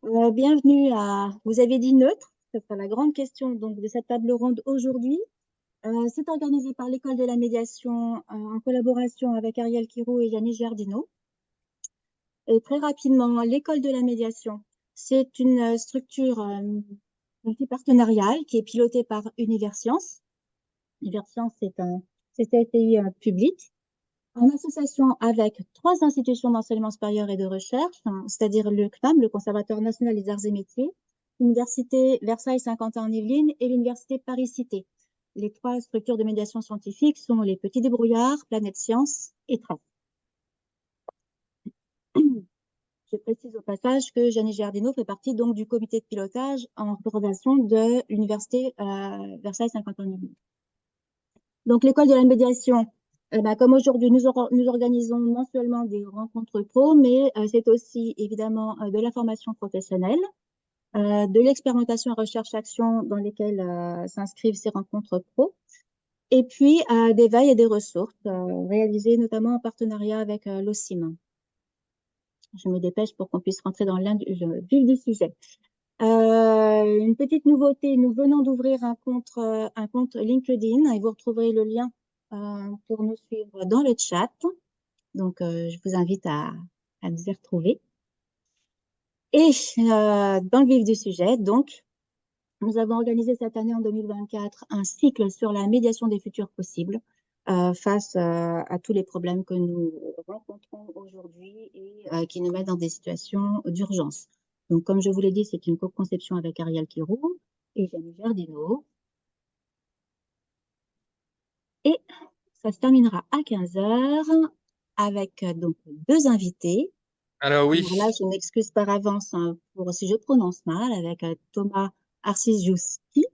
Bienvenue à Vous avez dit neutre, ce sera la grande question donc, de cette table ronde aujourd'hui. C'est organisé par l'École de la médiation en collaboration avec Ariel Kirou et Yannis Giardino. Et très rapidement, l'École de la médiation, c'est une structure multipartenariale qui est pilotée par Universcience. Universcience, c'est un CCSI public en association avec trois institutions d'enseignement supérieur et de recherche, c'est-à-dire le CNAM, le Conservatoire national des arts et métiers, l'Université Versailles-Saint-Quentin en Yvelines et l'Université Paris-Cité. Les trois structures de médiation scientifique sont les Petits Débrouillards, Planète Science et TRACE. Je précise au passage que Jeannie Giardino fait partie donc du comité de pilotage en représentation de l'Université Versailles-Saint-Quentin en Yvelines. Donc, l'école de la médiation, comme aujourd'hui, nous organisons mensuellement des rencontres pro, mais c'est aussi évidemment de la formation professionnelle, de l'expérimentation recherche-action dans lesquelles s'inscrivent ces rencontres pro, et puis des veilles et des ressources réalisées notamment en partenariat avec l'OCIM. Je me dépêche pour qu'on puisse rentrer dans le vif du sujet. Une petite nouveauté, nous venons d'ouvrir un compte LinkedIn et vous retrouverez le lien pour nous suivre dans le chat. Donc, je vous invite à nous y retrouver. Et dans le vif du sujet, donc, nous avons organisé cette année en 2024 un cycle sur la médiation des futurs possibles face à tous les problèmes que nous rencontrons aujourd'hui et qui nous mettent dans des situations d'urgence. Donc, comme je vous l'ai dit, c'est une co-conception avec Ariel Kirou et Jamie Verdino. Et ça se terminera à 15 h avec donc deux invités. Alors oui. Alors là, je m'excuse par avance pour si je prononce mal, avec Thomas Arcisiuski,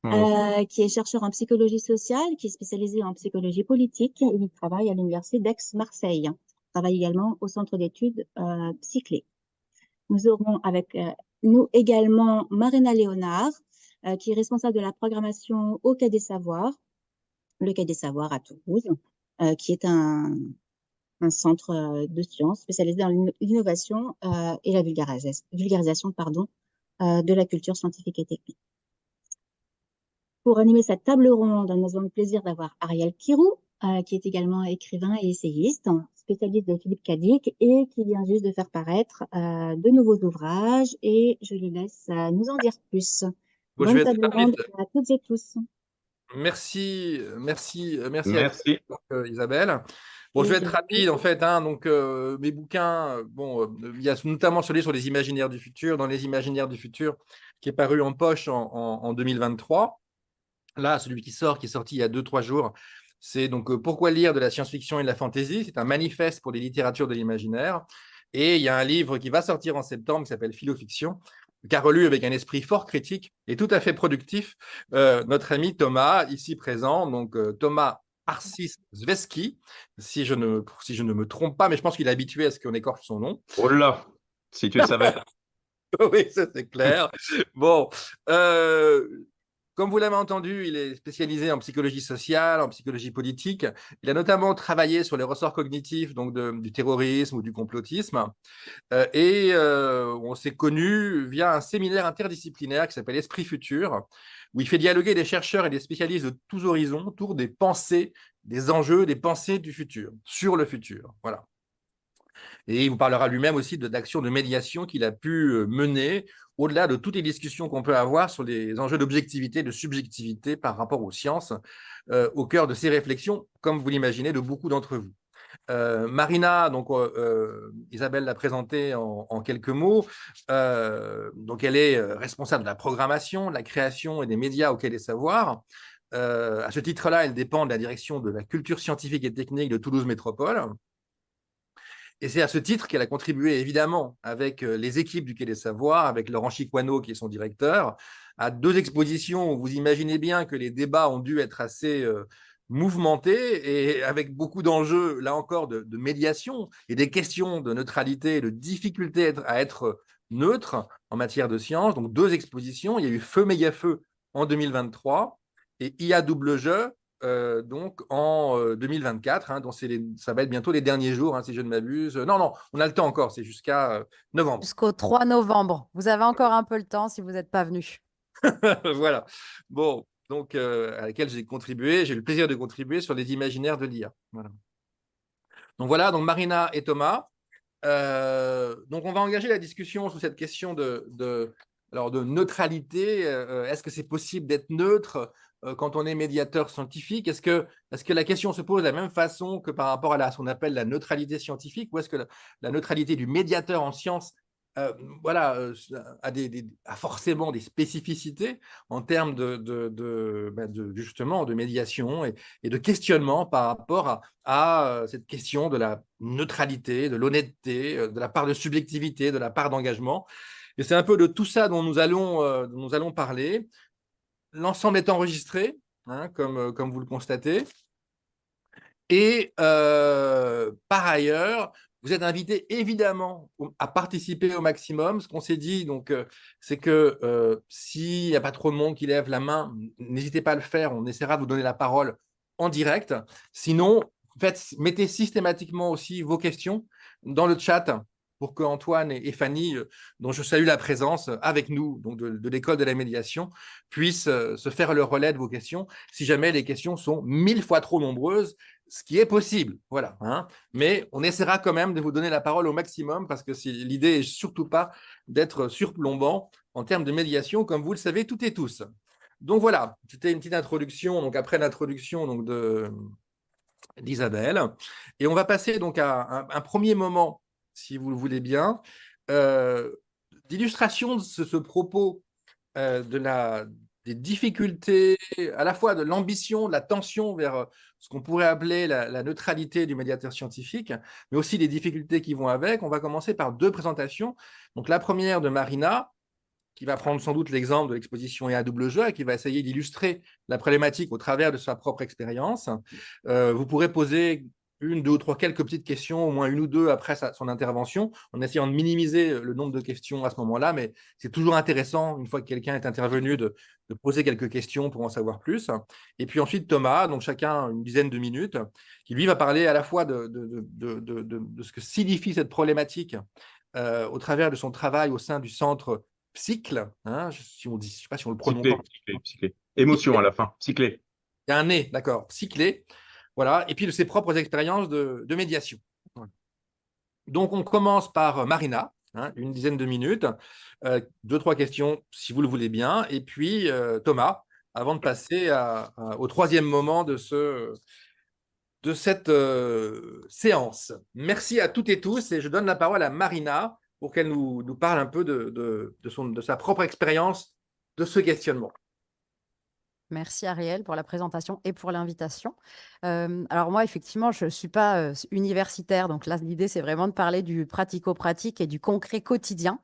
qui est chercheur en psychologie sociale, qui est spécialisé en psychologie politique. Et il travaille à l'université d'Aix-Marseille. Il travaille également au centre d'études Psyclé. Nous aurons avec nous également Marina Léonard, qui est responsable de la programmation au Quai des Savoirs, le Quai des Savoirs à Toulouse, qui est un centre de sciences spécialisé dans l'innovation et la vulgarisation de la culture scientifique et technique. Pour animer cette table ronde, nous avons le plaisir d'avoir Ariel Kirou, qui est également écrivain et essayiste, spécialiste de Philippe Cadic et qui vient juste de faire paraître de nouveaux ouvrages. Et je lui laisse nous en dire plus. Bon, je Bonne vais être table rapide. ronde à toutes et tous. Merci à Merci. toi, Isabelle. Bon, je vais être rapide en fait. Donc, mes bouquins, il y a notamment celui sur les imaginaires du futur, dans les imaginaires du futur, qui est paru en poche en 2023. Là, celui qui est sorti il y a 2-3 jours, c'est donc Pourquoi lire de la science-fiction et de la fantasy. C'est un manifeste pour les littératures de l'imaginaire. Et il y a un livre qui va sortir en septembre qui s'appelle Philofiction, qu'a relu avec un esprit fort critique et tout à fait productif notre ami Thomas, ici présent. Donc, Thomas Arcisiuski, si je ne me trompe pas, mais je pense qu'il est habitué à ce qu'on écorche son nom. Oh là, si tu le savais. Oui, ça c'est clair. Bon, comme vous l'avez entendu, il est spécialisé en psychologie sociale, en psychologie politique. Il a notamment travaillé sur les ressorts cognitifs donc du terrorisme ou du complotisme. On s'est connu via un séminaire interdisciplinaire qui s'appelle Esprit Futur, où il fait dialoguer des chercheurs et des spécialistes de tous horizons autour des pensées, des enjeux, des pensées du futur, sur le futur. Voilà. Et il vous parlera lui-même aussi d'actions de médiation qu'il a pu mener au-delà de toutes les discussions qu'on peut avoir sur les enjeux d'objectivité, de subjectivité par rapport aux sciences, au cœur de ces réflexions, comme vous l'imaginez, de beaucoup d'entre vous. Marina, donc Isabelle l'a présentée en quelques mots. Donc elle est responsable de la programmation, de la création et des médias au Quai des Savoirs. À ce titre-là, elle dépend de la direction de la culture scientifique et technique de Toulouse Métropole. Et c'est à ce titre qu'elle a contribué, évidemment, avec les équipes du Quai des Savoirs, avec Laurent Chiquano, qui est son directeur, à 2 expositions où vous imaginez bien que les débats ont dû être assez mouvementés et avec beaucoup d'enjeux, là encore, de médiation et des questions de neutralité, de difficulté à être neutre en matière de science. Donc, 2 expositions. Il y a eu Feu Méga Feu en 2023 et IA Double Jeu donc en 2024, hein, donc ça va être bientôt les derniers jours, hein, si je ne m'abuse. Non, non, on a le temps encore, c'est jusqu'à novembre. Jusqu'au 3 novembre. Vous avez encore un peu le temps si vous n'êtes pas venu. Voilà. Bon, donc à laquelle j'ai contribué, j'ai eu le plaisir de contribuer sur les imaginaires de l'IA. Voilà. Donc voilà, donc Marina et Thomas. Donc on va engager la discussion sur cette question alors de neutralité. Est-ce que c'est possible d'être neutre quand on est médiateur scientifique? Est-ce que la question se pose de la même façon que par rapport à ce qu'on appelle la neutralité scientifique, ou est-ce que la neutralité du médiateur en sciences voilà, a forcément des spécificités en termes justement de médiation et de questionnement par rapport à cette question de la neutralité, de l'honnêteté, de la part de subjectivité, de la part d'engagement. Et c'est un peu de tout ça dont nous allons parler. L'ensemble est enregistré, hein, comme vous le constatez. Et par ailleurs, vous êtes invité évidemment à participer au maximum. Ce qu'on s'est dit, donc, c'est que s'il n'y a pas trop de monde qui lève la main, n'hésitez pas à le faire. On essaiera de vous donner la parole en direct. Sinon, mettez systématiquement aussi vos questions dans le chat pour que Antoine et Fanny, dont je salue la présence avec nous, donc de l'école de la médiation, puissent se faire le relais de vos questions. Si jamais les questions sont 1000 fois trop nombreuses, ce qui est possible, voilà. Hein. Mais on essaiera quand même de vous donner la parole au maximum parce que l'idée n'est surtout pas d'être surplombant en termes de médiation, comme vous le savez toutes et tous. Donc voilà, c'était une petite introduction, donc après l'introduction d'Isabelle. Et on va passer donc à un premier moment, si vous le voulez bien, d'illustration de ce propos des difficultés, à la fois de l'ambition, de la tension vers ce qu'on pourrait appeler la neutralité du médiateur scientifique, mais aussi les difficultés qui vont avec. On va commencer par deux présentations. Donc la première de Marina, qui va prendre sans doute l'exemple de l'exposition IA double jeu et qui va essayer d'illustrer la problématique au travers de sa propre expérience. Vous pourrez poser une, deux ou trois, quelques petites questions, au moins une ou deux après son intervention, en essayant de minimiser le nombre de questions à ce moment-là, mais c'est toujours intéressant, une fois que quelqu'un est intervenu, de poser quelques questions pour en savoir plus. Et puis ensuite, Thomas, donc chacun une dizaine de minutes, qui lui va parler à la fois de ce que signifie cette problématique au travers de son travail au sein du centre Psycle, hein, si on dit, je ne sais pas si on le prononce. Psyclé. Émotion à la fin, Psyclé. Il y a un nez, d'accord, Psyclé. Voilà, et puis de ses propres expériences de médiation. Voilà. Donc, on commence par Marina, hein, une dizaine de minutes, deux, trois questions, si vous le voulez bien, et puis Thomas, avant de passer au troisième moment de cette séance. Merci à toutes et tous, et je donne la parole à Marina pour qu'elle nous parle un peu de sa propre expérience de ce questionnement. Merci Ariel pour la présentation et pour l'invitation. Alors moi, effectivement, je ne suis pas universitaire, donc là, l'idée, c'est vraiment de parler du pratico-pratique et du concret quotidien,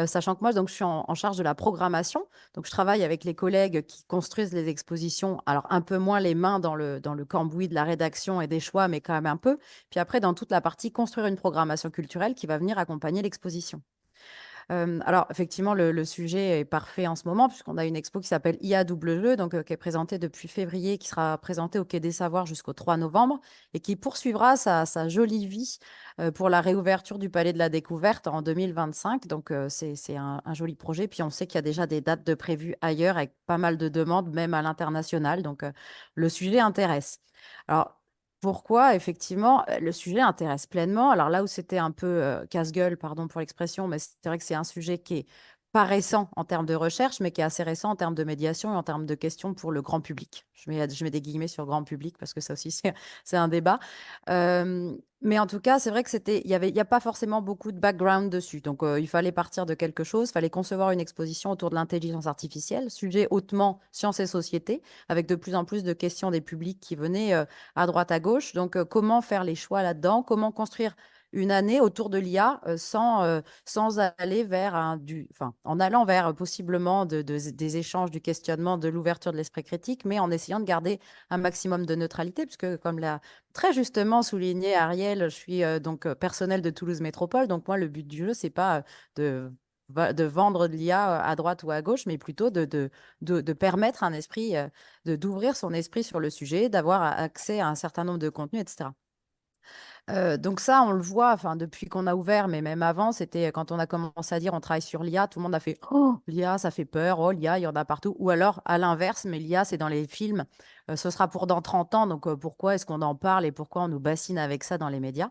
sachant que moi, donc, je suis en charge de la programmation. Donc, je travaille avec les collègues qui construisent les expositions, alors un peu moins les mains dans le cambouis de la rédaction et des choix, mais quand même un peu. Puis après, dans toute la partie construire une programmation culturelle qui va venir accompagner l'exposition. Alors, effectivement, le sujet est parfait en ce moment, puisqu'on a une expo qui s'appelle IA double jeu, donc qui est présentée depuis février, qui sera présentée au Quai des Savoirs jusqu'au 3 novembre, et qui poursuivra sa jolie vie pour la réouverture du Palais de la Découverte en 2025. Donc, c'est un joli projet. Puis, on sait qu'il y a déjà des dates de prévues ailleurs, avec pas mal de demandes, même à l'international. Donc, le sujet intéresse. Alors, pourquoi, effectivement, le sujet intéresse pleinement. Alors là où c'était un peu casse-gueule, pardon pour l'expression, mais c'est vrai que c'est un sujet qui est pas récent en termes de recherche, mais qui est assez récent en termes de médiation et en termes de questions pour le grand public. Je mets des guillemets sur grand public parce que ça aussi, c'est un débat. Mais en tout cas, c'est vrai que il y a pas forcément beaucoup de background dessus. Donc, il fallait partir de quelque chose. Il fallait concevoir une exposition autour de l'intelligence artificielle, sujet hautement sciences et société, avec de plus en plus de questions des publics qui venaient à droite, à gauche. Donc, comment faire les choix là-dedans? Comment construire une année autour de l'IA sans aller vers en allant vers possiblement des échanges, du questionnement, de l'ouverture de l'esprit critique, mais en essayant de garder un maximum de neutralité, puisque comme l'a très justement souligné Ariel, je suis donc personnel de Toulouse Métropole, donc moi le but du jeu, c'est pas de de vendre de l'IA à droite ou à gauche, mais plutôt de permettre un esprit, d'ouvrir son esprit sur le sujet, d'avoir accès à un certain nombre de contenus, etc. Donc ça, on le voit, enfin, depuis qu'on a ouvert, mais même avant, c'était quand on a commencé à dire on travaille sur l'IA, tout le monde a fait oh, l'IA, ça fait peur, oh, l'IA, il y en a partout. Ou alors, à l'inverse, mais l'IA, c'est dans les films, ce sera pour dans 30 ans, donc pourquoi est-ce qu'on en parle et pourquoi on nous bassine avec ça dans les médias?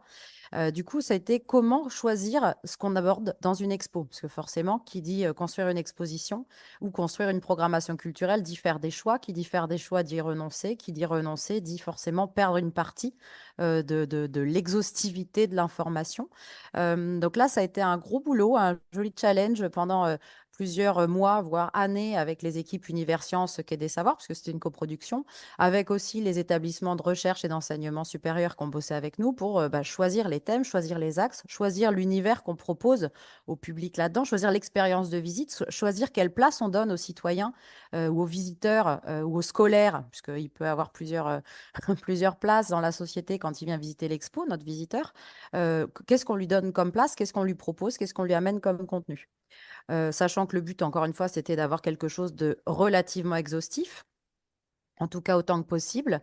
Du coup, ça a été comment choisir ce qu'on aborde dans une expo. Parce que forcément, qui dit construire une exposition ou construire une programmation culturelle dit faire des choix. Qui dit faire des choix dit renoncer. Qui dit renoncer dit forcément perdre une partie de l'exhaustivité de l'information. Donc là, ça a été un gros boulot, un joli challenge pendant plusieurs mois, voire années avec les équipes Universcience Quai des Savoirs, parce que c'était une coproduction, avec aussi les établissements de recherche et d'enseignement supérieur qui ont bossé avec nous pour choisir les thèmes, choisir les axes, choisir l'univers qu'on propose au public là-dedans, choisir l'expérience de visite, choisir quelle place on donne aux citoyens ou aux visiteurs ou aux scolaires, puisqu'il peut y avoir plusieurs places dans la société quand il vient visiter l'expo, notre visiteur. Qu'est-ce qu'on lui donne comme place, qu'est-ce qu'on lui propose, qu'est-ce qu'on lui amène comme contenu. Sachant que le but, encore une fois, c'était d'avoir quelque chose de relativement exhaustif, en tout cas autant que possible.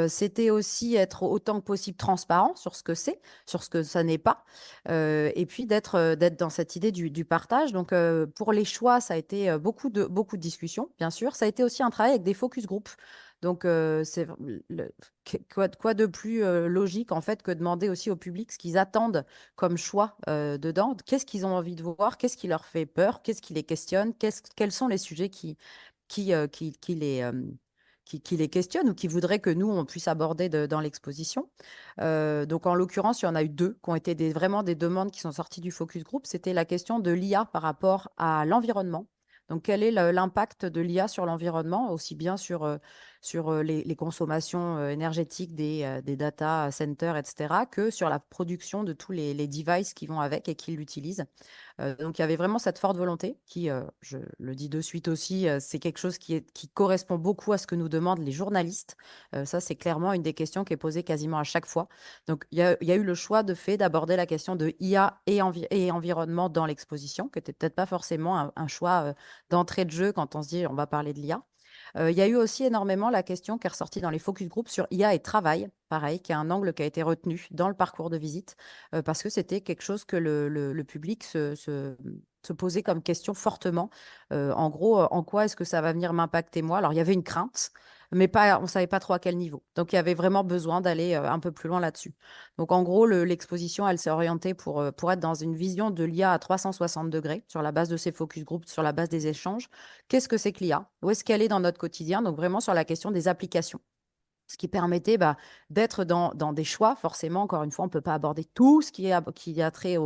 C'était aussi être autant que possible transparent sur ce que c'est, sur ce que ça n'est pas, et puis d'être dans cette idée du partage. Donc, pour les choix, ça a été beaucoup de discussions, bien sûr. Ça a été aussi un travail avec des focus group. Donc, c'est quoi de plus logique, en fait, que demander aussi au public ce qu'ils attendent comme choix dedans. Qu'est-ce qu'ils ont envie de voir? Qu'est-ce qui leur fait peur? Qu'est-ce qui les questionne? Quels sont les sujets qui les questionnent ou qui voudraient que nous, on puisse aborder dans l'exposition. Donc, en l'occurrence, il y en a eu deux qui ont été vraiment des demandes qui sont sorties du focus group. C'était la question de l'IA par rapport à l'environnement. Donc, quel est l'impact de l'IA sur l'environnement, aussi bien sur les consommations énergétiques des data centers, etc., que sur la production de tous les devices qui vont avec et qui l'utilisent. Donc, il y avait vraiment cette forte volonté qui, je le dis de suite aussi, c'est quelque chose qui correspond beaucoup à ce que nous demandent les journalistes. Ça, c'est clairement une des questions qui est posée quasiment à chaque fois. Donc, il y a eu le choix de fait d'aborder la question de IA et environnement dans l'exposition, qui n'était peut-être pas forcément un choix d'entrée de jeu quand on se dit on va parler de l'IA. Il y a eu aussi énormément la question qui est ressortie dans les focus group sur IA et travail, pareil, qui est un angle qui a été retenu dans le parcours de visite, parce que c'était quelque chose que le public se posait comme question fortement. En gros, en quoi est-ce que ça va venir m'impacter moi? Alors, il y avait une crainte, mais on ne savait pas trop à quel niveau. Donc, il y avait vraiment besoin d'aller un peu plus loin là-dessus. Donc, en gros, l'exposition, elle s'est orientée pour être dans une vision de l'IA à 360 degrés, sur la base de ces focus groups, sur la base des échanges. Qu'est-ce que c'est que l'IA? Où est-ce qu'elle est dans notre quotidien? Donc, vraiment sur la question des applications. Ce qui permettait d'être dans des choix. Forcément, encore une fois, on ne peut pas aborder tout ce qui a trait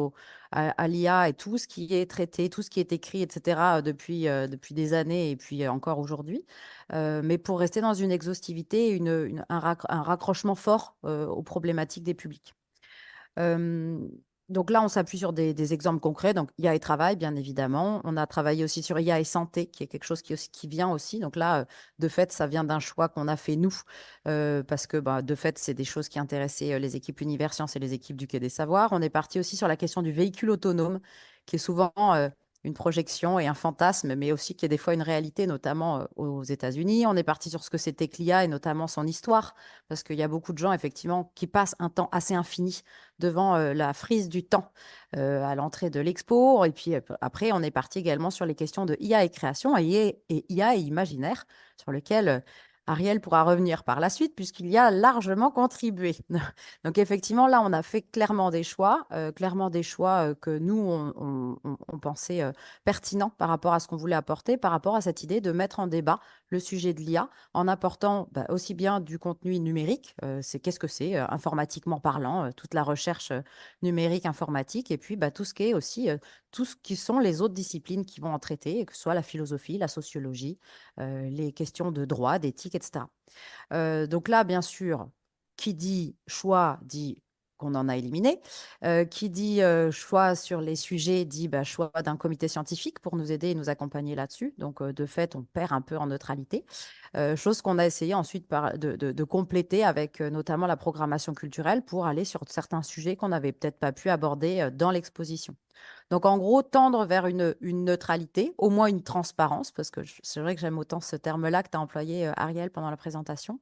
à l'IA et tout ce qui est traité, tout ce qui est écrit, etc., depuis des années et puis encore aujourd'hui. Mais pour rester dans une exhaustivité, un raccrochement fort aux problématiques des publics. Donc là, on s'appuie sur des exemples concrets. Donc, IA et travail, bien évidemment. On a travaillé aussi sur IA et santé, qui est quelque chose qui vient aussi. Donc là, de fait, ça vient d'un choix qu'on a fait nous, parce que de fait, c'est des choses qui intéressaient les équipes Universcience et les équipes du Quai des Savoirs. On est parti aussi sur la question du véhicule autonome, qui est souvent une projection et un fantasme, mais aussi qui est des fois une réalité, notamment aux États-Unis. On est parti sur ce que c'était que l'IA et notamment son histoire, parce qu'il y a beaucoup de gens, effectivement, qui passent un temps assez infini devant la frise du temps à l'entrée de l'expo. Et puis après, on est parti également sur les questions de IA et création et IA et imaginaire, sur lequel Ariel pourra revenir par la suite, puisqu'il y a largement contribué. Donc effectivement, là, on a fait clairement des choix que nous, on pensait pertinents par rapport à ce qu'on voulait apporter, par rapport à cette idée de mettre en débat le sujet de l'IA en apportant aussi bien du contenu numérique, c'est qu'est-ce que c'est informatiquement parlant, toute la recherche numérique informatique, et puis tout ce qui est aussi tout ce qui sont les autres disciplines qui vont en traiter, que ce soit la philosophie, la sociologie, les questions de droit, d'éthique, etc. Donc là, bien sûr, qui dit choix dit qu'on en a éliminé. Qui dit choix sur les sujets dit choix d'un comité scientifique pour nous aider et nous accompagner là-dessus. Donc, de fait, on perd un peu en neutralité. Chose qu'on a essayé ensuite de compléter avec notamment la programmation culturelle pour aller sur certains sujets qu'on n'avait peut-être pas pu aborder dans l'exposition. Donc, en gros, tendre vers une neutralité, au moins une transparence, parce que c'est vrai que j'aime autant ce terme-là que tu as employé, Ariel, pendant la présentation.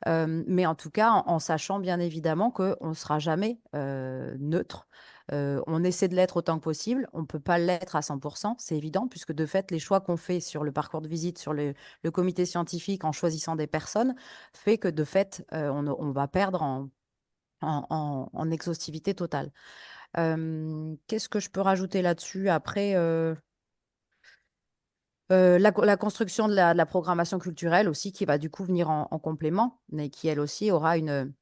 Mais en tout cas, en sachant bien évidemment qu'on ne sera jamais neutre. On essaie de l'être autant que possible. On ne peut pas l'être à 100%, c'est évident, puisque de fait, les choix qu'on fait sur le parcours de visite, sur le comité scientifique, en choisissant des personnes, fait que de fait, on va perdre en exhaustivité totale. Qu'est-ce que je peux rajouter là-dessus? Après, la construction de la programmation culturelle aussi, qui va du coup venir en complément, mais qui elle aussi aura une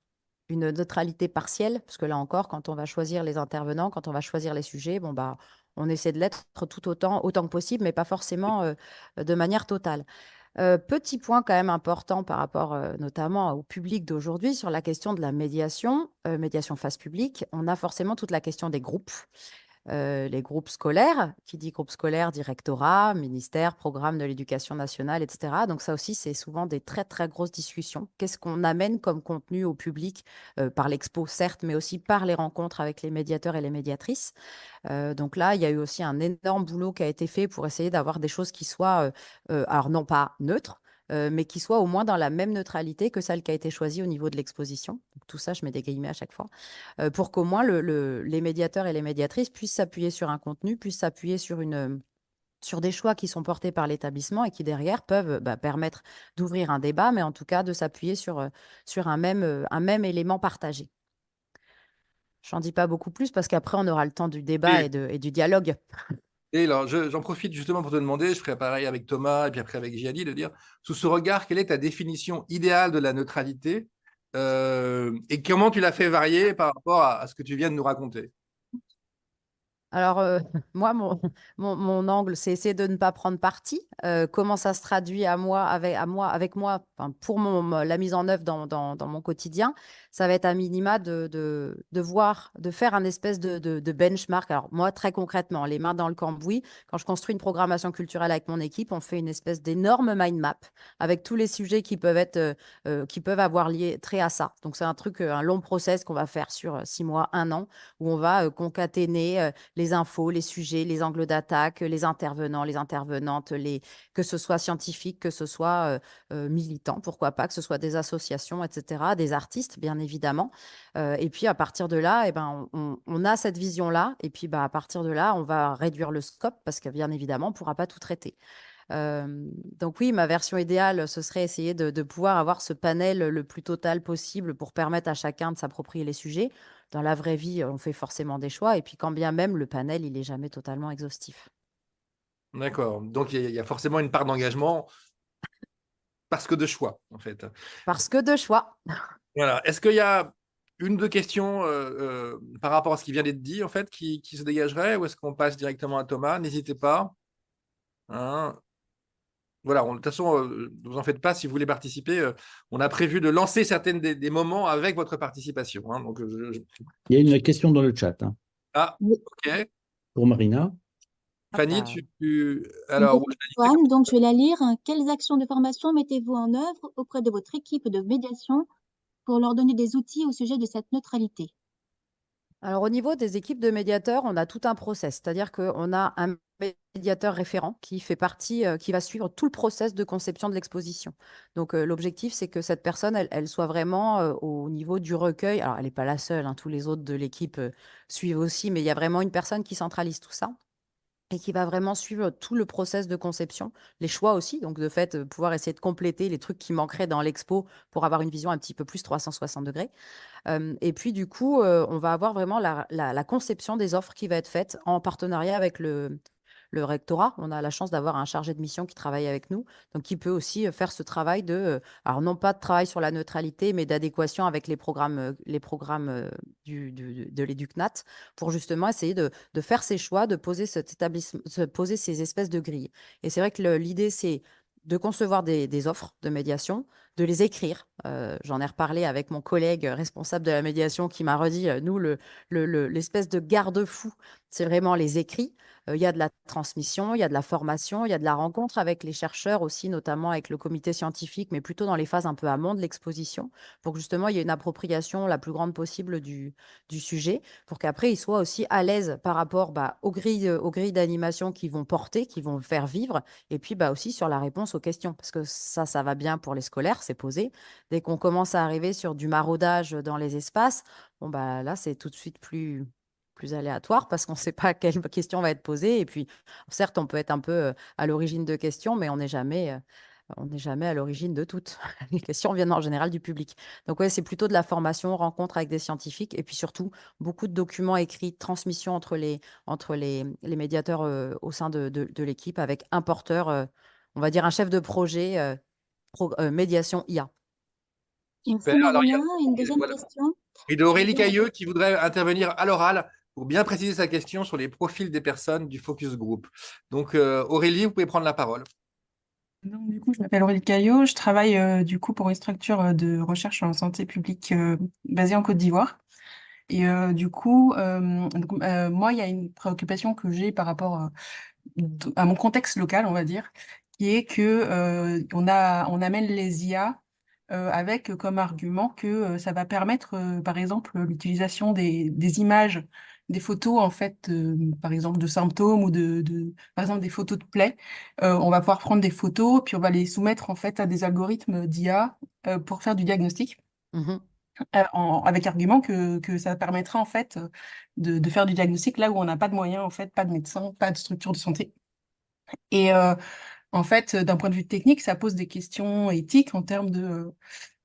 neutralité partielle, parce que là encore, quand on va choisir les intervenants, quand on va choisir les sujets, bon, bah, on essaie de l'être tout autant que possible, mais pas forcément de manière totale. Petit point quand même important par rapport notamment au public d'aujourd'hui sur la question de la médiation, médiation face publique. On a forcément toute la question des groupes. Les groupes scolaires, qui dit groupe scolaire, dit rectorat, ministère, programme de l'éducation nationale, etc. Donc ça aussi, c'est souvent des très, très grosses discussions. Qu'est-ce qu'on amène comme contenu au public par l'expo, certes, mais aussi par les rencontres avec les médiateurs et les médiatrices. Donc là, il y a eu aussi un énorme boulot qui a été fait pour essayer d'avoir des choses qui soient, alors non pas neutres, mais qui soient au moins dans la même neutralité que celle qui a été choisie au niveau de l'exposition. Donc tout ça, je mets des guillemets à chaque fois, pour qu'au moins les médiateurs et les médiatrices puissent s'appuyer sur un contenu, puissent s'appuyer sur des choix qui sont portés par l'établissement et qui derrière peuvent permettre d'ouvrir un débat, mais en tout cas de s'appuyer sur un même élément partagé. J'en dis pas beaucoup plus parce qu'après, on aura le temps du débat Et, et du dialogue. et alors, j'en profite justement pour te demander, je ferai pareil avec Thomas et puis après avec Gianni, de dire, sous ce regard, quelle est ta définition idéale de la neutralité et comment tu l'as fait varier par rapport à ce que tu viens de nous raconter? Alors, moi, mon angle, c'est essayer de ne pas prendre parti. Comment ça se traduit avec moi, enfin, pour la mise en œuvre dans mon quotidien, ça va être à minima de faire un espèce de benchmark. Alors, moi, très concrètement, les mains dans le cambouis, quand je construis une programmation culturelle avec mon équipe, on fait une espèce d'énorme mind map avec tous les sujets qui peuvent avoir trait à ça. Donc, c'est un long process qu'on va faire sur 6 mois, 1 an, où on va concaténer les infos, les sujets, les angles d'attaque, les intervenants, les intervenantes, que ce soit scientifique, que ce soit militant, pourquoi pas, que ce soit des associations, etc., des artistes, bien évidemment. Et puis, à partir de là, eh ben, on a cette vision-là. Et puis, à partir de là, on va réduire le scope parce que, bien évidemment, on ne pourra pas tout traiter. Donc oui, ma version idéale, ce serait essayer de pouvoir avoir ce panel le plus total possible pour permettre à chacun de s'approprier les sujets. Dans la vraie vie, on fait forcément des choix. Et puis quand bien même, le panel, il n'est jamais totalement exhaustif. D'accord. Donc, il y a forcément une part d'engagement parce que de choix, en fait. Parce que de choix. Voilà. Est-ce qu'il y a une ou deux questions par rapport à ce qui vient d'être dit, en fait, qui se dégagerait, ou est-ce qu'on passe directement à Thomas? N'hésitez pas. Hein. Voilà, de toute façon, ne vous en faites pas si vous voulez participer. On a prévu de lancer certaines des moments avec votre participation. Hein. Donc, Il y a une question dans le chat Ah, Oui. ok. pour Marina. Fanny, Ah, Alors, Antoine, donc je vais la lire. Quelles actions de formation mettez-vous en œuvre auprès de votre équipe de médiation pour leur donner des outils au sujet de cette neutralité? Alors, au niveau des équipes de médiateurs, on a tout un process, c'est-à-dire qu'on a un médiateur référent qui fait partie, qui va suivre tout le process de conception de l'exposition. Donc, l'objectif, c'est que cette personne, elle soit vraiment au niveau du recueil. Alors, elle n'est pas la seule, hein, tous les autres de l'équipe suivent aussi, mais il y a vraiment une personne qui centralise tout ça et qui va vraiment suivre tout le process de conception, les choix aussi, donc de fait, pouvoir essayer de compléter les trucs qui manqueraient dans l'expo pour avoir une vision un petit peu plus 360 degrés. Et puis, du coup, on va avoir vraiment la conception des offres qui va être faite en partenariat avec le rectorat. On a la chance d'avoir un chargé de mission qui travaille avec nous, donc qui peut aussi faire ce travail alors non pas de travail sur la neutralité, mais d'adéquation avec les programmes de l'EducNat pour justement essayer de faire ces choix, de poser poser ces espèces de grilles. Et c'est vrai que l'idée, c'est de concevoir des offres de médiation, de les écrire. J'en ai reparlé avec mon collègue responsable de la médiation qui m'a redit, nous, l'espèce de garde-fou, c'est vraiment les écrits. Il y a de la transmission, il y a de la formation, il y a de la rencontre avec les chercheurs aussi, notamment avec le comité scientifique, mais plutôt dans les phases un peu amont de l'exposition, pour que justement il y ait une appropriation la plus grande possible du sujet, pour qu'après ils soient aussi à l'aise par rapport aux grilles d'animation qu'ils vont porter, qui vont faire vivre, et puis aussi sur la réponse aux questions, parce que ça va bien pour les scolaires, c'est posé. Dès qu'on commence à arriver sur du maraudage dans les espaces, bon là c'est tout de suite plus aléatoire parce qu'on ne sait pas quelle question va être posée. Et puis, certes, on peut être un peu à l'origine de questions, mais on n'est jamais à l'origine de toutes. Les questions viennent en général du public. Donc, ouais, c'est plutôt de la formation, rencontre avec des scientifiques et puis surtout beaucoup de documents écrits, de transmission entre les médiateurs au sein de l'équipe avec un porteur, on va dire un chef de projet médiation IA. Merci Super. Alors, Marina. Une deuxième voilà. question. Et d'Aurélie Cailleux qui voudrait intervenir à l'oral pour bien préciser sa question sur les profils des personnes du focus group. Donc, Aurélie, vous pouvez prendre la parole. Donc, du coup, je m'appelle Aurélie Caillot. Je travaille du coup pour une structure de recherche en santé publique basée en Côte d'Ivoire. Et du coup, moi, il y a une préoccupation que j'ai par rapport à mon contexte local, on va dire, qui est que on amène les IA avec comme argument que ça va permettre, par exemple, l'utilisation des images, des photos, en fait, par exemple, de symptômes ou par exemple, des photos de plaies. On va pouvoir prendre des photos, puis on va les soumettre, en fait, à des algorithmes d'IA pour faire du diagnostic. Mhm. Avec argument que ça permettra, en fait, de faire du diagnostic là où on n'a pas de moyens, en fait, pas de médecin, pas de structure de santé. Et en fait, d'un point de vue technique, ça pose des questions éthiques en termes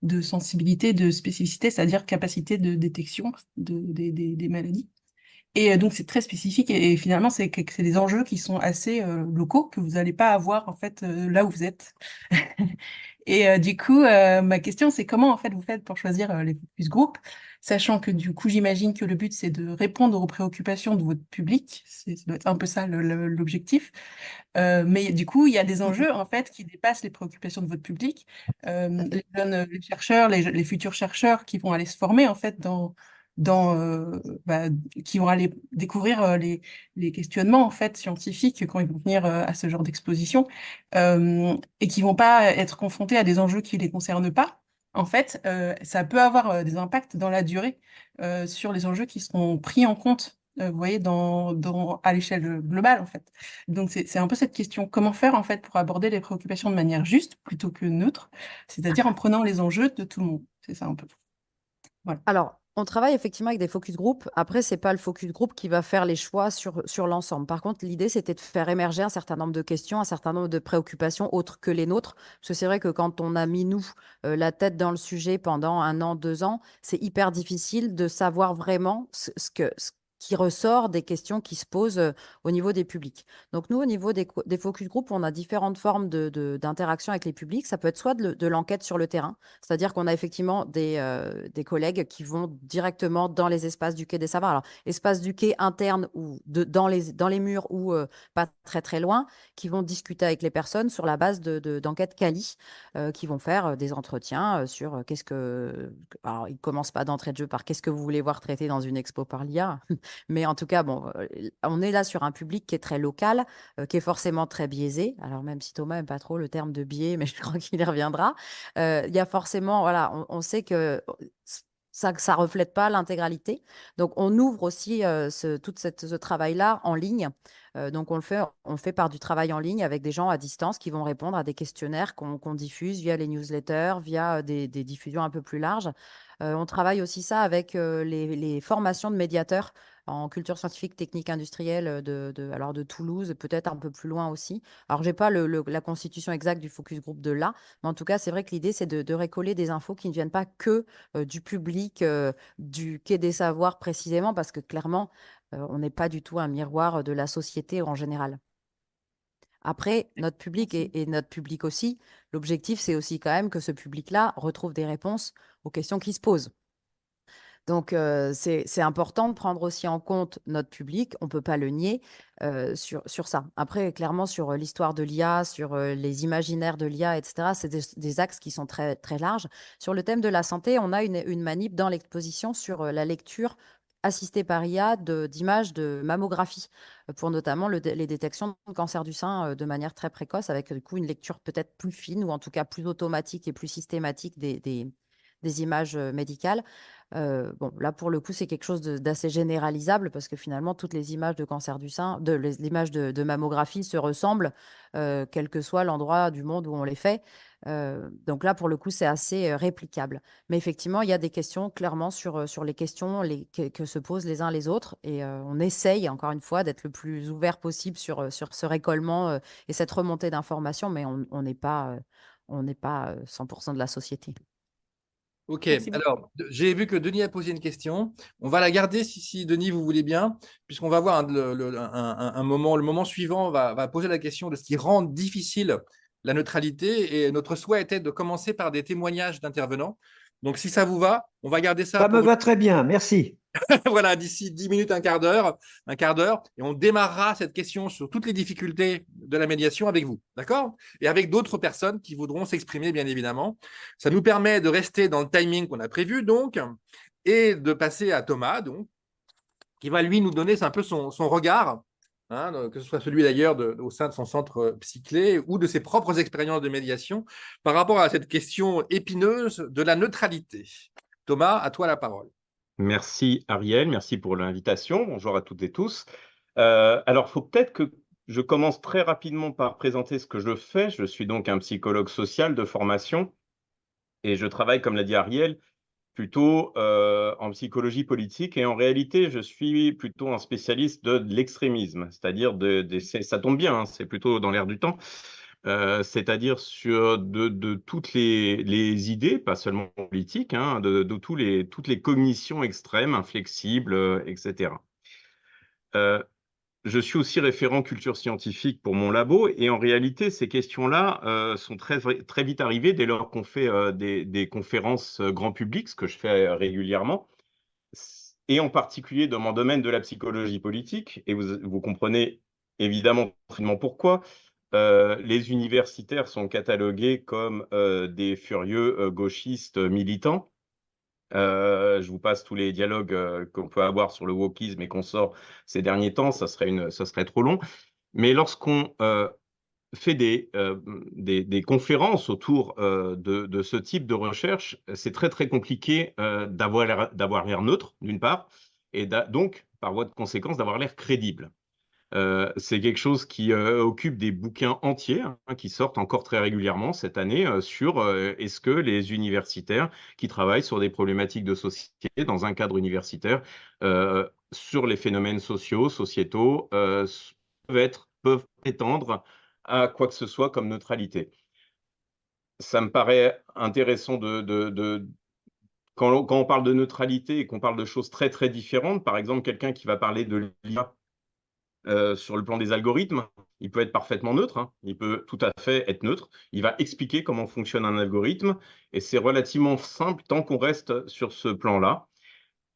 de sensibilité, de spécificité, c'est-à-dire capacité de détection des maladies. Et donc, c'est très spécifique et finalement, c'est des enjeux qui sont assez locaux, que vous n'allez pas avoir en fait là où vous êtes. Et du coup, ma question, c'est comment en fait vous faites pour choisir les focus group, sachant que du coup, j'imagine que le but, c'est de répondre aux préoccupations de votre public. Ça doit être un peu ça l'objectif. Mais du coup, il y a des enjeux en fait qui dépassent les préoccupations de votre public. Les jeunes, les chercheurs, les futurs chercheurs qui vont aller se former en fait dans qui vont aller découvrir les questionnements en fait scientifiques quand ils vont venir à ce genre d'exposition et qui vont pas être confrontés à des enjeux qui les concernent pas. En fait, ça peut avoir des impacts dans la durée sur les enjeux qui seront pris en compte, vous voyez, à l'échelle globale, en fait. Donc, c'est un peu cette question. Comment faire, en fait, pour aborder les préoccupations de manière juste plutôt que neutre, c'est-à-dire en prenant les enjeux de tout le monde. C'est ça un peu. Voilà. Alors, on travaille effectivement avec des focus group. Après, c'est pas le focus group qui va faire les choix sur l'ensemble. Par contre, l'idée, c'était de faire émerger un certain nombre de questions, un certain nombre de préoccupations autres que les nôtres. Parce que c'est vrai que quand on a mis, nous, la tête dans le sujet pendant 1 an, 2 ans, c'est hyper difficile de savoir vraiment ce qui ressort des questions qui se posent au niveau des publics. Donc, nous, au niveau des focus group, on a différentes formes d'interaction avec les publics. Ça peut être soit de l'enquête sur le terrain, c'est-à-dire qu'on a effectivement des collègues qui vont directement dans les espaces du Quai des Savoirs. Alors, espace du Quai interne ou dans les murs ou pas très très loin, qui vont discuter avec les personnes sur la base d'enquêtes quali, qui vont faire des entretiens sur qu'est-ce que... Alors, ils ne commencent pas d'entrée de jeu par qu'est-ce que vous voulez voir traité dans une expo par l'IA. Mais en tout cas, bon, on est là sur un public qui est très local, qui est forcément très biaisé. Alors, même si Thomas n'aime pas trop le terme de biais, mais je crois qu'il y reviendra. Il y a forcément, voilà, on sait que ça ne reflète pas l'intégralité. Donc, on ouvre aussi tout ce travail-là en ligne. Donc, on le fait par du travail en ligne avec des gens à distance qui vont répondre à des questionnaires qu'on diffuse via les newsletters, via des diffusions un peu plus larges. On travaille aussi ça avec les formations de médiateurs en culture scientifique, technique, industrielle alors de Toulouse, peut-être un peu plus loin aussi. Alors, je n'ai pas la constitution exacte du focus group de là, mais en tout cas, c'est vrai que l'idée, c'est de récoller des infos qui ne viennent pas que du public, du Quai des Savoirs précisément, parce que clairement, on n'est pas du tout un miroir de la société en général. Après, notre public et notre public aussi, l'objectif, c'est aussi quand même que ce public-là retrouve des réponses aux questions qui se posent. Donc, c'est important de prendre aussi en compte notre public, on ne peut pas le nier sur ça. Après, clairement, sur l'histoire de l'IA, sur les imaginaires de l'IA, etc., c'est des axes qui sont très, très larges. Sur le thème de la santé, on a une manip dans l'exposition sur la lecture assistée par IA d'images de mammographie pour notamment les détections de cancer du sein de manière très précoce, avec du coup une lecture peut-être plus fine ou en tout cas plus automatique et plus systématique des images médicales. Bon, là, pour le coup, c'est quelque chose d'assez généralisable parce que finalement, toutes les images de cancer du sein, les images de mammographie se ressemblent, quel que soit l'endroit du monde où on les fait. Donc là, pour le coup, c'est assez réplicable. Mais effectivement, il y a des questions clairement sur les questions que se posent les uns les autres. Et on essaye, encore une fois, d'être le plus ouvert possible sur ce récollement et cette remontée d'informations, mais on n'est pas 100% de la société. Ok, Merci beaucoup. alors j'ai vu que Denis a posé une question. On va la garder si Denis, vous voulez bien, puisqu'on va voir un moment, le moment suivant, va poser la question de ce qui rend difficile la neutralité. Et notre souhait était de commencer par des témoignages d'intervenants. Donc si ça vous va, on va garder ça Ça me pour va très bien, merci. voilà, d'ici 10 minutes, un quart d'heure, et on démarrera cette question sur toutes les difficultés de la médiation avec vous, d'accord? Et avec d'autres personnes qui voudront s'exprimer, bien évidemment. Ça nous permet de rester dans le timing qu'on a prévu, donc, et de passer à Thomas, donc, qui va lui nous donner un peu son regard, hein, que ce soit celui d'ailleurs au sein de son centre Psyclé ou de ses propres expériences de médiation par rapport à cette question épineuse de la neutralité. Thomas, à toi la parole. Merci Ariel, merci pour l'invitation. Bonjour à toutes et tous. Alors, il faut peut-être que je commence très rapidement par présenter ce que je fais. Je suis donc un psychologue social de formation et je travaille, comme l'a dit Ariel, plutôt en psychologie politique. Et en réalité, je suis plutôt un spécialiste de l'extrémisme, c'est-à-dire ça tombe bien, hein, c'est plutôt dans l'air du temps. C'est-à-dire sur de toutes les idées, pas seulement politiques, hein, de toutes les cognitions extrêmes, inflexibles, etc. Je suis aussi référent culture scientifique pour mon labo et en réalité, ces questions-là sont très vite arrivées dès lors qu'on fait des conférences grand public, ce que je fais régulièrement, et en particulier dans mon domaine de la psychologie politique, et vous comprenez évidemment pourquoi. Les universitaires sont catalogués comme des furieux gauchistes militants. Je vous passe tous les dialogues qu'on peut avoir sur le wokisme et qu'on sort ces derniers temps, ça serait trop long. Mais lorsqu'on fait des conférences autour de ce type de recherche, c'est très très compliqué d'avoir l'air neutre, d'une part, et donc, par voie de conséquence, d'avoir l'air crédible. C'est quelque chose qui occupe des bouquins entiers hein, qui sortent encore très régulièrement cette année sur est-ce que les universitaires qui travaillent sur des problématiques de société dans un cadre universitaire sur les phénomènes sociétaux peuvent prétendre à quoi que ce soit comme neutralité. Ça me paraît intéressant quand on parle de neutralité et qu'on parle de choses très très différentes, par exemple quelqu'un qui va parler de l'IA sur le plan des algorithmes, il peut être parfaitement neutre, hein. Il peut tout à fait être neutre. Il va expliquer comment fonctionne un algorithme et c'est relativement simple tant qu'on reste sur ce plan-là.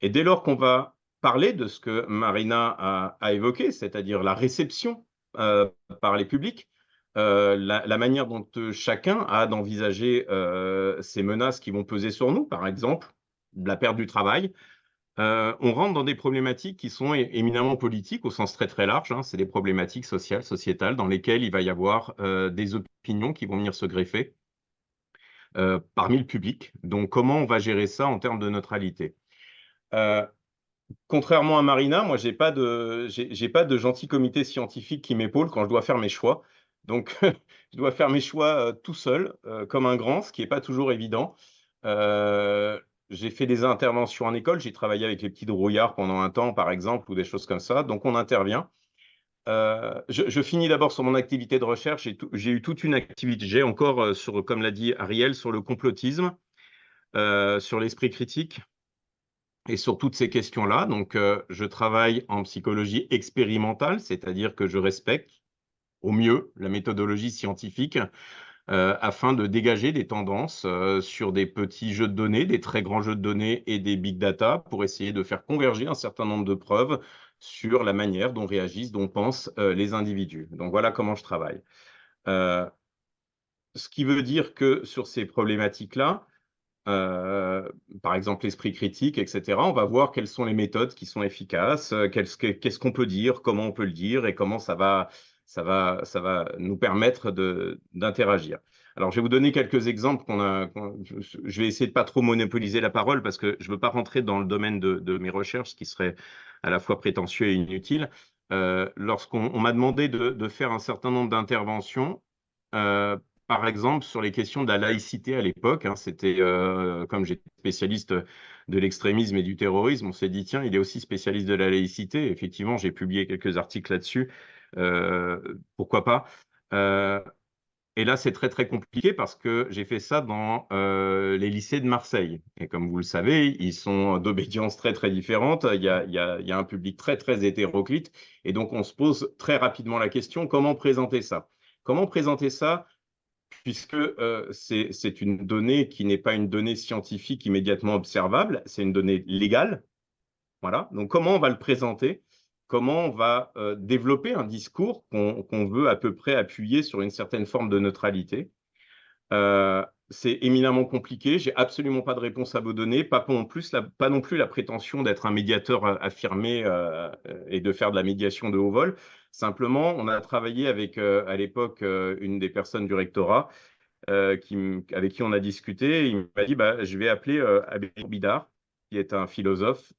Et dès lors qu'on va parler de ce que Marina a évoqué, c'est-à-dire la réception par les publics, la manière dont chacun a d'envisager ces menaces qui vont peser sur nous, par exemple, la perte du travail, on rentre dans des problématiques qui sont éminemment politiques au sens très très large, hein. C'est des problématiques sociales, sociétales, dans lesquelles il va y avoir des opinions qui vont venir se greffer parmi le public. Donc, comment on va gérer ça en termes de neutralité? Contrairement à Marina, moi, j'ai pas de gentil comité scientifique qui m'épaule quand je dois faire mes choix. Donc, je dois faire mes choix tout seul, comme un grand, ce qui n'est pas toujours évident. J'ai fait des interventions en école, j'ai travaillé avec les petits drouillards pendant un temps, par exemple, ou des choses comme ça. Donc, on intervient. Je finis d'abord sur mon activité de recherche. J'ai eu toute une activité. J'ai encore, comme l'a dit Ariel, sur le complotisme, sur l'esprit critique et sur toutes ces questions-là. Donc, je travaille en psychologie expérimentale, c'est-à-dire que je respecte au mieux la méthodologie scientifique. afin de dégager des tendances sur des petits jeux de données, des très grands jeux de données et des big data pour essayer de faire converger un certain nombre de preuves sur la manière dont réagissent, dont pensent les individus. Donc voilà comment je travaille. Ce qui veut dire que sur ces problématiques-là, par exemple l'esprit critique, etc., on va voir quelles sont les méthodes qui sont efficaces, qu'est-ce qu'on peut dire, comment on peut le dire et comment ça va nous permettre d'interagir. Alors, je vais vous donner quelques exemples je vais essayer de pas trop monopoliser la parole parce que je veux pas rentrer dans le domaine de mes recherches, ce qui serait à la fois prétentieux et inutile. Lorsqu'on m'a demandé de faire un certain nombre d'interventions, par exemple, sur les questions de la laïcité à l'époque, hein, c'était comme j'étais spécialiste de l'extrémisme et du terrorisme, on s'est dit, tiens, il est aussi spécialiste de la laïcité. Effectivement, j'ai publié quelques articles là-dessus. Pourquoi pas? Et là, c'est très, très compliqué parce que j'ai fait ça dans les lycées de Marseille. Et comme vous le savez, ils sont d'obédience très, très différente. Il y a un public très, très hétéroclite. Et donc, on se pose très rapidement la question, comment présenter ça? Comment présenter ça puisque c'est une donnée qui n'est pas une donnée scientifique immédiatement observable, c'est une donnée légale. Voilà. Donc, comment on va le présenter? Comment on va développer un discours qu'on veut à peu près appuyer sur une certaine forme de neutralité? C'est éminemment compliqué. J'ai absolument pas de réponse à vous donner, pas non plus la prétention d'être un médiateur affirmé et de faire de la médiation de haut vol. Simplement, on a travaillé avec, à l'époque, une des personnes du rectorat avec qui on a discuté. Il m'a dit, bah, je vais appeler Abbé Bidar, qui est un philosophe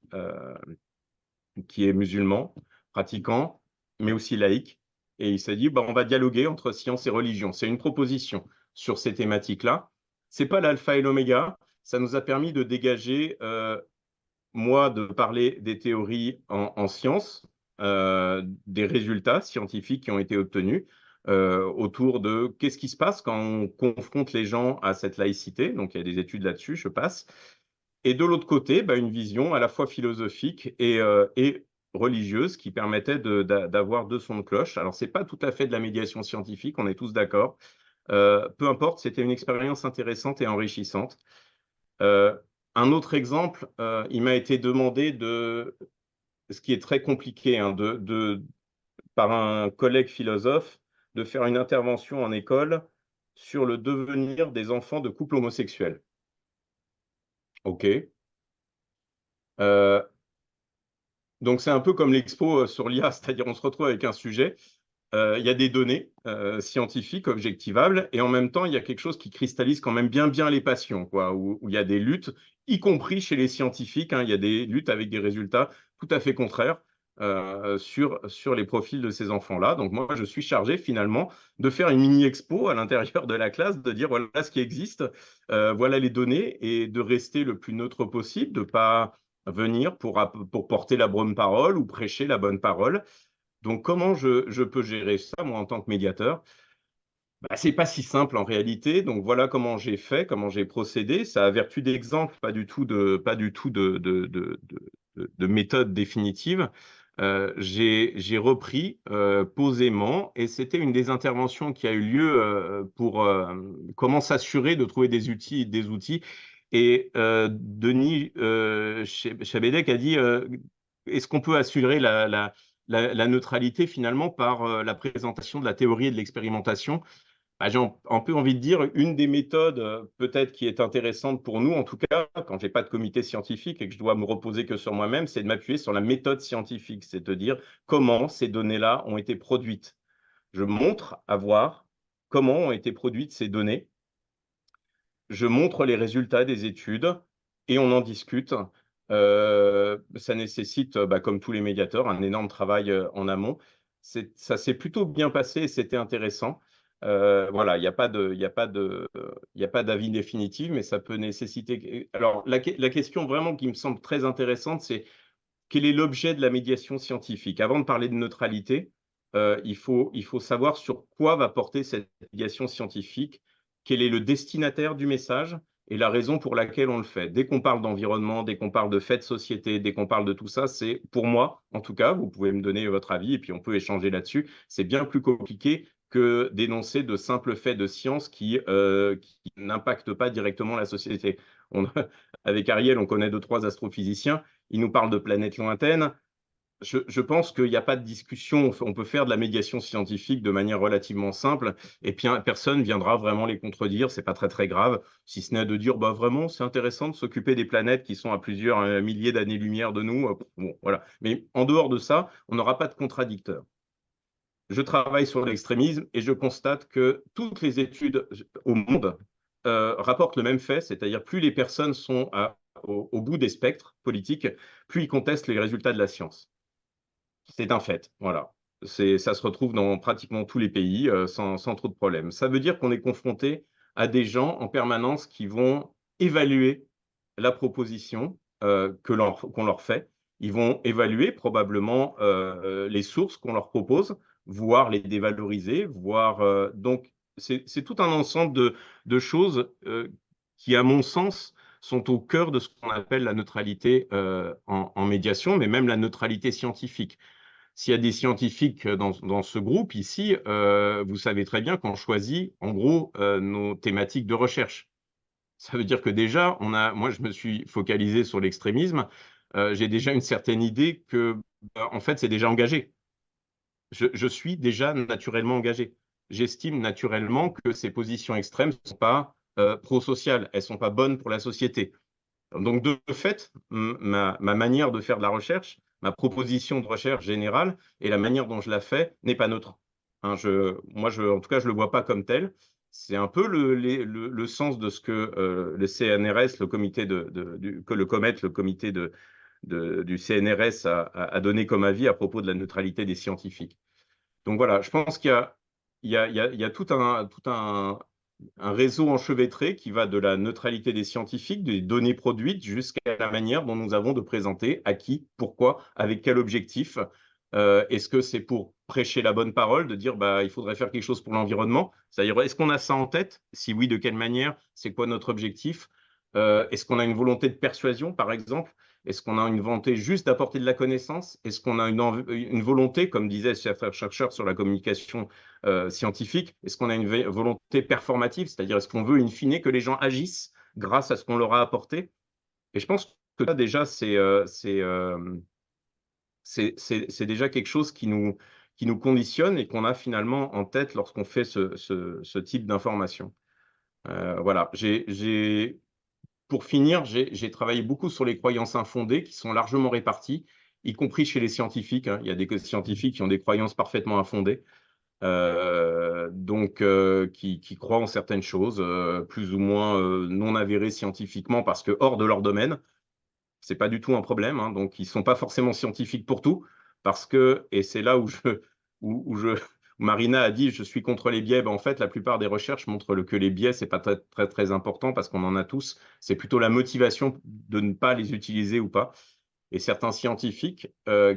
qui est musulman, pratiquant, mais aussi laïque. Et il s'est dit, bah, on va dialoguer entre science et religion. C'est une proposition sur ces thématiques-là. C'est pas l'alpha et l'oméga. Ça nous a permis de dégager, moi, de parler des théories en sciences, des résultats scientifiques qui ont été obtenus autour de qu'est-ce qui se passe quand on confronte les gens à cette laïcité. Donc, il y a des études là-dessus, je passe. Et de l'autre côté, bah, une vision à la fois philosophique et religieuse qui permettait d'avoir deux sons de cloche. Alors, ce n'est pas tout à fait de la médiation scientifique, on est tous d'accord. Peu importe, c'était une expérience intéressante et enrichissante. Un autre exemple, il m'a été demandé ce qui est très compliqué, hein, par un collègue philosophe, de faire une intervention en école sur le devenir des enfants de couples homosexuels. OK. Donc, c'est un peu comme l'expo sur l'IA, c'est-à-dire on se retrouve avec un sujet, il y a des données scientifiques, objectivables, et en même temps, il y a quelque chose qui cristallise quand même bien les passions, quoi, où il y a des luttes, y compris chez les scientifiques, hein, il y a des luttes avec des résultats tout à fait contraires sur les profils de ces enfants-là. Donc, moi, je suis chargé finalement de faire une mini-expo à l'intérieur de la classe, de dire voilà ce qui existe, voilà les données, et de rester le plus neutre possible, de ne pas venir pour porter la bonne parole ou prêcher la bonne parole. Donc, comment je peux gérer ça, moi, en tant que médiateur? Bah, ce n'est pas si simple en réalité. Donc, voilà comment j'ai fait, comment j'ai procédé. Ça a vertu d'exemple, pas du tout de méthode définitive. J'ai repris posément, et c'était une des interventions qui a eu lieu pour comment s'assurer de trouver des outils. Et Denis Chabedek a dit est-ce qu'on peut assurer la neutralité finalement par la présentation de la théorie et de l'expérimentation? Bah, j'ai un peu envie de dire, une des méthodes peut-être qui est intéressante pour nous, en tout cas, quand je n'ai pas de comité scientifique et que je dois me reposer que sur moi-même, c'est de m'appuyer sur la méthode scientifique, c'est de dire comment ces données-là ont été produites. Je montre à voir comment ont été produites ces données. Je montre les résultats des études et on en discute. Ça nécessite, comme tous les médiateurs, un énorme travail en amont. Ça s'est plutôt bien passé et c'était intéressant. Voilà, il n'y a pas d'avis définitif, mais ça peut nécessiter. Alors, la question vraiment qui me semble très intéressante, c'est quel est l'objet de la médiation scientifique? Avant de parler de neutralité, il faut savoir sur quoi va porter cette médiation scientifique, quel est le destinataire du message et la raison pour laquelle on le fait. Dès qu'on parle d'environnement, dès qu'on parle de fait de société, dès qu'on parle de tout ça, c'est pour moi, en tout cas, vous pouvez me donner votre avis et puis on peut échanger là-dessus, c'est bien plus compliqué que d'énoncer de simples faits de science qui n'impactent pas directement la société. Avec Ariel, on connaît 2-3 astrophysiciens, ils nous parlent de planètes lointaines. Je pense qu'il n'y a pas de discussion, on peut faire de la médiation scientifique de manière relativement simple, et puis personne ne viendra vraiment les contredire, c'est pas très très grave, si ce n'est de dire, bah vraiment, c'est intéressant de s'occuper des planètes qui sont à plusieurs milliers d'années-lumière de nous, bon, voilà. Mais en dehors de ça, on n'aura pas de contradicteur. Je travaille sur l'extrémisme et je constate que toutes les études au monde rapportent le même fait, c'est-à-dire plus les personnes sont au bout des spectres politiques, plus ils contestent les résultats de la science. C'est un fait, voilà. Ça se retrouve dans pratiquement tous les pays sans trop de problèmes. Ça veut dire qu'on est confronté à des gens en permanence qui vont évaluer la proposition qu'on leur fait. Ils vont évaluer probablement les sources qu'on leur propose, voire les dévaloriser, voire donc c'est tout un ensemble de choses qui, à mon sens, sont au cœur de ce qu'on appelle la neutralité en médiation, mais même la neutralité scientifique. S'il y a des scientifiques dans ce groupe ici, vous savez très bien qu'on choisit en gros nos thématiques de recherche. Ça veut dire que déjà, moi je me suis focalisé sur l'extrémisme, j'ai déjà une certaine idée que, en fait, c'est déjà engagé. Je suis déjà naturellement engagé. J'estime naturellement que ces positions extrêmes ne sont pas pro-sociales, elles ne sont pas bonnes pour la société. Donc, de fait, ma manière de faire de la recherche, ma proposition de recherche générale et la manière dont je la fais n'est pas neutre. Hein, en tout cas, je ne le vois pas comme tel. C'est un peu le sens de ce que le CNRS, le comité le COMET, le comité du CNRS a donné comme avis à propos de la neutralité des scientifiques. Donc voilà, je pense qu'il y a tout un réseau enchevêtré qui va de la neutralité des scientifiques, des données produites, jusqu'à la manière dont nous avons de présenter à qui, pourquoi, avec quel objectif. Est-ce que c'est pour prêcher la bonne parole, de dire bah, il faudrait faire quelque chose pour l'environnement? C'est-à-dire, est-ce qu'on a ça en tête? Si oui, de quelle manière? C'est quoi notre objectif? Est-ce qu'on a une volonté de persuasion, par exemple? Est-ce qu'on a une volonté juste d'apporter de la connaissance? Est-ce qu'on a une volonté, comme disait ce chercheur sur la communication scientifique, est-ce qu'on a une volonté performative? C'est-à-dire, est-ce qu'on veut, in fine, que les gens agissent grâce à ce qu'on leur a apporté? Et je pense que ça, déjà, c'est déjà quelque chose qui nous conditionne et qu'on a finalement en tête lorsqu'on fait ce type d'information. Voilà, pour finir, j'ai travaillé beaucoup sur les croyances infondées qui sont largement réparties, y compris chez les scientifiques. Hein. Il y a des scientifiques qui ont des croyances parfaitement infondées, qui croient en certaines choses, plus ou moins non avérées scientifiquement parce que hors de leur domaine. C'est pas du tout un problème. Hein. Donc, ils sont pas forcément scientifiques pour tout, parce que, et c'est là où Marina a dit je suis contre les biais. Ben, en fait, la plupart des recherches montrent que les biais, c'est pas très, très, très important parce qu'on en a tous. C'est plutôt la motivation de ne pas les utiliser ou pas. Et certains scientifiques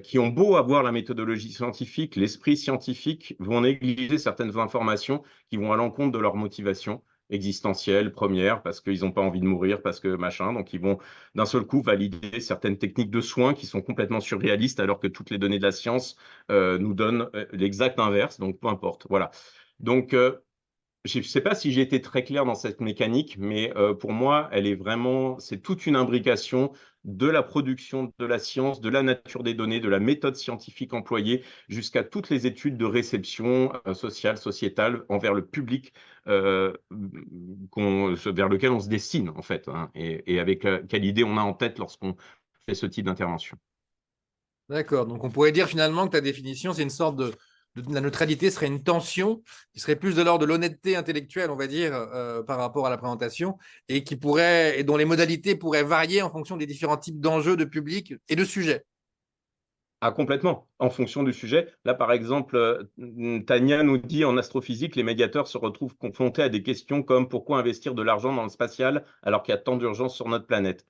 qui ont beau avoir la méthodologie scientifique, l'esprit scientifique, vont négliger certaines informations qui vont à l'encontre de leur motivation existentielle, première, parce qu'ils n'ont pas envie de mourir, parce que machin. Donc, ils vont d'un seul coup valider certaines techniques de soins qui sont complètement surréalistes, alors que toutes les données de la science nous donnent l'exact inverse. Donc, peu importe. Voilà. Donc, je ne sais pas si j'ai été très clair dans cette mécanique, mais pour moi, c'est toute une imbrication de la production de la science, de la nature des données, de la méthode scientifique employée, jusqu'à toutes les études de réception sociale, sociétale, envers le public vers lequel on se destine, en fait, hein, et avec quelle idée on a en tête lorsqu'on fait ce type d'intervention. D'accord. Donc, on pourrait dire finalement que ta définition, c'est une sorte la neutralité serait une tension qui serait plus de l'ordre de l'honnêteté intellectuelle, on va dire, par rapport à la présentation, et dont les modalités pourraient varier en fonction des différents types d'enjeux de public et de sujets. Ah, complètement, en fonction du sujet. Là, par exemple, Tania nous dit en astrophysique, les médiateurs se retrouvent confrontés à des questions comme pourquoi investir de l'argent dans le spatial alors qu'il y a tant d'urgence sur notre planète.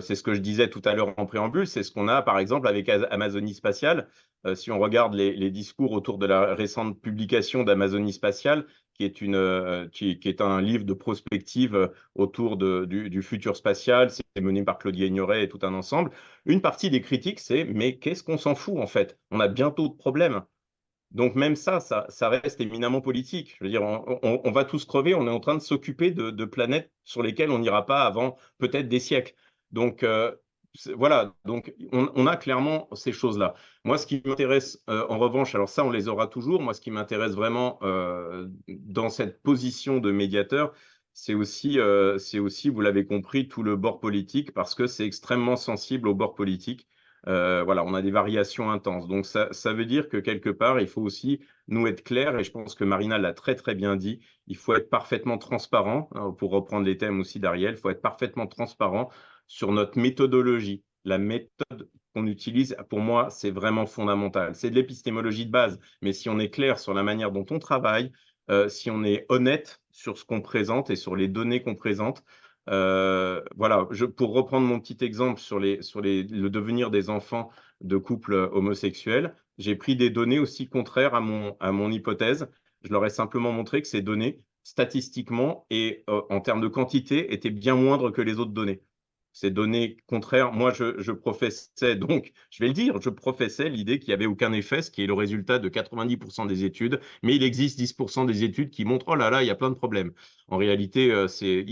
C'est ce que je disais tout à l'heure en préambule, c'est ce qu'on a par exemple avec Amazonie Spatiale. Si on regarde les discours autour de la récente publication d'Amazonie Spatiale, qui est un livre de prospective autour du futur spatial, c'est mené par Claudia Ignoret et tout un ensemble. Une partie des critiques, c'est « mais qu'est-ce qu'on s'en fout en fait? On a bientôt de problèmes. Donc même ça reste éminemment politique. Je veux dire, on va tous crever, on est en train de s'occuper de planètes sur lesquelles on n'ira pas avant peut-être des siècles. Donc voilà, donc on a clairement ces choses-là. Moi, ce qui m'intéresse en revanche, alors ça, on les aura toujours, moi, ce qui m'intéresse vraiment dans cette position de médiateur, c'est aussi, vous l'avez compris, tout le bord politique, parce que c'est extrêmement sensible au bord politique. Voilà, on a des variations intenses. Donc, ça veut dire que quelque part, il faut aussi nous être clairs, et je pense que Marina l'a très, très bien dit, il faut être parfaitement transparent, hein, pour reprendre les thèmes aussi d'Ariel, il faut être parfaitement transparent sur notre méthodologie. La méthode qu'on utilise, pour moi, c'est vraiment fondamental. C'est de l'épistémologie de base, mais si on est clair sur la manière dont on travaille, si on est honnête sur ce qu'on présente et sur les données qu'on présente, voilà, pour reprendre mon petit exemple sur le devenir des enfants de couples homosexuels, j'ai pris des données aussi contraires à mon hypothèse. Je leur ai simplement montré que ces données, statistiquement et en termes de quantité, étaient bien moindres que les autres données. Ces données contraires, moi je professais, donc je vais le dire, je professais l'idée qu'il n'y avait aucun effet, ce qui est le résultat de 90% des études, mais il existe 10% des études qui montrent, oh là là, il y a plein de problèmes. En réalité, ces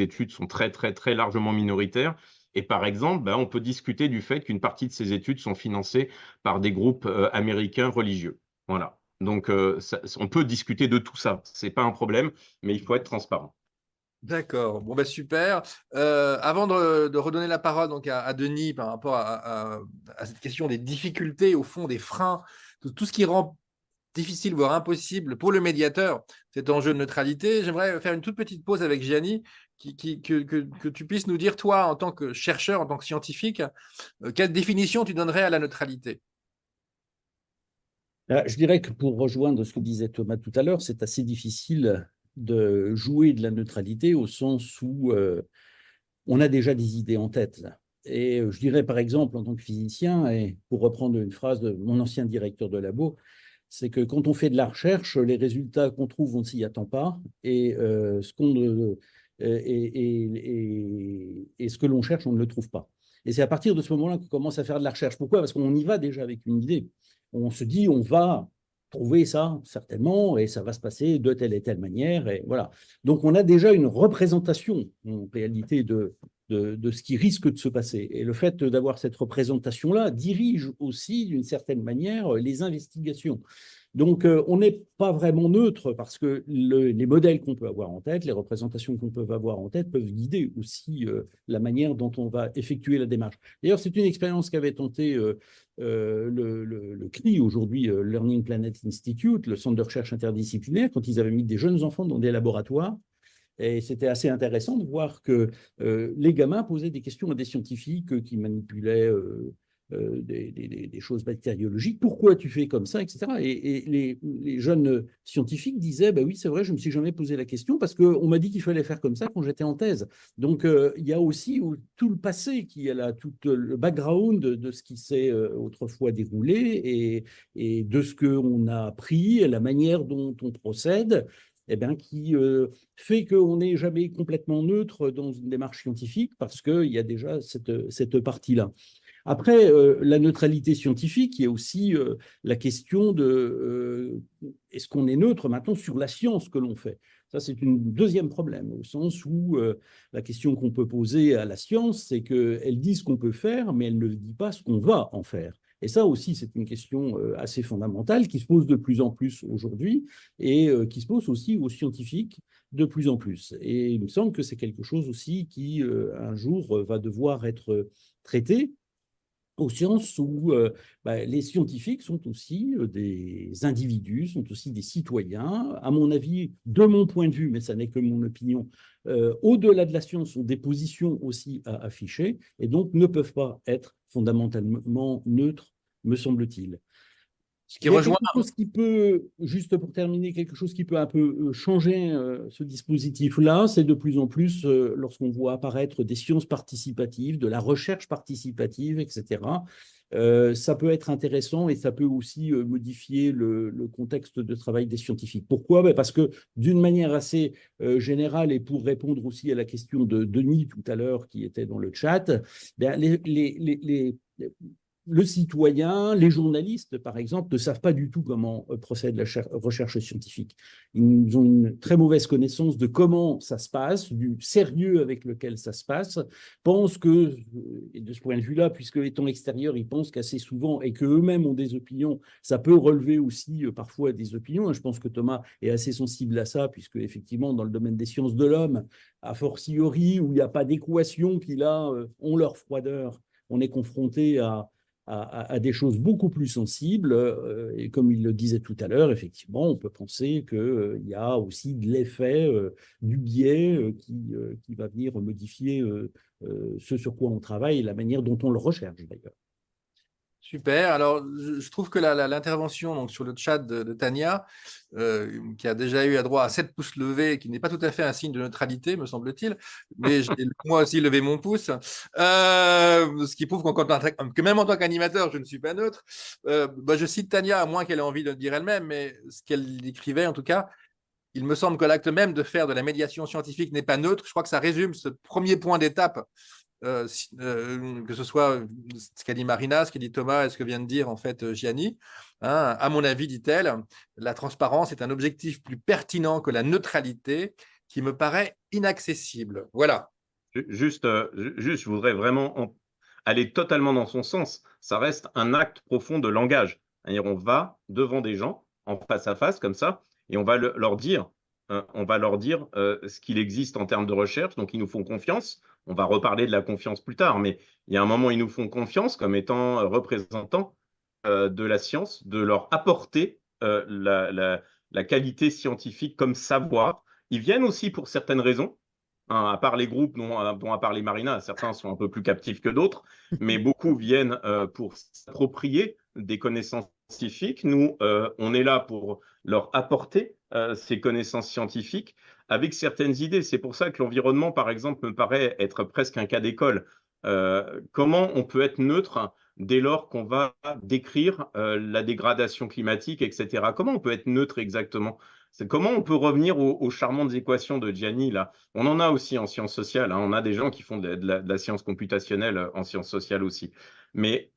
études sont très, très, très largement minoritaires. Et par exemple, on peut discuter du fait qu'une partie de ces études sont financées par des groupes américains religieux. Voilà. Donc, on peut discuter de tout ça. Ce n'est pas un problème, mais il faut être transparent. D'accord, bon, super. Avant de redonner la parole donc, à Denis par rapport à cette question des difficultés, au fond, des freins, tout ce qui rend difficile, voire impossible pour le médiateur cet enjeu de neutralité, j'aimerais faire une toute petite pause avec Gianni, que tu puisses nous dire, toi, en tant que chercheur, en tant que scientifique, quelle définition tu donnerais à la neutralité? Je dirais que pour rejoindre ce que disait Thomas tout à l'heure, c'est assez difficile de jouer de la neutralité au sens où on a déjà des idées en tête. Et je dirais par exemple, en tant que physicien, et pour reprendre une phrase de mon ancien directeur de labo, c'est que quand on fait de la recherche, les résultats qu'on trouve, on ne s'y attend pas, et ce que l'on cherche, on ne le trouve pas. Et c'est à partir de ce moment-là qu'on commence à faire de la recherche. Pourquoi? Parce qu'on y va déjà avec une idée. On se dit, on va trouver ça, certainement, et ça va se passer de telle et telle manière, et voilà. Donc, on a déjà une représentation, en réalité, de ce qui risque de se passer. Et le fait d'avoir cette représentation-là dirige aussi, d'une certaine manière, les investigations. Donc, on n'est pas vraiment neutre parce que les modèles qu'on peut avoir en tête, les représentations qu'on peut avoir en tête peuvent guider aussi la manière dont on va effectuer la démarche. D'ailleurs, c'est une expérience qu'avait tenté le CRI, aujourd'hui Learning Planet Institute, le centre de recherche interdisciplinaire, quand ils avaient mis des jeunes enfants dans des laboratoires. Et c'était assez intéressant de voir que les gamins posaient des questions à des scientifiques qui manipulaient des choses bactériologiques. Pourquoi tu fais comme ça, etc. Et les jeunes scientifiques disaient, bah oui, c'est vrai, je ne me suis jamais posé la question parce qu'on m'a dit qu'il fallait faire comme ça quand j'étais en thèse. Donc, il y a aussi tout le passé qui est là, tout le background de ce qui s'est autrefois déroulé et de ce qu'on a appris, la manière dont on procède. Eh bien, qui fait qu'on n'est jamais complètement neutre dans une démarche scientifique parce qu'il y a déjà cette partie-là. Après, la neutralité scientifique, il y a aussi la question de est-ce qu'on est neutre maintenant sur la science que l'on fait? Ça, c'est un deuxième problème, au sens où la question qu'on peut poser à la science, c'est qu'elle dit ce qu'on peut faire, mais elle ne dit pas ce qu'on va en faire. Et ça aussi, c'est une question assez fondamentale qui se pose de plus en plus aujourd'hui et qui se pose aussi aux scientifiques de plus en plus. Et il me semble que c'est quelque chose aussi qui, un jour, va devoir être traité au sens où les scientifiques sont aussi des individus, sont aussi des citoyens. À mon avis, de mon point de vue, mais ça n'est que mon opinion, au-delà de la science, ont des positions aussi à afficher et donc ne peuvent pas être fondamentalement neutres, me semble-t-il. Ce qui Il y a rejoint. quelque chose qui peut, juste pour terminer, quelque chose qui peut un peu changer ce dispositif-là, c'est de plus en plus, lorsqu'on voit apparaître des sciences participatives, de la recherche participative, etc., ça peut être intéressant et ça peut aussi modifier le contexte de travail des scientifiques. Pourquoi? Parce que d'une manière assez générale, et pour répondre aussi à la question de Denis tout à l'heure qui était dans le chat, le citoyen, les journalistes, par exemple, ne savent pas du tout comment procède la recherche scientifique. Ils ont une très mauvaise connaissance de comment ça se passe, du sérieux avec lequel ça se passe, pensent que, et de ce point de vue-là, puisque étant extérieurs, ils pensent qu'assez souvent, et qu'eux-mêmes ont des opinions, ça peut relever aussi parfois des opinions. Je pense que Thomas est assez sensible à ça, puisque effectivement, dans le domaine des sciences de l'homme, a fortiori, où il n'y a pas d'équations qui, là, ont leur froideur, on est confronté à des choses beaucoup plus sensibles. Et comme il le disait tout à l'heure, effectivement, on peut penser qu'il y a aussi de l'effet du biais qui va venir modifier ce sur quoi on travaille et la manière dont on le recherche d'ailleurs. Super. Alors, je trouve que l'intervention donc, sur le chat de Tania, qui a déjà eu à droit à 7 pouces levés, qui n'est pas tout à fait un signe de neutralité, me semble-t-il, mais j'ai moi aussi levé mon pouce, ce qui prouve que même en tant qu'animateur, je ne suis pas neutre. Je cite Tania, à moins qu'elle ait envie de le dire elle-même, mais ce qu'elle écrivait en tout cas, il me semble que l'acte même de faire de la médiation scientifique n'est pas neutre. Je crois que ça résume ce premier point d'étape. Que ce soit ce qu'a dit Marina, ce qu'a dit Thomas et ce que vient de dire en fait Gianni. Hein, à mon avis, dit-elle, la transparence est un objectif plus pertinent que la neutralité qui me paraît inaccessible. Voilà. Juste, je voudrais vraiment aller totalement dans son sens. Ça reste un acte profond de langage. C'est-à-dire, on va devant des gens en face à face comme ça et on va leur dire, ce qu'il existe en termes de recherche. Donc, ils nous font confiance. On va reparler de la confiance plus tard, mais il y a un moment, ils nous font confiance comme étant représentants de la science, de leur apporter la qualité scientifique comme savoir. Ils viennent aussi pour certaines raisons, hein, à part les groupes dont a parlé Marina, certains sont un peu plus captifs que d'autres, mais beaucoup viennent pour s'approprier des connaissances scientifiques. Nous, on est là pour leur apporter ces connaissances scientifiques avec certaines idées. C'est pour ça que l'environnement, par exemple, me paraît être presque un cas d'école. Comment on peut être neutre dès lors qu'on va décrire la dégradation climatique, etc. Comment on peut être neutre exactement? Comment on peut revenir aux charmantes équations de Gianni, là? On en a aussi en sciences sociales, hein. On a des gens qui font de la science computationnelle en sciences sociales aussi. Mais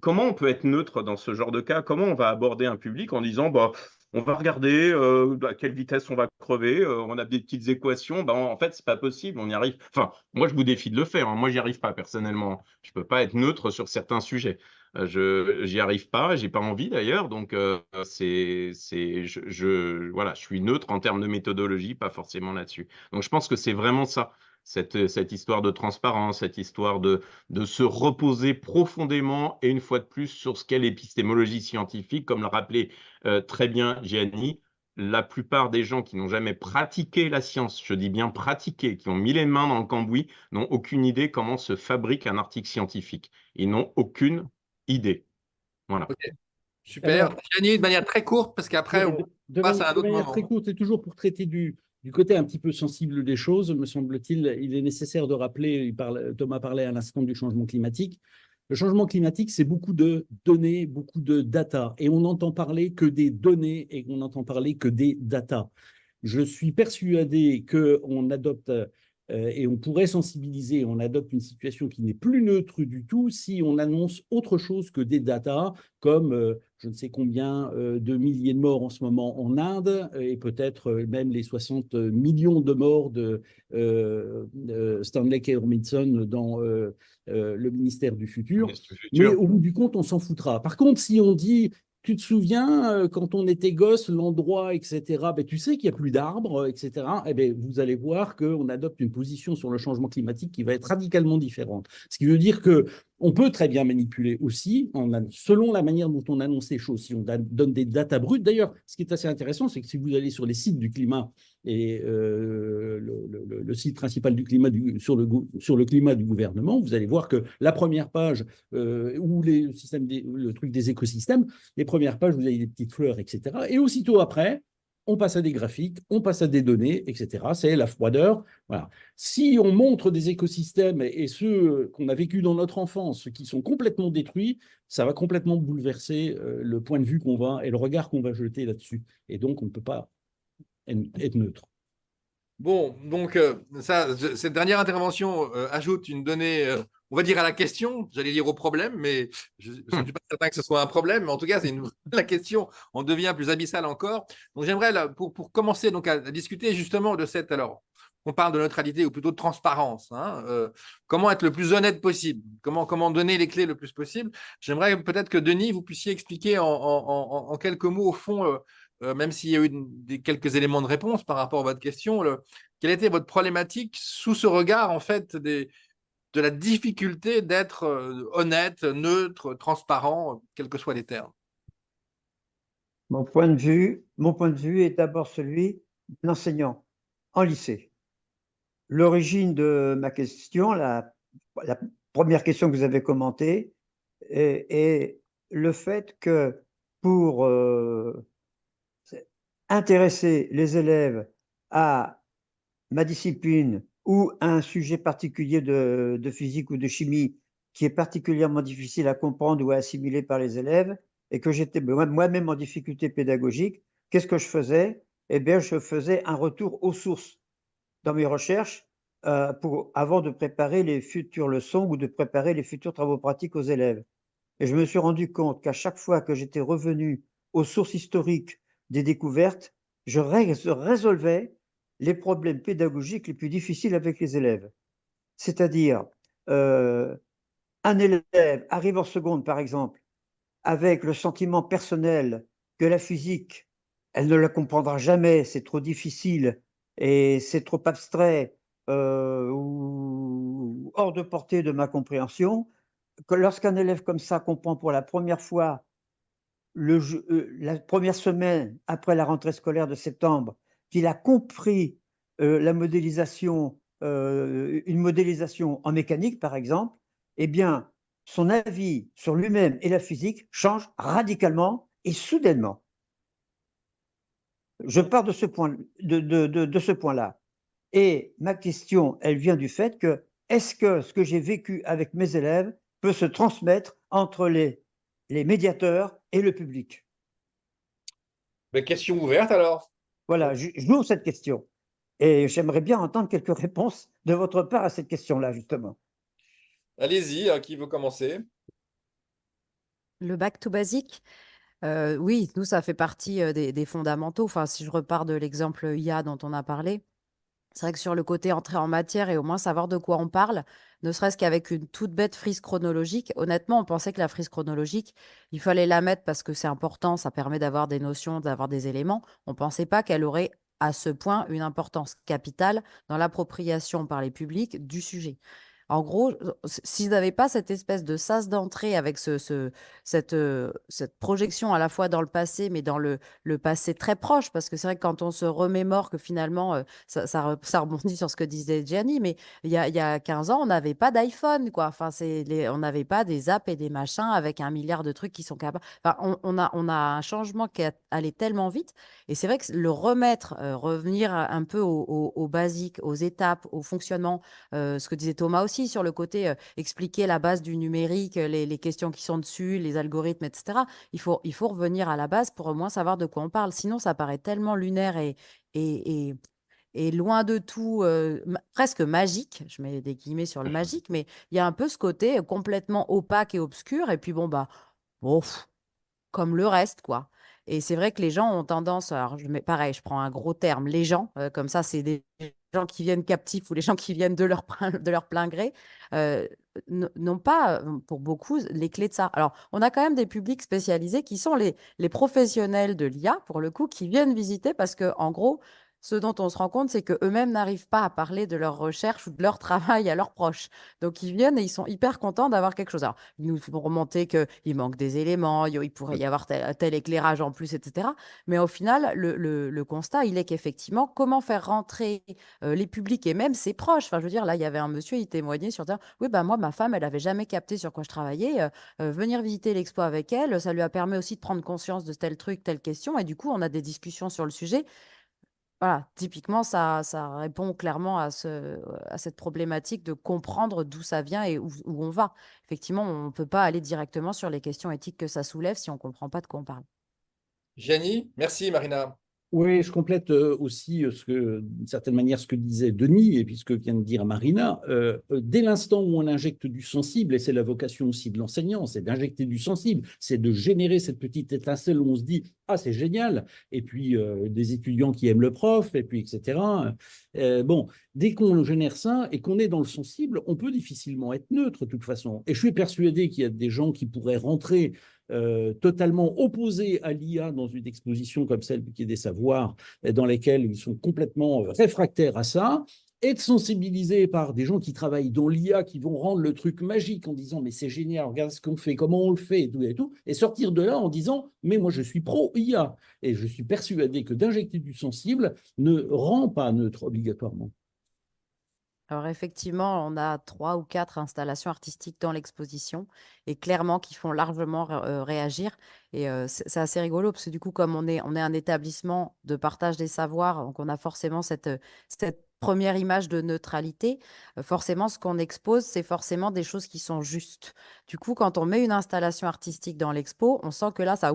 comment on peut être neutre dans ce genre de cas? Comment on va aborder un public en disant, on va regarder à quelle vitesse on va crever, on a des petites équations, en fait, c'est pas possible, on y arrive. Enfin, moi, je vous défie de le faire, hein. Moi, j'y arrive pas personnellement. Je peux pas être neutre sur certains sujets. J'y arrive pas, j'ai pas envie d'ailleurs, donc voilà, je suis neutre en termes de méthodologie, pas forcément là-dessus. Donc je pense que c'est vraiment ça, cette histoire de transparence, cette histoire de se reposer profondément et une fois de plus sur ce qu'est l'épistémologie scientifique, comme le rappelait très bien Gianni. La plupart des gens qui n'ont jamais pratiqué la science, je dis bien pratiqué, qui ont mis les mains dans le cambouis, n'ont aucune idée comment se fabrique un article scientifique. Ils n'ont aucune idée. Voilà. Okay. Super. Alors, Gianni, de manière très courte, parce qu'après, on passe à un autre moment. Très courte et toujours pour traiter du côté un petit peu sensible des choses, me semble-t-il, il est nécessaire de rappeler, Thomas parlait à l'instant du changement climatique. Le changement climatique, c'est beaucoup de données, beaucoup de data, et on n'entend parler que des données et on n'entend parler que des data. Je suis persuadé qu'on adopte et on pourrait sensibiliser, on adopte une situation qui n'est plus neutre du tout si on annonce autre chose que des data, comme je ne sais combien de milliers de morts en ce moment en Inde, et peut-être même les 60 millions de morts de Stanley K. dans le ministère du Futur. Mais au bout du compte, on s'en foutra. Par contre, si on dit tu te souviens, quand on était gosse, l'endroit, etc., tu sais qu'il n'y a plus d'arbres, etc., vous allez voir qu'on adopte une position sur le changement climatique qui va être radicalement différente. Ce qui veut dire qu'on peut très bien manipuler aussi, selon la manière dont on annonce les choses, si on donne des datas brutes. D'ailleurs, ce qui est assez intéressant, c'est que si vous allez sur les sites du climat, et le site principal du climat sur le climat du gouvernement, vous allez voir que la première page, ou le truc des écosystèmes, les premières pages, vous avez des petites fleurs, etc. Et aussitôt après, on passe à des graphiques, on passe à des données, etc. C'est la froideur. Voilà. Si on montre des écosystèmes et ceux qu'on a vécu dans notre enfance, qui sont complètement détruits, ça va complètement bouleverser le point de vue qu'on va et le regard qu'on va jeter là-dessus. Et donc, on ne peut pas être neutre. Bon, donc cette dernière intervention ajoute une donnée on va dire à la question, j'allais dire au problème, mais je ne suis pas certain que ce soit un problème, mais en tout cas, la question, on devient plus abyssale encore. Donc, j'aimerais, pour commencer donc, à discuter justement de cette, alors, on parle de neutralité ou plutôt de transparence, hein, comment être le plus honnête possible, comment donner les clés le plus possible. J'aimerais peut-être que Denis, vous puissiez expliquer en quelques mots, au fond, même s'il y a eu quelques éléments de réponse par rapport à votre question, quelle était votre problématique sous ce regard, en fait, de la difficulté d'être honnête, neutre, transparent, quels que soient les termes. Mon point de vue est d'abord celui d'un enseignant en lycée. L'origine de ma question, la première question que vous avez commentée, est le fait que pour intéresser les élèves à ma discipline ou à un sujet particulier de physique ou de chimie qui est particulièrement difficile à comprendre ou à assimiler par les élèves, et que j'étais moi-même en difficulté pédagogique, qu'est-ce que je faisais? Eh bien, je faisais un retour aux sources dans mes recherches avant de préparer les futures leçons ou de préparer les futurs travaux pratiques aux élèves. Et je me suis rendu compte qu'à chaque fois que j'étais revenu aux sources historiques des découvertes, je résolvais les problèmes pédagogiques les plus difficiles avec les élèves. C'est-à-dire, un élève arrive en seconde, par exemple, avec le sentiment personnel que la physique, elle ne la comprendra jamais, c'est trop difficile et c'est trop abstrait ou hors de portée de ma compréhension. Que lorsqu'un élève comme ça comprend pour la première fois la première semaine après la rentrée scolaire de septembre, qu'il a compris la modélisation, une modélisation en mécanique, par exemple, eh bien, son avis sur lui-même et la physique change radicalement et soudainement. Je pars de ce point, de ce point-là. Et ma question, elle vient du fait que, est-ce que ce que j'ai vécu avec mes élèves peut se transmettre entre les médiateurs et le public? Mais question ouverte alors. Voilà, j'ouvre cette question. Et j'aimerais bien entendre quelques réponses de votre part à cette question-là, justement. Allez-y, qui veut commencer? Le back to basic, oui, nous, ça fait partie des fondamentaux. Enfin, si je repars de l'exemple IA dont on a parlé, c'est vrai que sur le côté entrée en matière et au moins savoir de quoi on parle, ne serait-ce qu'avec une toute bête frise chronologique, honnêtement, on pensait que la frise chronologique, il fallait la mettre parce que c'est important, ça permet d'avoir des notions, d'avoir des éléments. On ne pensait pas qu'elle aurait à ce point une importance capitale dans l'appropriation par les publics du sujet. En gros, s'ils n'avaient pas cette espèce de sas d'entrée avec cette projection à la fois dans le passé, mais dans le passé très proche, parce que c'est vrai que quand on se remémore que finalement, ça rebondit sur ce que disait Gianni, mais il y a 15 ans, on n'avait pas d'iPhone, quoi. Enfin, on n'avait pas des apps et des machins avec 1 milliard de trucs qui sont capables. Enfin, on a un changement qui est allé tellement vite. Et c'est vrai que le remettre, revenir un peu aux basiques, aux étapes, au fonctionnement, ce que disait Thomas aussi sur le côté expliquer la base du numérique, les questions qui sont dessus, les algorithmes, etc. Il faut revenir à la base pour au moins savoir de quoi on parle. Sinon, ça paraît tellement lunaire et loin de tout, presque magique. Je mets des guillemets sur le magique, mais il y a un peu ce côté complètement opaque et obscur. Et puis bon, comme le reste, quoi. Et c'est vrai que les gens ont tendance, alors pareil, je prends un gros terme, les gens, comme ça, c'est des gens qui viennent captifs ou les gens qui viennent de leur plein gré, n'ont pas, pour beaucoup, les clés de ça. Alors, on a quand même des publics spécialisés qui sont les professionnels de l'IA, pour le coup, qui viennent visiter parce que, en gros, ce dont on se rend compte, c'est qu'eux-mêmes n'arrivent pas à parler de leur recherche ou de leur travail à leurs proches. Donc, ils viennent et ils sont hyper contents d'avoir quelque chose. Alors, ils nous font remonter qu'il manque des éléments, il pourrait y avoir tel éclairage en plus, etc. Mais au final, le constat, il est qu'effectivement, comment faire rentrer les publics et même ses proches. Enfin, je veux dire, là, il y avait un monsieur, il témoignait sur dire, oui, bah moi, ma femme, elle n'avait jamais capté sur quoi je travaillais. Venir visiter l'expo avec elle, ça lui a permis aussi de prendre conscience de tel truc, telle question. Et du coup, on a des discussions sur le sujet. Voilà, typiquement, ça répond clairement à cette problématique de comprendre d'où ça vient et où on va. Effectivement, on ne peut pas aller directement sur les questions éthiques que ça soulève si on ne comprend pas de quoi on parle. Gianni, merci Marina. Oui, je complète aussi d'une certaine manière ce que disait Denis et puis ce que vient de dire Marina. Dès l'instant où on injecte du sensible, et c'est la vocation aussi de l'enseignant, c'est d'injecter du sensible, c'est de générer cette petite étincelle où on se dit ah c'est génial, et puis des étudiants qui aiment le prof, et puis etc. Bon, dès qu'on génère ça et qu'on est dans le sensible, on peut difficilement être neutre de toute façon. Et je suis persuadé qu'il y a des gens qui pourraient rentrer totalement opposés à l'IA dans une exposition comme celle qui est des savoirs, dans lesquels ils sont complètement réfractaires à ça, être sensibilisés par des gens qui travaillent dans l'IA, qui vont rendre le truc magique en disant mais c'est génial, regarde ce qu'on fait, comment on le fait, et tout, et sortir de là en disant mais moi je suis pro-IA. Et je suis persuadé que d'injecter du sensible ne rend pas neutre obligatoirement. Alors effectivement, on a 3 ou 4 installations artistiques dans l'exposition et clairement qui font largement réagir. Et c'est assez rigolo parce que du coup, comme on est un établissement de partage des savoirs, donc on a forcément cette première image de neutralité. Forcément, ce qu'on expose, c'est forcément des choses qui sont justes. Du coup, quand on met une installation artistique dans l'expo, on sent que là, ça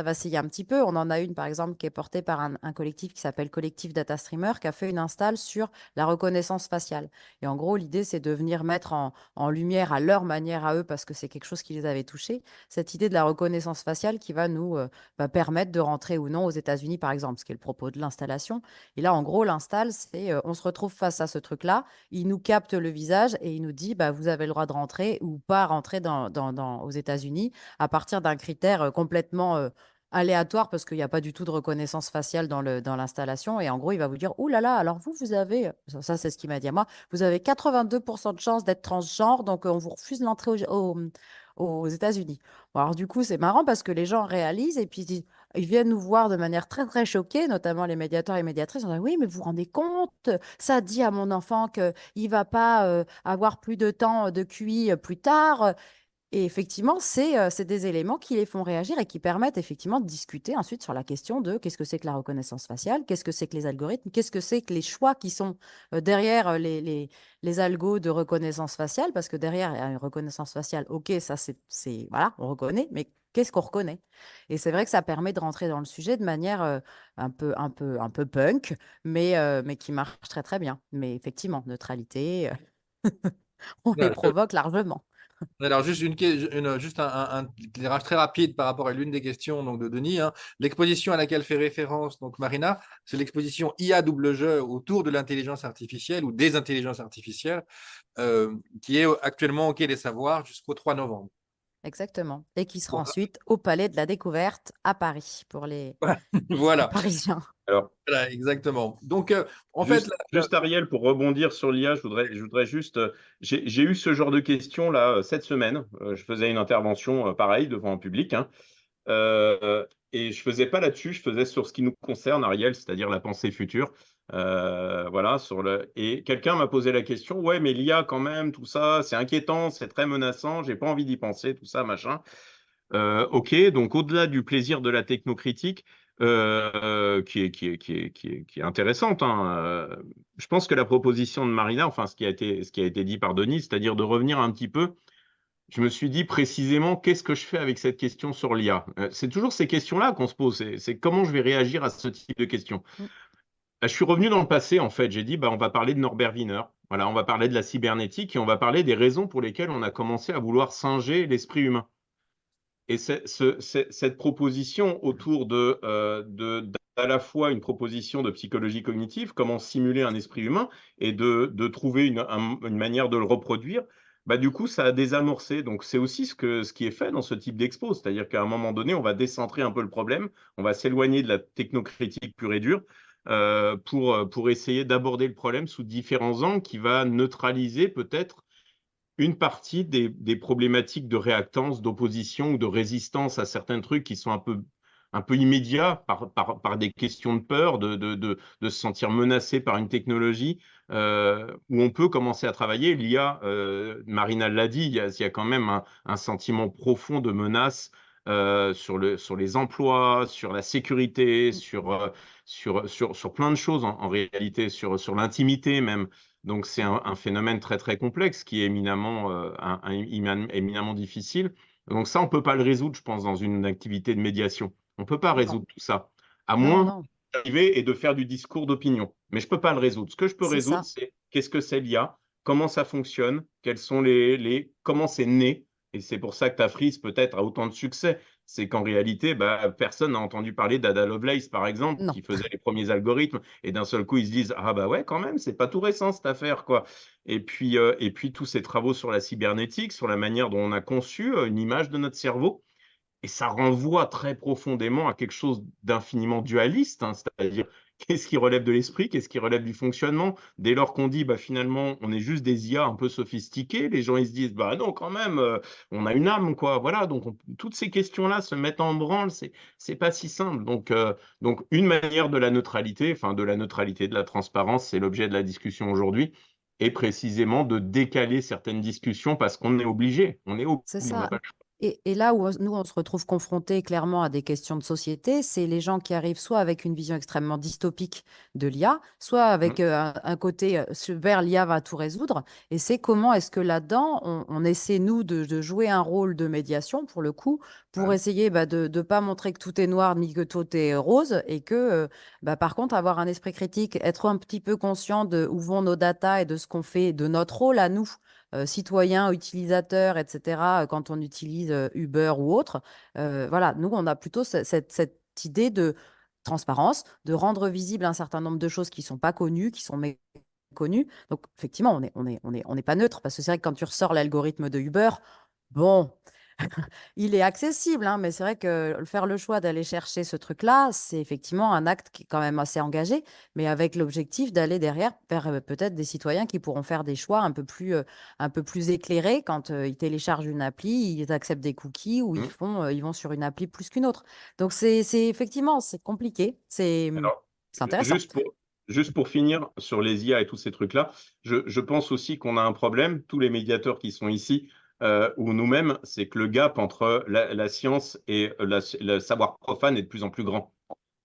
vacille un petit peu. On en a une, par exemple, qui est portée par un collectif qui s'appelle Collectif Data Streamer, qui a fait une install sur la reconnaissance faciale. Et en gros, l'idée, c'est de venir mettre en lumière à leur manière à eux, parce que c'est quelque chose qui les avait touchés, cette idée de la reconnaissance faciale qui va nous permettre de rentrer ou non aux États-Unis, par exemple, ce qui est le propos de l'installation. Et là, en gros, l'install, c'est on se retrouve face à ce truc-là, il nous capte le visage et il nous dit, vous avez le droit de rentrer ou pas rentrer aux États-Unis à partir d'un critère complètement aléatoire parce qu'il n'y a pas du tout de reconnaissance faciale dans l'installation. Et en gros, il va vous dire, ouh là là, alors vous avez, ça c'est ce qu'il m'a dit à moi, vous avez 82% de chances d'être transgenre, donc on vous refuse l'entrée aux États-Unis. Bon, alors du coup, c'est marrant parce que les gens réalisent et puis ils viennent nous voir de manière très très choquée, notamment les médiateurs et médiatrices. On dit, oui, mais vous vous rendez compte, ça dit à mon enfant qu'il ne va pas avoir plus de temps de QI plus tard. Et effectivement, c'est des éléments qui les font réagir et qui permettent effectivement de discuter ensuite sur la question de qu'est-ce que c'est que la reconnaissance faciale, qu'est-ce que c'est que les algorithmes, qu'est-ce que c'est que les choix qui sont derrière les algos de reconnaissance faciale, parce que derrière, il y a une reconnaissance faciale, ok, ça voilà, on reconnaît, mais qu'est-ce qu'on reconnaît? Et c'est vrai que ça permet de rentrer dans le sujet de manière un peu punk, mais qui marche très très bien. Mais effectivement, neutralité, on les provoque largement. Alors, juste, juste un éclairage très rapide par rapport à l'une des questions donc, de Denis. Hein. L'exposition à laquelle fait référence donc, Marina, c'est l'exposition IA double jeu autour de l'intelligence artificielle ou des intelligences artificielles, qui est actuellement au Quai des Savoirs jusqu'au 3 novembre. Exactement. Et qui sera Voilà. ensuite au Palais de la Découverte à Paris pour les Voilà. Parisiens. Alors, Voilà, exactement. Donc, en juste, fait, juste Ariel, pour rebondir sur l'IA, je voudrais juste. J'ai eu ce genre de questions là cette semaine. Je faisais une intervention pareille devant un public. Hein. Et je faisais pas là-dessus, je faisais sur ce qui nous concerne, Ariel, c'est-à-dire la pensée future. Voilà, et quelqu'un m'a posé la question, ouais, mais l'IA quand même, tout ça, c'est inquiétant, c'est très menaçant, j'ai pas envie d'y penser, tout ça, machin. Ok, donc au-delà du plaisir de la technocritique, qui est intéressante, hein, je pense que la proposition de Marina, enfin ce qui a été dit par Denis, c'est-à-dire de revenir un petit peu, je me suis dit précisément qu'est-ce que je fais avec cette question sur l'IA. C'est toujours ces questions-là qu'on se pose, c'est comment je vais réagir à ce type de questions. Mm. Je suis revenu dans le passé, en fait, j'ai dit, on va parler de Norbert Wiener, voilà, on va parler de la cybernétique et on va parler des raisons pour lesquelles on a commencé à vouloir singer l'esprit humain. Et cette proposition autour d'à la fois une proposition de psychologie cognitive, comment simuler un esprit humain, et de trouver une manière de le reproduire, du coup, ça a désamorcé. Donc, c'est aussi ce qui est fait dans ce type d'expo. C'est-à-dire qu'à un moment donné, on va décentrer un peu le problème, on va s'éloigner de la technocritique pure et dure pour essayer d'aborder le problème sous différents angles qui va neutraliser peut-être une partie des problématiques de réactance, d'opposition ou de résistance à certains trucs qui sont un peu immédiats par des questions de peur, de se sentir menacé par une technologie où on peut commencer à travailler. L'IA, Marina l'a dit, il y a quand même un sentiment profond de menace sur les emplois, sur la sécurité, sur plein de choses en réalité, sur l'intimité même. Donc, c'est un phénomène très, très complexe qui est éminemment difficile. Donc, ça, on ne peut pas le résoudre, je pense, dans une activité de médiation. On ne peut pas Non, résoudre tout ça. À non, moins non. arriver et de faire du discours d'opinion. Mais je ne peux pas le résoudre. Ce que je peux C'est résoudre, ça. c'est qu'est-ce que c'est l'IA, comment ça fonctionne, quels sont comment c'est né. Et c'est pour ça que Tafris peut-être a autant de succès. C'est qu'en réalité, personne n'a entendu parler d'Ada Lovelace, par exemple, Non. qui faisait les premiers algorithmes. Et d'un seul coup, ils se disent, ah bah ouais, quand même, c'est pas tout récent cette affaire, quoi. Et puis tous ces travaux sur la cybernétique, sur la manière dont on a conçu une image de notre cerveau. Et ça renvoie très profondément à quelque chose d'infiniment dualiste, hein, c'est-à-dire qu'est-ce qui relève de l'esprit, qu'est-ce qui relève du fonctionnement. Dès lors qu'on dit, finalement, on est juste des IA un peu sophistiqués, les gens ils se disent, bah non, quand même, on a une âme, quoi. Voilà, donc toutes ces questions-là se mettent en branle, c'est pas si simple. Donc une manière de la neutralité, enfin de la neutralité, de la transparence, c'est l'objet de la discussion aujourd'hui, et précisément de décaler certaines discussions parce qu'on est obligé, C'est on n'a ça. pas le choix. Et là où nous, on se retrouve confrontés clairement à des questions de société, c'est les gens qui arrivent soit avec une vision extrêmement dystopique de l'IA, soit avec un côté vers l'IA va tout résoudre. Et c'est comment est-ce que là-dedans, on essaie, nous, de jouer un rôle de médiation, pour le coup, pour Ouais. essayer de ne pas montrer que tout est noir ni que tout est rose, et que, par contre, avoir un esprit critique, être un petit peu conscient de où vont nos datas et de ce qu'on fait, de notre rôle à nous citoyens, utilisateurs, etc., quand on utilise Uber ou autre. Voilà, nous, on a plutôt cette idée de transparence, de rendre visible un certain nombre de choses qui ne sont pas connues, qui sont méconnues. Donc, effectivement, on n'est pas neutre, parce que c'est vrai que quand tu ressors l'algorithme de Uber, bon, il est accessible, hein, mais c'est vrai que faire le choix d'aller chercher ce truc-là, c'est effectivement un acte qui est quand même assez engagé, mais avec l'objectif d'aller derrière vers peut-être des citoyens qui pourront faire des choix un peu plus éclairés quand ils téléchargent une appli, ils acceptent des cookies ou ils vont sur une appli plus qu'une autre. Donc effectivement, c'est compliqué, Alors, c'est intéressant. juste pour finir sur les IA et tous ces trucs-là, je pense aussi qu'on a un problème, tous les médiateurs qui sont ici, ou nous-mêmes, c'est que le gap entre la science et le savoir profane est de plus en plus grand.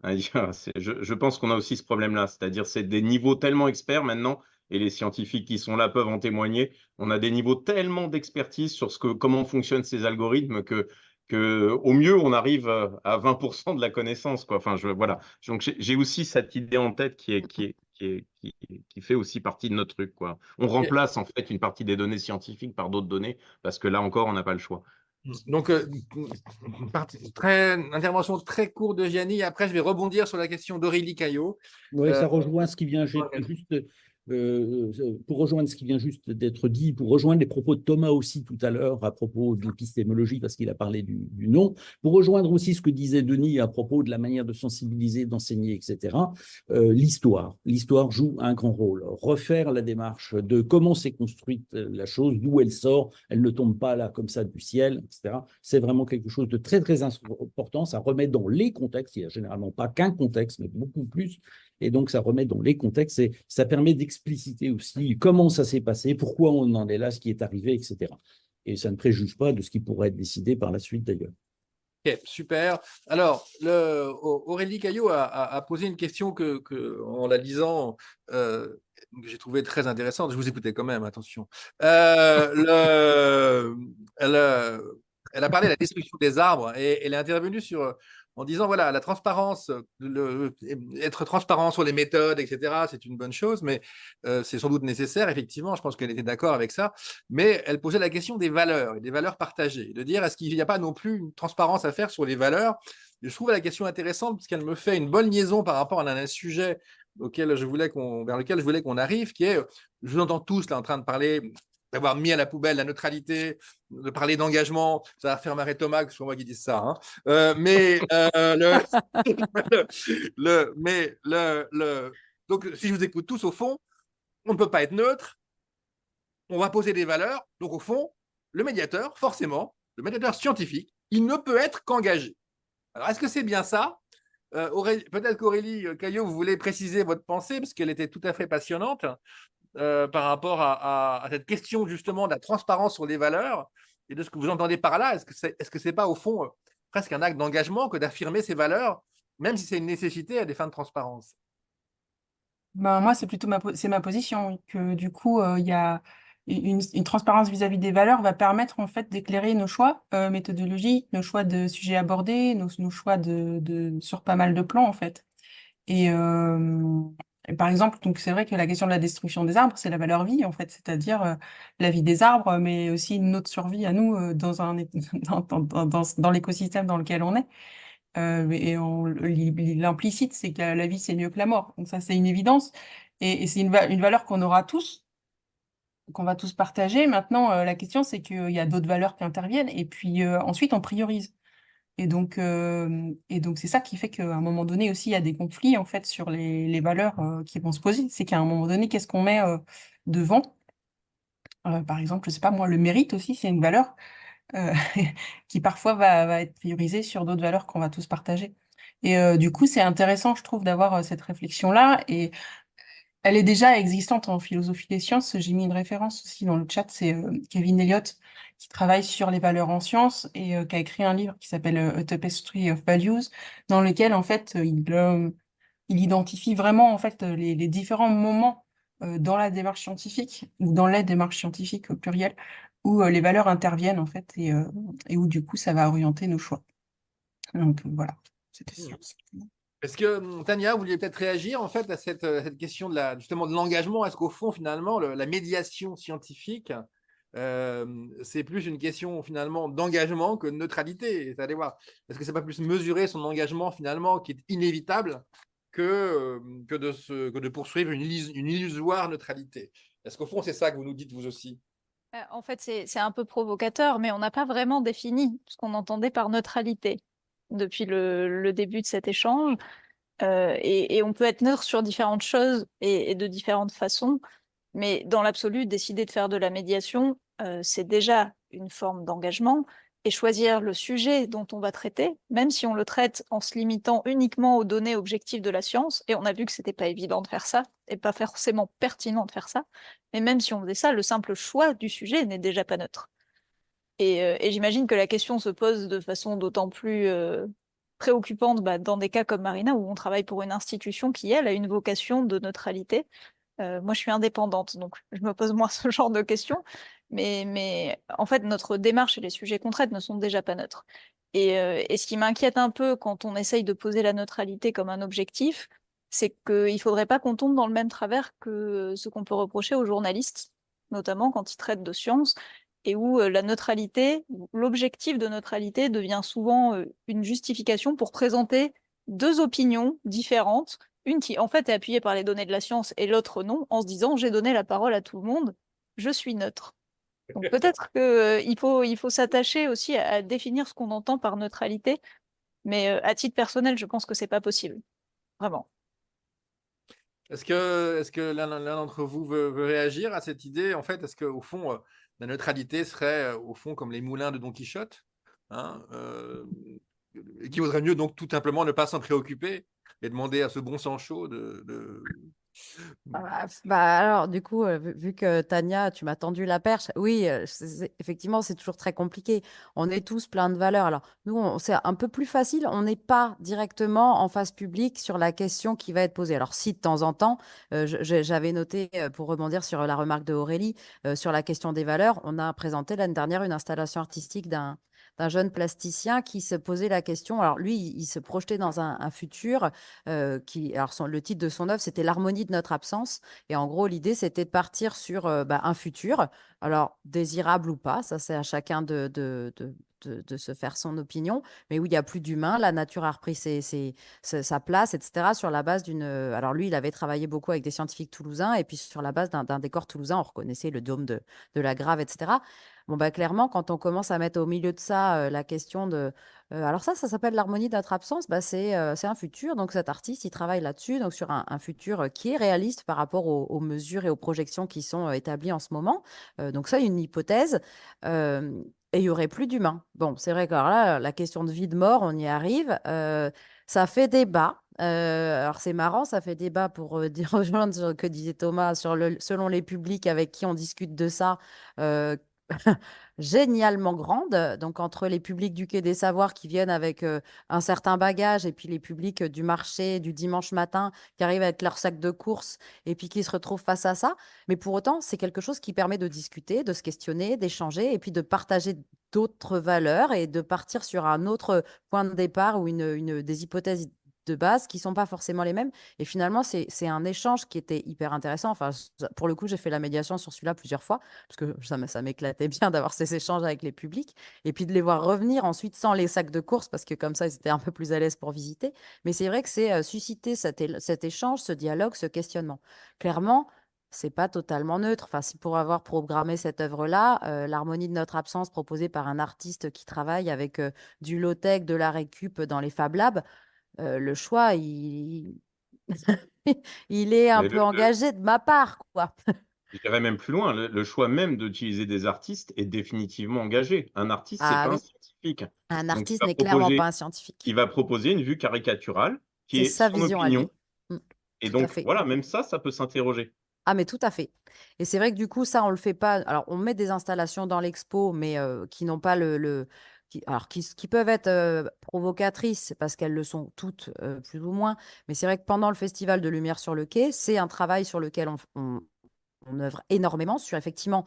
Je pense qu'on a aussi ce problème-là, c'est-à-dire c'est des niveaux tellement experts maintenant, et les scientifiques qui sont là peuvent en témoigner, on a des niveaux tellement d'expertise sur comment fonctionnent ces algorithmes que au mieux, on arrive à 20% de la connaissance, quoi. Enfin, voilà. Donc, j'ai aussi cette idée en tête qui fait aussi partie de notre truc, quoi. On remplace en fait une partie des données scientifiques par d'autres données, parce que là encore, on n'a pas le choix. Donc, intervention très courte de Gianni. Après, je vais rebondir sur la question d'Aurélie Caillot. Oui, ça rejoint ce qui vient juste, pour rejoindre ce qui vient juste d'être dit, pour rejoindre les propos de Thomas aussi tout à l'heure à propos de l'épistémologie, parce qu'il a parlé du nom, pour rejoindre aussi ce que disait Denis à propos de la manière de sensibiliser, d'enseigner, etc. L'histoire joue un grand rôle. Refaire la démarche de comment s'est construite la chose, d'où elle sort, elle ne tombe pas là comme ça du ciel, etc. C'est vraiment quelque chose de très, très important. Ça remet dans les contextes, il n'y a généralement pas qu'un contexte, mais beaucoup plus. Et donc, ça remet dans les contextes et ça permet d'expliciter aussi comment ça s'est passé, pourquoi on en est là, ce qui est arrivé, etc. Et ça ne préjuge pas de ce qui pourrait être décidé par la suite d'ailleurs. Ok, super. Alors, Aurélie Caillot a posé une question en la lisant, que j'ai trouvé très intéressante. Je vous écoutais quand même, attention. Elle a parlé de la destruction des arbres et elle est intervenue en disant, voilà, la transparence, être transparent sur les méthodes, etc., c'est une bonne chose, mais c'est sans doute nécessaire, effectivement, je pense qu'elle était d'accord avec ça, mais elle posait la question des valeurs et des valeurs partagées, de dire, est-ce qu'il n'y a pas non plus une transparence à faire sur les valeurs? Je trouve la question intéressante parce qu'elle me fait une bonne liaison par rapport à un sujet vers lequel je voulais qu'on arrive, qui est, je vous entends tous là en train de parler d'avoir mis à la poubelle la neutralité, de parler d'engagement, ça va faire marrer Thomas, que c'est moi qui dis ça. Hein. Donc, si je vous écoute tous, au fond, on ne peut pas être neutre, on va poser des valeurs. Donc, au fond, le médiateur, forcément, le médiateur scientifique, il ne peut être qu'engagé. Alors, est-ce que c'est bien ça? Peut-être qu'Aurélie Caillot, vous voulez préciser votre pensée, parce qu'elle était tout à fait passionnante. Par rapport à cette question justement de la transparence sur les valeurs et de ce que vous entendez par là. Est-ce que c'est pas au fond presque un acte d'engagement que d'affirmer ces valeurs, même si c'est une nécessité à des fins de transparence? Moi, c'est plutôt ma position, oui, que du coup, il y a une transparence vis-à-vis des valeurs va permettre en fait d'éclairer nos choix méthodologiques, nos choix de sujets abordés, nos choix sur pas mal de plans en fait. Et par exemple, donc c'est vrai que la question de la destruction des arbres, c'est la valeur vie, en fait, c'est-à-dire la vie des arbres, mais aussi notre survie à nous dans l'écosystème dans lequel on est. L'implicite, c'est que la vie, c'est mieux que la mort. Donc ça, c'est une évidence. Et c'est une valeur qu'on aura tous, qu'on va tous partager. Maintenant, la question, c'est qu'il y a d'autres valeurs qui interviennent. Et puis ensuite, on priorise. Et donc c'est ça qui fait qu'à un moment donné aussi, il y a des conflits en fait sur les valeurs qui vont se poser. C'est qu'à un moment donné, qu'est-ce qu'on met devant? Par exemple, je sais pas moi, le mérite aussi, c'est une valeur euh, qui parfois va être priorisée sur d'autres valeurs qu'on va tous partager. Et du coup, c'est intéressant, je trouve, d'avoir cette réflexion-là. Et elle est déjà existante en philosophie des sciences. J'ai mis une référence aussi dans le chat, c'est Kevin Elliott qui travaille sur les valeurs en sciences et qui a écrit un livre qui s'appelle A Tapestry of Values, dans lequel en fait il identifie vraiment en fait les différents moments dans la démarche scientifique ou dans les démarches scientifiques au pluriel où les valeurs interviennent en fait et où du coup ça va orienter nos choix. Donc voilà, c'était ça. Est-ce que, Tania, vous vouliez peut-être réagir en fait à cette question justement de l'engagement? Est-ce qu'au fond, finalement, la médiation scientifique, c'est plus une question finalement d'engagement que de neutralité? Allez voir. Est-ce que c'est pas plus mesurer son engagement finalement qui est inévitable que de poursuivre une illusoire neutralité? Est-ce qu'au fond, c'est ça que vous nous dites vous aussi? En fait, c'est un peu provocateur, mais on n'a pas vraiment défini ce qu'on entendait par neutralité depuis le début de cet échange. Et on peut être neutre sur différentes choses et de différentes façons, mais dans l'absolu, décider de faire de la médiation, c'est déjà une forme d'engagement. Et choisir le sujet dont on va traiter, même si on le traite en se limitant uniquement aux données objectives de la science, et on a vu que c'était pas évident de faire ça, et pas forcément pertinent de faire ça, mais même si on faisait ça, le simple choix du sujet n'est déjà pas neutre. Et j'imagine que la question se pose de façon d'autant plus préoccupante dans des cas comme Marina, où on travaille pour une institution qui, elle, a une vocation de neutralité. Moi, je suis indépendante, donc je me pose moins ce genre de questions. Mais en fait, notre démarche et les sujets qu'on traite ne sont déjà pas neutres. Et ce qui m'inquiète un peu quand on essaye de poser la neutralité comme un objectif, c'est qu'il ne faudrait pas qu'on tombe dans le même travers que ce qu'on peut reprocher aux journalistes, notamment quand ils traitent de sciences, et où la neutralité, l'objectif de neutralité devient souvent une justification pour présenter deux opinions différentes, une qui en fait est appuyée par les données de la science et l'autre non, en se disant j'ai donné la parole à tout le monde, je suis neutre. Donc peut-être qu'il faut s'attacher aussi à définir ce qu'on entend par neutralité, mais à titre personnel, je pense que c'est pas possible. Vraiment. Est-ce que l'un d'entre vous veut réagir à cette idée? En fait, est-ce qu'au fond, la neutralité serait au fond comme les moulins de Don Quichotte, hein, et qu'il vaudrait mieux donc tout simplement ne pas s'en préoccuper et demander à ce bon Sancho de... Alors, du coup, vu que Tania, tu m'as tendu la perche, oui, effectivement, c'est toujours très compliqué. On est tous plein de valeurs. Alors, nous, c'est un peu plus facile. On n'est pas directement en face publique sur la question qui va être posée. Alors, si de temps en temps, j'avais noté, pour rebondir sur la remarque de Aurélie, sur la question des valeurs, on a présenté l'année dernière une installation artistique d'un jeune plasticien qui se posait la question. Alors, lui, il se projetait dans un futur le titre de son œuvre, c'était L'harmonie de notre absence. Et en gros, l'idée, c'était de partir sur un futur, alors désirable ou pas, ça c'est à chacun de se faire son opinion, mais où il n'y a plus d'humain, la nature a repris sa place, etc., sur la base d'une... alors lui, il avait travaillé beaucoup avec des scientifiques toulousains, et puis sur la base d'un décor toulousain, on reconnaissait le dôme de la Grave, etc. Bon, clairement, quand on commence à mettre au milieu de ça la question de alors ça s'appelle l'harmonie de notre absence. C'est un futur. Donc cet artiste, il travaille là-dessus, donc sur un futur qui est réaliste par rapport aux mesures et aux projections qui sont établies en ce moment. Donc ça, une hypothèse. Et il n'y aurait plus d'humains. Bon, c'est vrai que alors là, la question de vie, de mort, on y arrive. Ça fait débat. Alors c'est marrant, ça fait débat pour rejoindre ce que disait Thomas selon les publics avec qui on discute de ça. Génialement grande. Donc, entre les publics du Quai des Savoirs qui viennent avec un certain bagage et puis les publics du marché du dimanche matin qui arrivent avec leur sac de courses et puis qui se retrouvent face à ça. Mais pour autant, c'est quelque chose qui permet de discuter, de se questionner, d'échanger et puis de partager d'autres valeurs et de partir sur un autre point de départ ou des hypothèses de base qui ne sont pas forcément les mêmes. Et finalement, c'est un échange qui était hyper intéressant. Enfin, pour le coup, j'ai fait la médiation sur celui-là plusieurs fois, parce que ça m'éclatait bien d'avoir ces échanges avec les publics, et puis de les voir revenir ensuite sans les sacs de course, parce que comme ça, ils étaient un peu plus à l'aise pour visiter. Mais c'est vrai que c'est susciter cet échange, ce dialogue, ce questionnement. Clairement, c'est pas totalement neutre. Enfin, si pour avoir programmé cette œuvre-là, l'harmonie de notre absence proposée par un artiste qui travaille avec du low-tech, de la récup dans les Fab Labs, le choix, il est un Mais peu engagé de ma part, quoi. j'irais même plus loin. Le choix même d'utiliser des artistes est définitivement engagé. Un artiste, c'est Ah pas un oui, scientifique. un Donc, artiste n'est clairement pas un scientifique. il va proposer une vue caricaturale qui C'est est sa son vision à opinion. lui. Mm, Et tout à donc, fait. voilà, même ça peut s'interroger. Ah, mais tout à fait. Et c'est vrai que du coup, ça, on le fait pas. Alors, on met des installations dans l'expo, mais qui n'ont pas qui peuvent être provocatrices parce qu'elles le sont toutes plus ou moins. Mais c'est vrai que pendant le Festival de Lumière sur le quai, c'est un travail sur lequel on œuvre énormément sur effectivement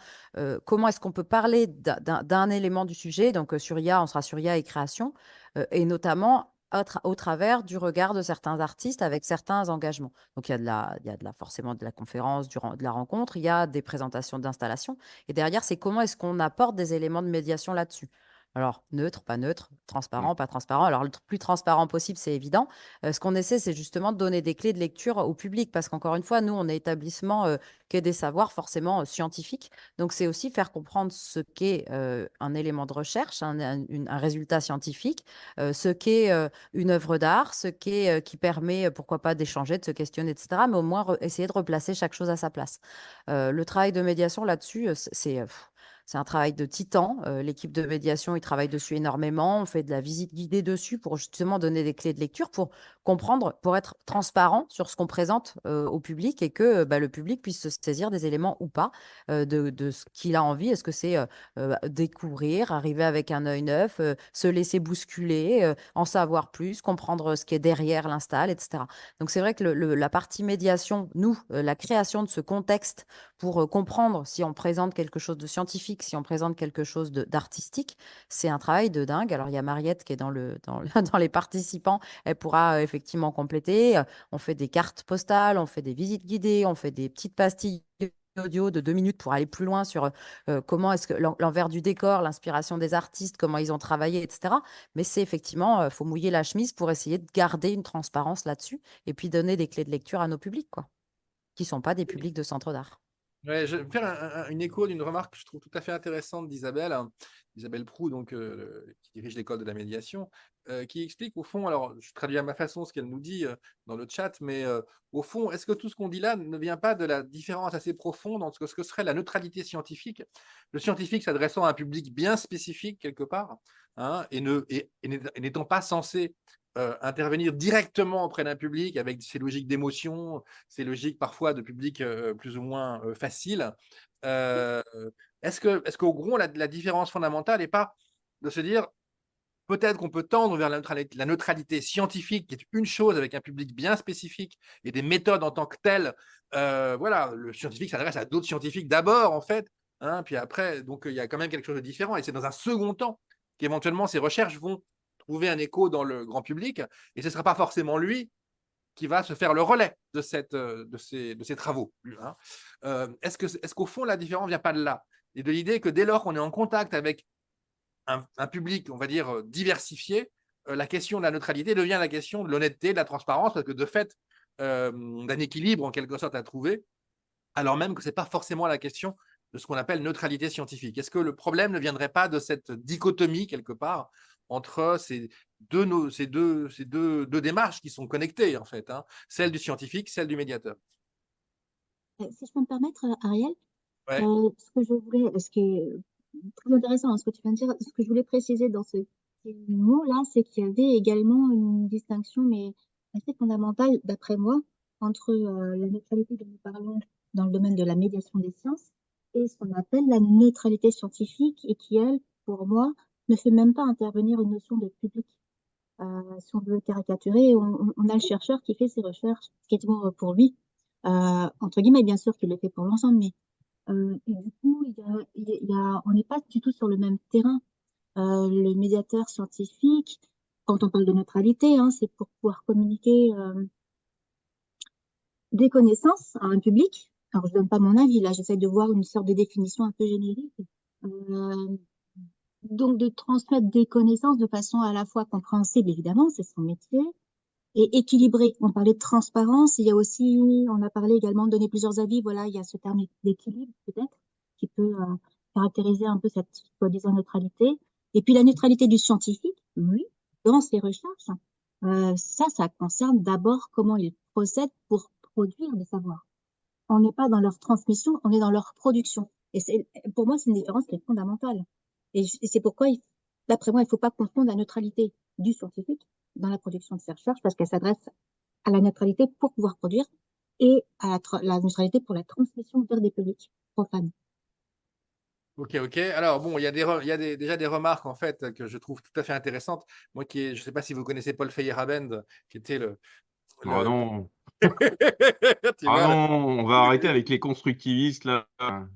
comment est-ce qu'on peut parler d'un élément du sujet. Donc, sur IA, on sera sur IA et création, et notamment au travers du regard de certains artistes avec certains engagements. Donc, il y a forcément de la conférence, de la rencontre, il y a des présentations d'installations. Et derrière, c'est comment est-ce qu'on apporte des éléments de médiation là-dessus. Alors, neutre, pas neutre, transparent, pas transparent. Alors, le plus transparent possible, c'est évident. Ce qu'on essaie, c'est justement de donner des clés de lecture au public parce qu'encore une fois, nous, on est établissement qu'est des savoirs forcément scientifiques. Donc, c'est aussi faire comprendre ce qu'est un élément de recherche, un résultat scientifique, ce qu'est une œuvre d'art, ce qu'est qui permet, pourquoi pas, d'échanger, de se questionner, etc. Mais au moins, essayer de replacer chaque chose à sa place. Le travail de médiation là-dessus, c'est un travail de titan. L'équipe de médiation, ils travaillent dessus énormément. On fait de la visite guidée dessus pour justement donner des clés de lecture, pour comprendre, pour être transparent sur ce qu'on présente au public et que le public puisse se saisir des éléments ou pas de ce qu'il a envie. Est-ce que c'est découvrir, arriver avec un œil neuf, se laisser bousculer, en savoir plus, comprendre ce qui est derrière l'install, etc. Donc c'est vrai que la partie médiation, nous, la création de ce contexte pour comprendre si on présente quelque chose de scientifique, si on présente quelque chose d'artistique, c'est un travail de dingue. Alors, il y a Mariette qui est dans les participants. Elle pourra effectivement compléter. On fait des cartes postales, on fait des visites guidées, on fait des petites pastilles audio de 2 minutes pour aller plus loin sur comment est-ce que l'envers du décor, l'inspiration des artistes, comment ils ont travaillé, etc. Mais c'est effectivement, faut mouiller la chemise pour essayer de garder une transparence là-dessus et puis donner des clés de lecture à nos publics, quoi, qui ne sont pas des publics de centre d'art. Ouais, je vais me faire une écho d'une remarque que je trouve tout à fait intéressante d'Isabelle, Isabelle Proux, donc, qui dirige l'école de la médiation, qui explique au fond, alors je traduis à ma façon ce qu'elle nous dit dans le chat, mais au fond, est-ce que tout ce qu'on dit là ne vient pas de la différence assez profonde entre ce que serait la neutralité scientifique, le scientifique s'adressant à un public bien spécifique quelque part, hein, et n'étant pas censé intervenir directement auprès d'un public avec ses logiques d'émotion, ces logiques parfois de public plus ou moins facile. Est-ce qu'au gros, la différence fondamentale n'est pas de se dire peut-être qu'on peut tendre vers la neutralité scientifique, qui est une chose avec un public bien spécifique et des méthodes en tant que telles. Voilà, le scientifique s'adresse à d'autres scientifiques d'abord, en fait, hein, puis après, donc il y a quand même quelque chose de différent. Et c'est dans un second temps qu'éventuellement ces recherches vont trouver un écho dans le grand public, et ce ne sera pas forcément lui qui va se faire le relais de ces travaux. Hein. Est-ce qu'au fond, la différence ne vient pas de là, et de l'idée que dès lors qu'on est en contact avec un public, on va dire, diversifié, la question de la neutralité devient la question de l'honnêteté, de la transparence, parce que de fait, d'un équilibre en quelque sorte à trouver, alors même que ce n'est pas forcément la question de ce qu'on appelle neutralité scientifique. Est-ce que le problème ne viendrait pas de cette dichotomie, quelque part, entre ces deux démarches qui sont connectées, en fait, hein, celle du scientifique, celle du médiateur? Si je peux me permettre, Ariel, Ouais. ce qui est très intéressant, ce que tu viens de dire, ce que je voulais préciser dans ce mot-là, c'est qu'il y avait également une distinction, mais assez fondamentale, d'après moi, entre la neutralité dont nous parlons dans le domaine de la médiation des sciences et ce qu'on appelle la neutralité scientifique, et qui, elle, pour moi, ne fait même pas intervenir une notion de public. Si on veut caricaturer, on a le chercheur qui fait ses recherches, ce qui est bon pour lui, entre guillemets, bien sûr qu'il le fait pour l'ensemble, mais et du coup, on n'est pas du tout sur le même terrain. Le médiateur scientifique quand on parle de neutralité, hein, c'est pour pouvoir communiquer des connaissances à un public. Alors, je donne pas mon avis, là, j'essaie de voir une sorte de définition un peu générique. Donc, de transmettre des connaissances de façon à la fois compréhensible, évidemment, c'est son métier, et équilibrée. On parlait de transparence, il y a aussi, on a parlé également de donner plusieurs avis, voilà, il y a ce terme d'équilibre, peut-être, qui peut caractériser un peu cette soi-disant neutralité. Et puis, la neutralité du scientifique, oui, dans ses recherches, ça concerne d'abord comment il procède pour produire des savoirs. On n'est pas dans leur transmission, on est dans leur production. Et pour moi, c'est une différence qui est fondamentale. Et c'est pourquoi, d'après moi, il ne faut pas confondre la neutralité du scientifique dans la production de ses recherches, parce qu'elle s'adresse à la neutralité pour pouvoir produire et à la neutralité pour la transmission vers des publics profanes. Ok, ok. Alors, bon, il y a déjà des remarques, en fait, que je trouve tout à fait intéressantes. Moi, je ne sais pas si vous connaissez Paul Feyerabend, qui était Ah non, Tu vois, on va arrêter avec les constructivistes, là,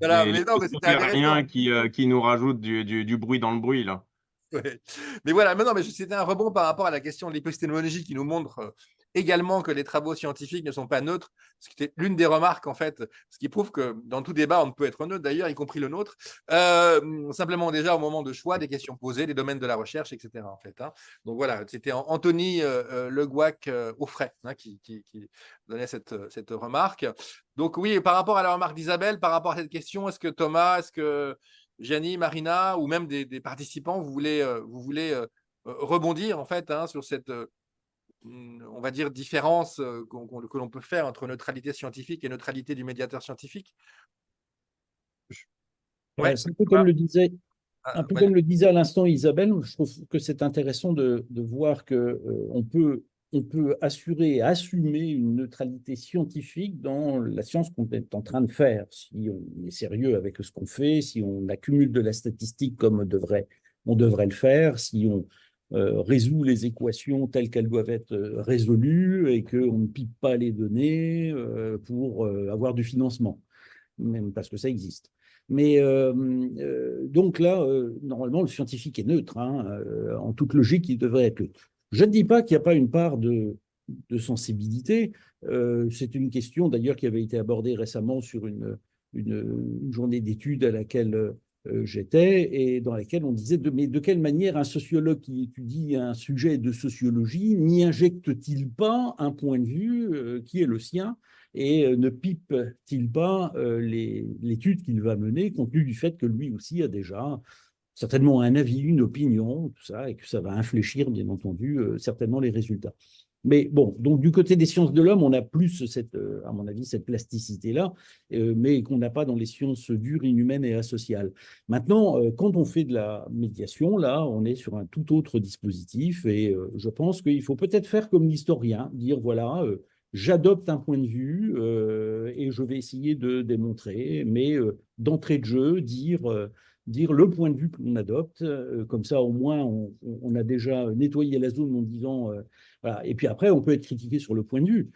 voilà, les mais non, mais c'était intéressant. postmodériens qui nous rajoutent du bruit dans le bruit, là. Ouais. Mais voilà, mais non, mais c'était un rebond par rapport à la question de l'épistémologie qui nous montre également que les travaux scientifiques ne sont pas neutres, ce qui était l'une des remarques, en fait, ce qui prouve que dans tout débat, on ne peut être neutre, d'ailleurs, y compris le nôtre, simplement déjà au moment de choix des questions posées, des domaines de la recherche, etc. En fait, hein. Donc voilà, c'était Anthony Le Gouac Auffray hein, qui donnait cette remarque. Donc oui, par rapport à la remarque d'Isabelle, par rapport à cette question, est-ce que Thomas, est-ce que Gianni, Marina, ou même des participants, vous voulez rebondir en fait hein, sur cette, on va dire, différence que l'on peut faire entre neutralité scientifique et neutralité du médiateur scientifique? Ouais. C'est un peu comme le disait, Ah, un peu vas-y. comme le disait à l'instant Isabelle, je trouve que c'est intéressant de voir que on peut assurer et assumer une neutralité scientifique dans la science qu'on est en train de faire. Si on est sérieux avec ce qu'on fait, si on accumule de la statistique comme on devrait le faire, si on résout les équations telles qu'elles doivent être résolues et qu'on ne pipe pas les données pour avoir du financement, même parce que ça existe. Mais donc là, normalement, le scientifique est neutre. Hein, en toute logique, il devrait être neutre. Je ne dis pas qu'il n'y a pas une part de sensibilité. C'est une question d'ailleurs qui avait été abordée récemment sur une journée d'études à laquelle j'étais et dans laquelle on disait mais de quelle manière un sociologue qui étudie un sujet de sociologie n'y injecte-t-il pas un point de vue qui est le sien et ne pipe-t-il pas l'étude qu'il va mener compte tenu du fait que lui aussi a déjà certainement un avis, une opinion, tout ça, et que ça va infléchir, bien entendu, certainement les résultats. Mais bon, donc du côté des sciences de l'homme, on a plus, à mon avis, cette plasticité-là, mais qu'on n'a pas dans les sciences dures, inhumaines et asociales. Maintenant, quand on fait de la médiation, là, on est sur un tout autre dispositif, et je pense qu'il faut peut-être faire comme l'historien, dire, voilà, j'adopte un point de vue et je vais essayer de démontrer, mais d'entrée de jeu, dire le point de vue qu'on adopte, comme ça au moins on a déjà nettoyé la zone en disant, voilà. Et puis après on peut être critiqué sur le point de vue.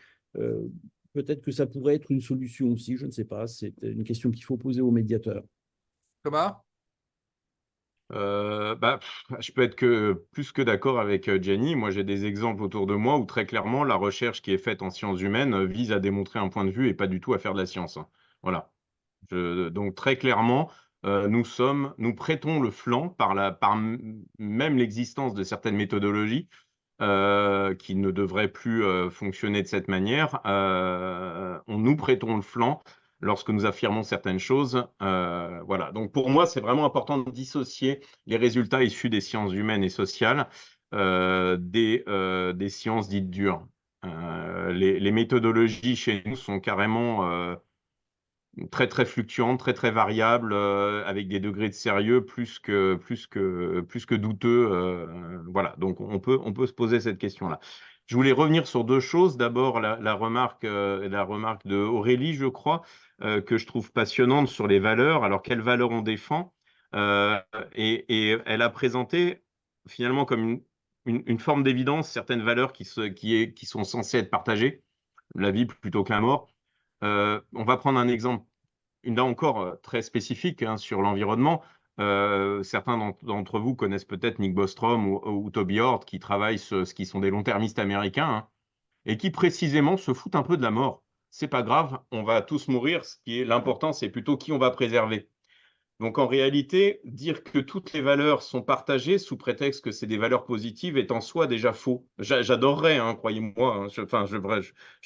Peut-être que ça pourrait être une solution aussi, je ne sais pas, c'est une question qu'il faut poser aux médiateurs. Thomas? Je peux être plus que d'accord avec Jenny. Moi, j'ai des exemples autour de moi où très clairement, la recherche qui est faite en sciences humaines vise à démontrer un point de vue et pas du tout à faire de la science. Hein. Voilà. Donc très clairement, nous prêtons le flanc par même l'existence de certaines méthodologies qui ne devraient plus fonctionner de cette manière. Nous prêtons le flanc lorsque nous affirmons certaines choses. Voilà. Donc pour moi, c'est vraiment important de dissocier les résultats issus des sciences humaines et sociales des sciences dites dures. Les méthodologies chez nous sont carrément très très fluctuantes, très très variables, avec des degrés de sérieux plus que douteux. Voilà, donc on peut se poser cette question-là. Je voulais revenir sur deux choses. D'abord, la remarque de Aurélie, je crois, que je trouve passionnante sur les valeurs. Alors, quelles valeurs on défend? Et elle a présenté finalement comme une forme d'évidence certaines valeurs qui sont censées être partagées, la vie plutôt que la mort. On va prendre un exemple, là encore très spécifique hein, sur l'environnement. Certains d'entre vous connaissent peut-être Nick Bostrom ou Toby Ord, qui travaillent ce qui sont des long-termistes américains, hein, et qui précisément se foutent un peu de la mort. C'est pas grave, on va tous mourir. Ce qui est l'important, c'est plutôt qui on va préserver. Donc en réalité, dire que toutes les valeurs sont partagées sous prétexte que c'est des valeurs positives est en soi déjà faux. J'adorerais, hein, croyez-moi. Hein,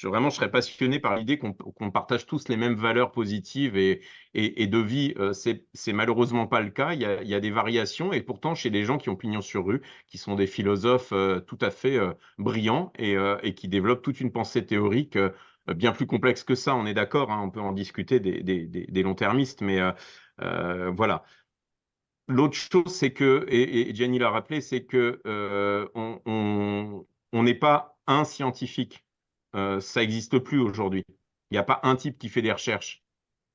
vraiment, je serais passionné par l'idée qu'on partage tous les mêmes valeurs positives et de vie. C'est malheureusement pas le cas. Il y a des variations et pourtant chez des gens qui ont pignon sur rue, qui sont des philosophes tout à fait brillants et qui développent toute une pensée théorique bien plus complexe que ça. On est d'accord, hein, on peut en discuter des long-termistes, mais voilà. L'autre chose, c'est que, et Gianni l'a rappelé, c'est que on n'est pas un scientifique. Ça n'existe plus aujourd'hui. Il n'y a pas un type qui fait des recherches.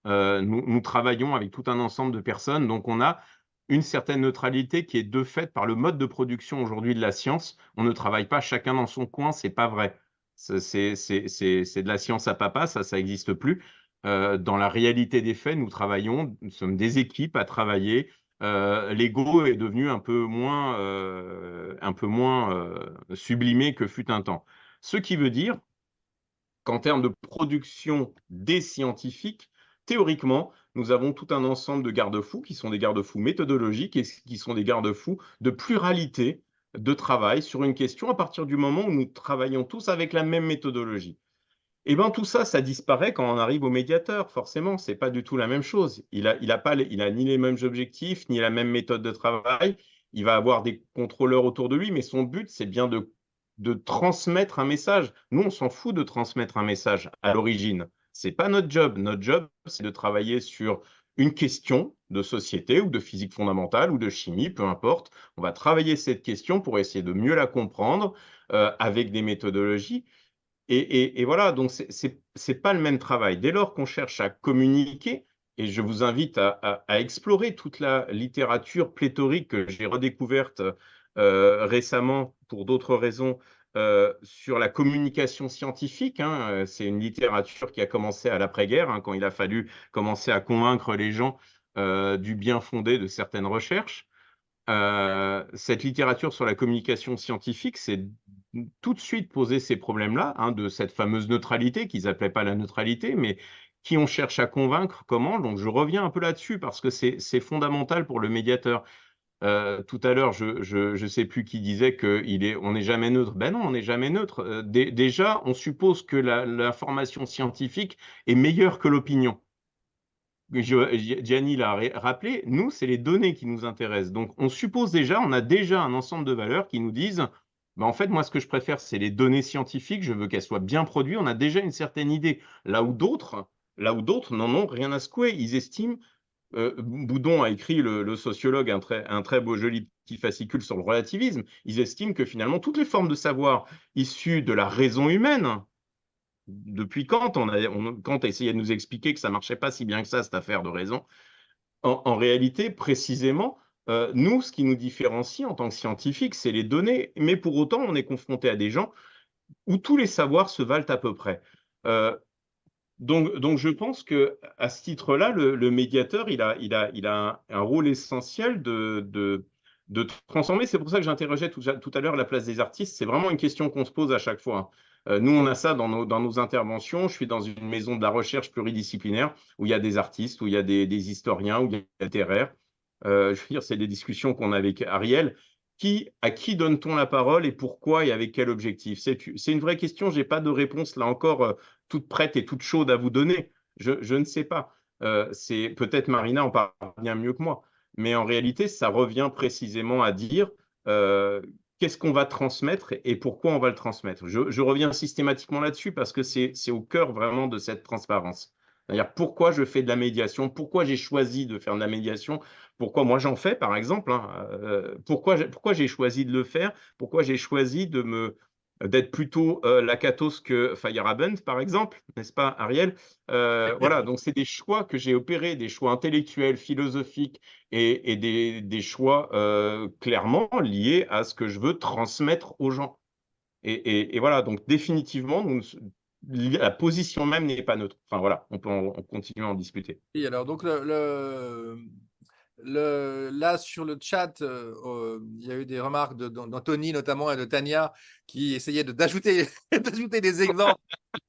Nous travaillons avec tout un ensemble de personnes, donc on a une certaine neutralité qui est de fait par le mode de production aujourd'hui de la science. On ne travaille pas chacun dans son coin, c'est pas vrai. C'est de la science à papa, ça n'existe plus. Dans la réalité des faits, nous travaillons, nous sommes des équipes à travailler. L'ego est devenu un peu moins sublimé que fut un temps. Ce qui veut dire qu'en termes de production des scientifiques, théoriquement, nous avons tout un ensemble de garde-fous qui sont des garde-fous méthodologiques et qui sont des garde-fous de pluralité de travail sur une question à partir du moment où nous travaillons tous avec la même méthodologie. Et bien tout ça, ça disparaît quand on arrive au médiateur, forcément, c'est pas du tout la même chose. Il a ni les mêmes objectifs, ni la même méthode de travail. Il va avoir des contrôleurs autour de lui, mais son but, c'est bien de transmettre un message. Nous, on s'en fout de transmettre un message à l'origine. C'est pas notre job. Notre job, c'est de travailler sur une question de société ou de physique fondamentale ou de chimie, peu importe. On va travailler cette question pour essayer de mieux la comprendre avec des méthodologies. Et voilà, donc c'est pas le même travail. Dès lors qu'on cherche à communiquer, et je vous invite à explorer toute la littérature pléthorique que j'ai redécouverte récemment pour d'autres raisons sur la communication scientifique. Hein. C'est une littérature qui a commencé à l'après-guerre, hein, quand il a fallu commencer à convaincre les gens du bien fondé de certaines recherches. Cette littérature sur la communication scientifique, c'est tout de suite poser ces problèmes-là, hein, de cette fameuse neutralité qu'ils n'appelaient pas la neutralité, mais qui on cherche à convaincre comment. Donc je reviens un peu là-dessus parce que c'est fondamental pour le médiateur. Tout à l'heure, je sais plus qui disait on n'est jamais neutre. Ben non, on n'est jamais neutre. Déjà, on suppose que l'information scientifique est meilleure que l'opinion. Gianni l'a rappelé, nous, c'est les données qui nous intéressent. Donc, on a déjà un ensemble de valeurs qui nous disent, ben, en fait, moi, ce que je préfère, c'est les données scientifiques, je veux qu'elles soient bien produites, on a déjà une certaine idée. Là où d'autres n'en ont rien à secouer. Ils estiment, Boudon a écrit, le sociologue, un très beau, joli petit fascicule sur le relativisme, ils estiment que finalement, toutes les formes de savoir issues de la raison humaine, depuis Kant, Kant a essayé de nous expliquer que ça ne marchait pas si bien que ça, cette affaire de raison. En réalité, précisément, nous, ce qui nous différencie en tant que scientifiques, c'est les données, mais pour autant, on est confronté à des gens où tous les savoirs se valent à peu près. Donc, je pense qu'à ce titre-là, le médiateur, il a un rôle essentiel de transformer. C'est pour ça que j'interrogeais tout à l'heure la place des artistes. C'est vraiment une question qu'on se pose à chaque fois. Nous, on a ça dans nos interventions. Je suis dans une maison de la recherche pluridisciplinaire où il y a des artistes, où il y a des historiens, où il y a des littéraires. Je veux dire, c'est des discussions qu'on a avec Ariel. À qui donne-t-on la parole et pourquoi et avec quel objectif? C'est une vraie question. Je n'ai pas de réponse là encore toute prête et toute chaude à vous donner. Je ne sais pas. C'est peut-être Marina en parle bien mieux que moi. Mais en réalité, ça revient précisément à dire qu'est-ce qu'on va transmettre et pourquoi on va le transmettre. Je reviens systématiquement là-dessus parce que c'est au cœur vraiment de cette transparence. C'est-à-dire pourquoi je fais de la médiation, pourquoi j'ai choisi de faire de la médiation, pourquoi moi j'en fais par exemple, hein, pourquoi j'ai choisi de le faire, pourquoi j'ai choisi d'être plutôt Lakatos que Feyerabend, par exemple, n'est-ce pas, Ariel? Voilà, donc c'est des choix que j'ai opérés, des choix intellectuels, philosophiques et des choix clairement liés à ce que je veux transmettre aux gens. Et voilà, donc définitivement, la position même n'est pas neutre. Enfin voilà, on peut continuer à en discuter. Oui, alors donc Là, sur le chat, il y a eu des remarques d'Anthony notamment et de Tania qui essayaient d'ajouter des exemples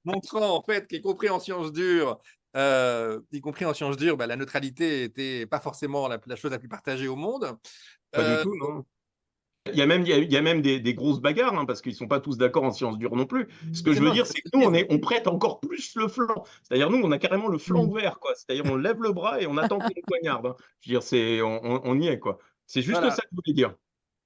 montrant en fait qu'y compris en sciences dures, la neutralité n'était pas forcément la chose la plus partagée au monde. Pas du tout, non. Il y a même des grosses bagarres, hein, parce qu'ils ne sont pas tous d'accord en sciences dures non plus. Ce que je veux dire, c'est que nous, on prête encore plus le flanc. C'est-à-dire, nous, on a carrément le flanc ouvert, quoi. C'est-à-dire, on lève le bras et on attend qu'on nous poignarde, hein. Je veux dire, on y est, quoi. C'est juste Voilà. ça que je voulais dire.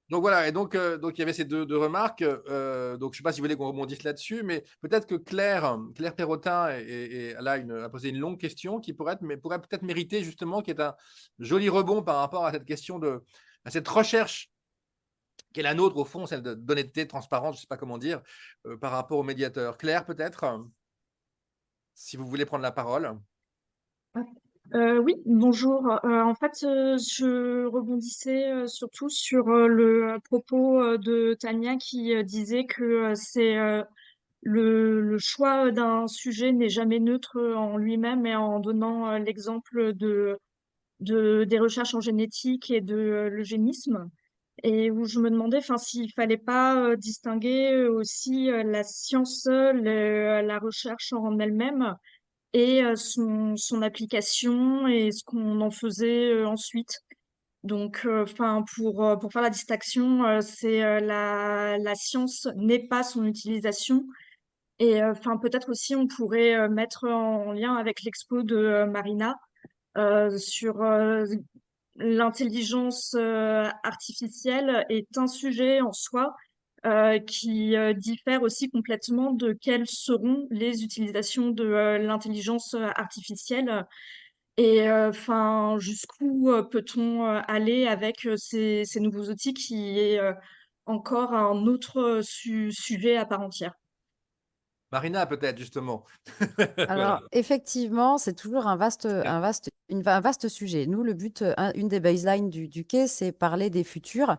Donc voilà, et donc il y avait ces deux remarques. Donc je ne sais pas si vous voulez qu'on rebondisse là-dessus, mais peut-être que Claire Perrotin a posé une longue question qui pourrait peut-être mériter justement, qui est un joli rebond par rapport à cette question à cette recherche qui est la nôtre au fond, celle d'honnêteté, de transparence, je ne sais pas comment dire, par rapport au médiateur. Claire, peut-être, si vous voulez prendre la parole. Oui, bonjour. En fait, je rebondissais surtout sur le propos de Tania qui disait que c'est le choix d'un sujet n'est jamais neutre en lui-même et en donnant l'exemple des recherches en génétique et de l'eugénisme. Et où je me demandais, enfin, s'il fallait pas distinguer aussi la science, la recherche en elle-même et son application et ce qu'on en faisait ensuite. Donc, enfin, pour faire la distinction, c'est la science n'est pas son utilisation. Et enfin, peut-être aussi on pourrait mettre en lien avec l'expo de Marina sur l'intelligence artificielle est un sujet en soi qui diffère aussi complètement de quelles seront les utilisations de l'intelligence artificielle et enfin jusqu'où peut-on aller avec ces nouveaux outils qui est encore un autre sujet à part entière. Marina, peut-être, justement. Alors, effectivement, c'est toujours un vaste sujet. Nous, le but, une des baselines du quai, c'est parler des futurs.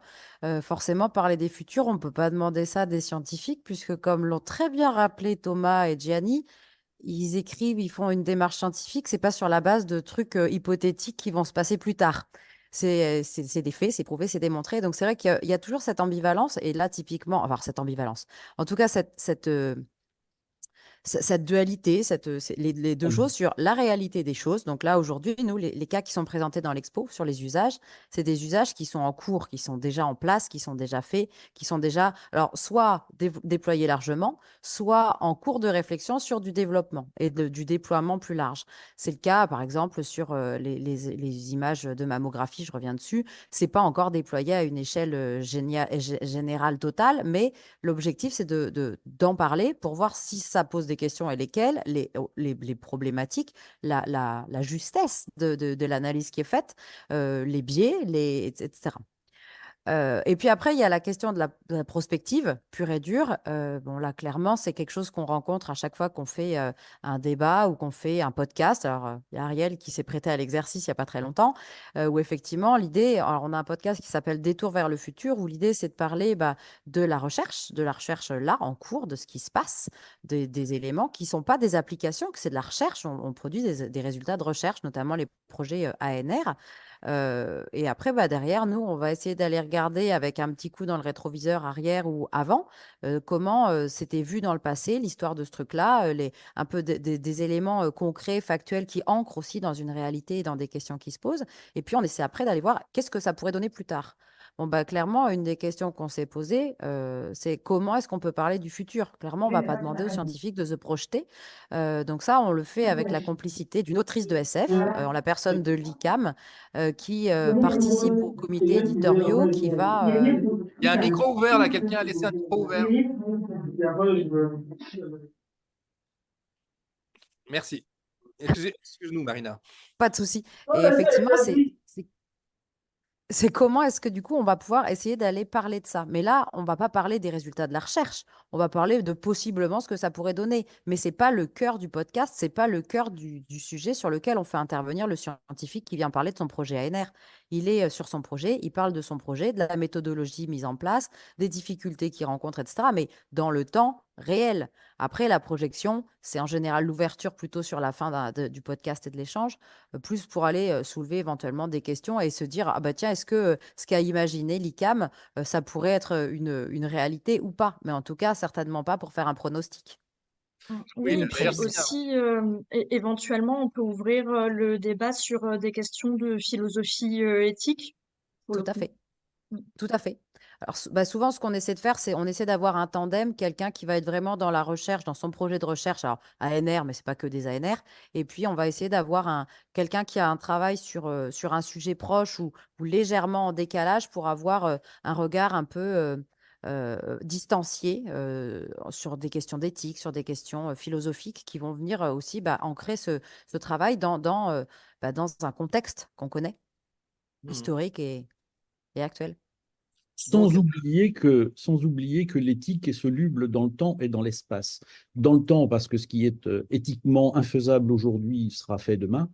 Forcément, parler des futurs, on ne peut pas demander ça des scientifiques, puisque comme l'ont très bien rappelé Thomas et Gianni, ils écrivent, ils font une démarche scientifique, c'est pas sur la base de trucs hypothétiques qui vont se passer plus tard. C'est des faits, c'est prouvé, c'est démontré. Donc, c'est vrai qu'il y a toujours cette ambivalence. Et là, typiquement, enfin, cette ambivalence. En tout cas, cette dualité, les deux choses sur la réalité des choses. Donc là, aujourd'hui, nous, les cas qui sont présentés dans l'expo sur les usages, c'est des usages qui sont en cours, qui sont déjà en place, qui sont déjà faits, qui sont déjà, alors, soit déployés largement, soit en cours de réflexion sur du développement et du déploiement plus large. C'est le cas, par exemple, sur les images de mammographie, je reviens dessus. C'est pas encore déployé à une échelle générale totale, mais l'objectif, c'est d'en parler pour voir si ça pose des questions et lesquelles, les problématiques, la justesse de l'analyse qui est faite, les biais, etc. Et puis après, il y a la question de la prospective pure et dure. Bon, là, clairement, c'est quelque chose qu'on rencontre à chaque fois qu'on fait un débat ou qu'on fait un podcast. Alors, il y a Ariel qui s'est prêté à l'exercice il n'y a pas très longtemps, où effectivement, l'idée, alors on a un podcast qui s'appelle Détour vers le futur, où l'idée, c'est de parler de la recherche là, en cours, de ce qui se passe, des éléments qui ne sont pas des applications, que c'est de la recherche. On produit des résultats de recherche, notamment les projets ANR. Et après, derrière, nous, on va essayer d'aller regarder avec un petit coup dans le rétroviseur arrière ou avant comment c'était vu dans le passé, l'histoire de ce truc-là, un peu des éléments concrets, factuels qui ancrent aussi dans une réalité et dans des questions qui se posent. Et puis, on essaie après d'aller voir qu'est-ce que ça pourrait donner plus tard. Bon, clairement, une des questions qu'on s'est posées, c'est comment est-ce qu'on peut parler du futur? Clairement, on ne va pas demander aux scientifiques de se projeter. Donc ça, on le fait avec la complicité d'une autrice de SF, en la personne de l'ICAM, qui participe aux comités éditoriaux, qui va... Il y a un micro ouvert, là. Quelqu'un a laissé un micro ouvert. Merci. Excuse-nous, Marina. Pas de souci. Et effectivement, c'est comment est-ce que du coup on va pouvoir essayer d'aller parler de ça. Mais là, on va pas parler des résultats de la recherche. On va parler de possiblement ce que ça pourrait donner. Mais c'est pas le cœur du podcast, c'est pas le cœur du sujet sur lequel on fait intervenir le scientifique qui vient parler de son projet ANR. Il est sur son projet, il parle de son projet, de la méthodologie mise en place, des difficultés qu'il rencontre, etc. Mais dans le temps, réel. Après, la projection, c'est en général l'ouverture plutôt sur la fin du podcast et de l'échange, plus pour aller soulever éventuellement des questions et se dire, ah bah tiens, est-ce que ce qu'a imaginé l'ICAM, ça pourrait être une réalité ou pas? Mais en tout cas, certainement pas pour faire un pronostic. Oui, mais et de manière puis aussi, éventuellement, on peut ouvrir le débat sur des questions de philosophie éthique, pour Tout le à coup. fait. Tout à fait. Alors, souvent, ce qu'on essaie de faire, c'est on essaie d'avoir un tandem, quelqu'un qui va être vraiment dans la recherche, dans son projet de recherche, alors ANR, mais c'est pas que des ANR. Et puis, on va essayer d'avoir quelqu'un qui a un travail sur un sujet proche ou légèrement en décalage pour avoir un regard un peu distancié sur des questions d'éthique, sur des questions philosophiques qui vont venir aussi ancrer ce travail dans un contexte qu'on connaît, historique et actuel. Donc, Sans oublier que l'éthique est soluble dans le temps et dans l'espace. Dans le temps, parce que ce qui est éthiquement infaisable aujourd'hui sera fait demain,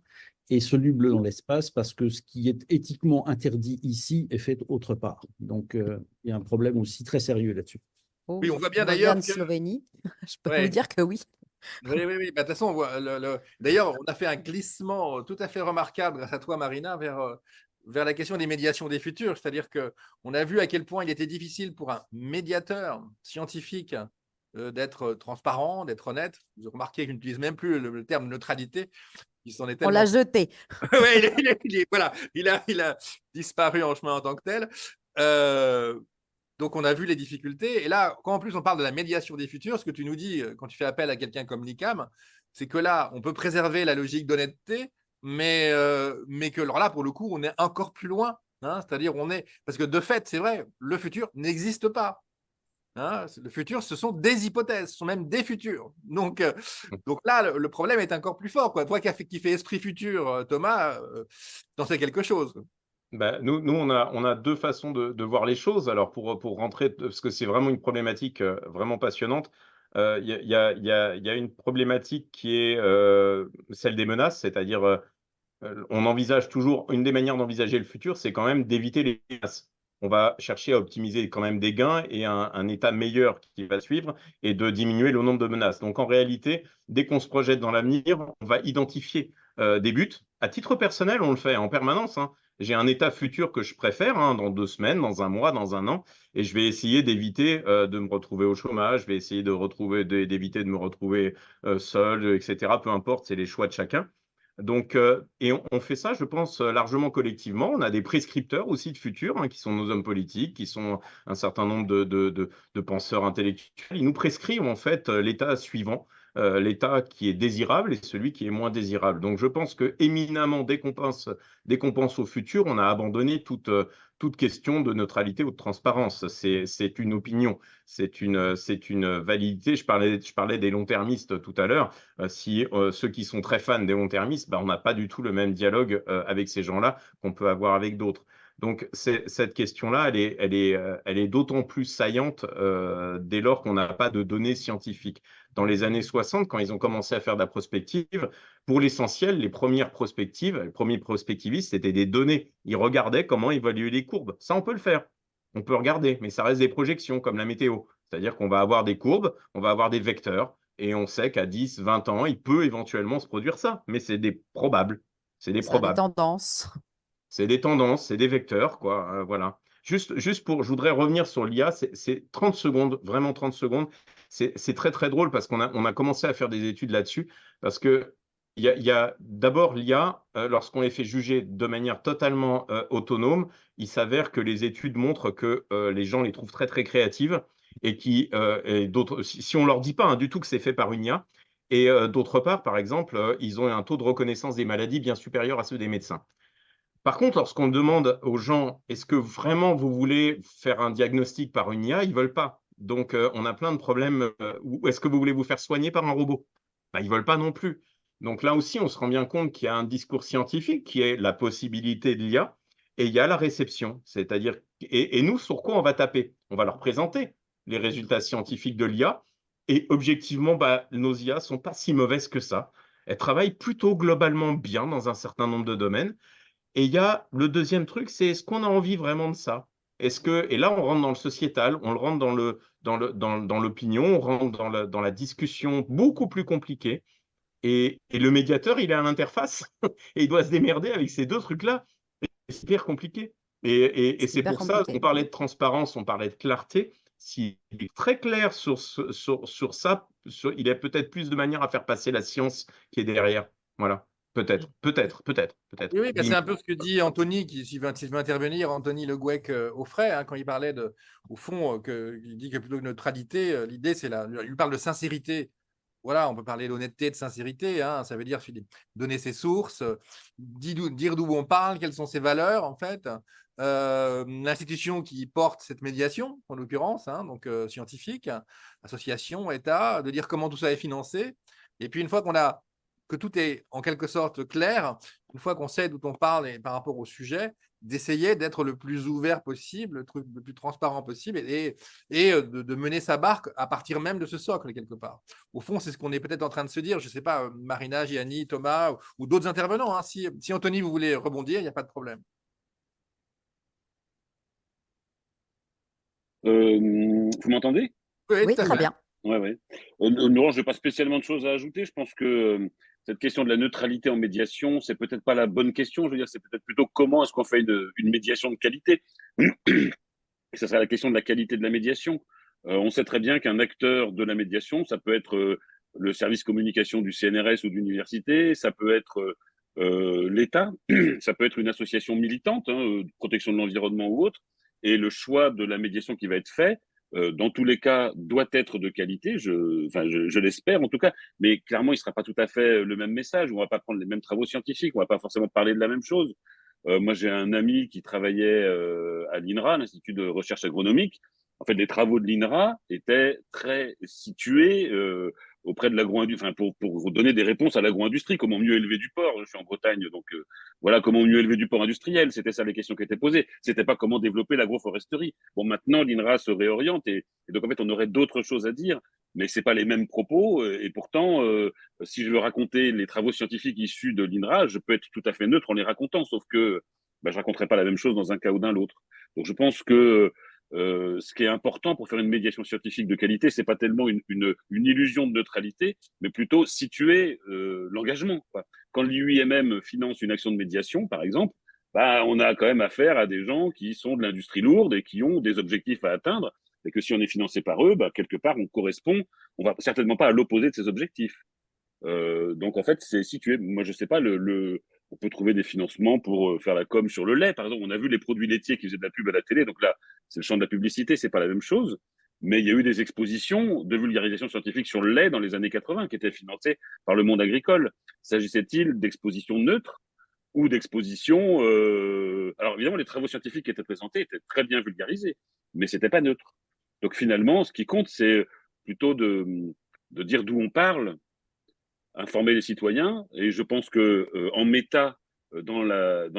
et soluble dans l'espace, parce que ce qui est éthiquement interdit ici est fait autre part. Donc, il y a un problème aussi très sérieux là-dessus. Oh oui, on oui, voit bien moi, je d'ailleurs viens de que. Slovénie. Je peux vous Ouais. dire que oui. Oui, oui, oui. Bah, de toute façon, on voit d'ailleurs, on a fait un glissement tout à fait remarquable grâce à toi, Marina, vers la question des médiations des futurs. C'est-à-dire qu'on a vu à quel point il était difficile pour un médiateur scientifique d'être transparent, d'être honnête. Vous remarquez que je n'utilise même plus le terme neutralité. Il s'en est On tellement. l'a jeté. Ouais, voilà, il a disparu en chemin en tant que tel. Donc, on a vu les difficultés. Et là, quand en plus on parle de la médiation des futurs, ce que tu nous dis quand tu fais appel à quelqu'un comme l'ICAM, c'est que là, on peut préserver la logique d'honnêteté, mais que alors là, pour le coup, on est encore plus loin. Hein, c'est-à-dire, parce que de fait, c'est vrai, le futur n'existe pas. Hein, le futur, ce sont des hypothèses, ce sont même des futurs. Donc là, le problème est encore plus fort, quoi. Toi qui fais esprit futur, Thomas, t'en sais quelque chose. Bah, nous, on a deux façons de voir les choses. Alors, pour rentrer, parce que c'est vraiment une problématique vraiment passionnante, il y a une problématique qui est celle des menaces, c'est-à-dire on envisage toujours, une des manières d'envisager le futur, c'est quand même d'éviter les menaces. On va chercher à optimiser quand même des gains et un état meilleur qui va suivre et de diminuer le nombre de menaces. Donc en réalité, dès qu'on se projette dans l'avenir, on va identifier des buts. À titre personnel, on le fait en permanence. Hein. J'ai un état futur que je préfère dans 2 semaines, dans un mois, dans un an, et je vais essayer d'éviter de me retrouver au chômage, je vais essayer d'éviter de me retrouver seul, etc. Peu importe, c'est les choix de chacun. Donc, et on fait ça, je pense, largement collectivement. On a des prescripteurs aussi de futur, qui sont nos hommes politiques, qui sont un certain nombre de penseurs intellectuels. Ils nous prescrivent en fait l'état suivant, l'état qui est désirable et celui qui est moins désirable. Donc, je pense que éminemment, dès qu'on pense au futur, on a abandonné toute question de neutralité ou de transparence. C'est une opinion, c'est une validité. Je parlais des long-termistes tout à l'heure. Si ceux qui sont très fans des long-termistes, on n'a pas du tout le même dialogue avec ces gens-là qu'on peut avoir avec d'autres. Donc cette question-là, elle est d'autant plus saillante dès lors qu'on n'a pas de données scientifiques. Dans les années 60, quand ils ont commencé à faire de la prospective, pour l'essentiel, les premiers prospectivistes, c'était des données. Ils regardaient comment évaluer les courbes. Ça, on peut le faire. On peut regarder, mais ça reste des projections comme la météo. C'est-à-dire qu'on va avoir des courbes, on va avoir des vecteurs, et on sait qu'à 10, 20 ans, il peut éventuellement se produire ça. Mais c'est des probables. C'est des Ça a des probables. tendances. C'est des tendances, c'est des vecteurs, quoi. Voilà. Je voudrais revenir sur l'IA, c'est 30 secondes, vraiment 30 secondes. C'est très, très drôle parce qu'on a commencé à faire des études là-dessus. Parce que il y a d'abord l'IA, lorsqu'on les fait juger de manière totalement autonome, il s'avère que les études montrent que les gens les trouvent très, très créatives et d'autres, si on leur dit pas du tout que c'est fait par une IA, et d'autre part, par exemple, ils ont un taux de reconnaissance des maladies bien supérieur à ceux des médecins. Par contre, lorsqu'on demande aux gens, est-ce que vraiment vous voulez faire un diagnostic par une IA, ils ne veulent pas. Donc, on a plein de problèmes. Ou est-ce que vous voulez vous faire soigner par un robot? Ils ne veulent pas non plus. Donc là aussi, on se rend bien compte qu'il y a un discours scientifique qui est la possibilité de l'IA et il y a la réception. C'est-à-dire, et nous, sur quoi on va taper? On va leur présenter les résultats scientifiques de l'IA et objectivement, nos IA ne sont pas si mauvaises que ça. Elles travaillent plutôt globalement bien dans un certain nombre de domaines. Et il y a le deuxième truc, c'est est-ce qu'on a envie vraiment de ça? Et là, on rentre dans le sociétal, on rentre dans l'opinion, on rentre dans la discussion beaucoup plus compliquée. Et le médiateur, il est à l'interface et il doit se démerder avec ces deux trucs-là. C'est hyper compliqué. Et c'est hyper pour ça compliqué. qu'on parlait de transparence, on parlait de clarté. S'il est très clair sur ça, il y a peut-être plus de manière à faire passer la science qui est derrière. Voilà. Peut-être. Oui, bah, c'est un peu ce que dit Anthony, s'il veut intervenir, Anthony Le Gouec au frais, hein, quand il parlait au fond, il dit que plutôt que neutralité, l'idée, il parle de sincérité. Voilà, on peut parler d'honnêteté, de sincérité, hein, ça veut dire donner ses sources, dire d'où on parle, quelles sont ses valeurs, en fait. L'institution qui porte cette médiation, en l'occurrence, hein, donc scientifique, association, État, de dire comment tout ça est financé. Et puis, une fois que tout est en quelque sorte clair, une fois qu'on sait d'où on parle et par rapport au sujet, d'essayer d'être le plus ouvert possible, le plus transparent possible et de mener sa barque à partir même de ce socle, quelque part. Au fond, c'est ce qu'on est peut-être en train de se dire. Je ne sais pas, Marina, Gianni, Thomas ou d'autres intervenants. Hein. Si Anthony, vous voulez rebondir, il n'y a pas de problème. Vous m'entendez? Oui, tout à très fait. bien. Ouais. Non, je n'ai pas spécialement de choses à ajouter. Je pense que cette question de la neutralité en médiation, c'est peut-être pas la bonne question. Je veux dire, c'est peut-être plutôt comment est-ce qu'on fait une médiation de qualité. Et ça serait la question de la qualité de la médiation. On sait très bien qu'un acteur de la médiation, ça peut être le service communication du CNRS ou de l'université, ça peut être l'État, ça peut être une association militante, de protection de l'environnement ou autre. Et le choix de la médiation qui va être fait, dans tous les cas, doit être de qualité, je l'espère en tout cas, mais clairement, il ne sera pas tout à fait le même message, on ne va pas prendre les mêmes travaux scientifiques, on ne va pas forcément parler de la même chose. Moi, j'ai un ami qui travaillait à l'INRA, l'Institut de recherche agronomique. En fait, les travaux de l'INRA étaient très situés auprès de l'agro-industrie, enfin, pour donner des réponses à l'agro-industrie, comment mieux élever du porc. Je suis en Bretagne, donc voilà, comment mieux élever du porc industriel. C'était ça les questions qui étaient posées. C'était pas comment développer l'agroforesterie. Bon, maintenant, l'INRA se réoriente et donc, en fait, on aurait d'autres choses à dire, mais c'est pas les mêmes propos. Et pourtant, si je veux raconter les travaux scientifiques issus de l'INRA, je peux être tout à fait neutre en les racontant, sauf que je raconterai pas la même chose dans un cas ou dans l'autre. Donc, je pense que ce qui est important pour faire une médiation scientifique de qualité, c'est pas tellement une illusion de neutralité, mais plutôt situer l'engagement. Quand l'UIMM finance une action de médiation, par exemple, on a quand même affaire à des gens qui sont de l'industrie lourde et qui ont des objectifs à atteindre, et que si on est financé par eux, quelque part, on va certainement pas à l'opposé de ces objectifs. Donc en fait, c'est situé. Moi, je sais pas, on peut trouver des financements pour faire la com sur le lait, par exemple. On a vu les produits laitiers qui faisaient de la pub à la télé, donc là, c'est le champ de la publicité, c'est pas la même chose. Mais il y a eu des expositions de vulgarisation scientifique sur le lait dans les années 80 qui étaient financées par le monde agricole. S'agissait-il d'expositions neutres ou d'expositions Alors évidemment, les travaux scientifiques qui étaient présentés étaient très bien vulgarisés, mais c'était pas neutre. Donc finalement, ce qui compte, c'est plutôt de dire d'où on parle, informer les citoyens. Et je pense que en méta, dans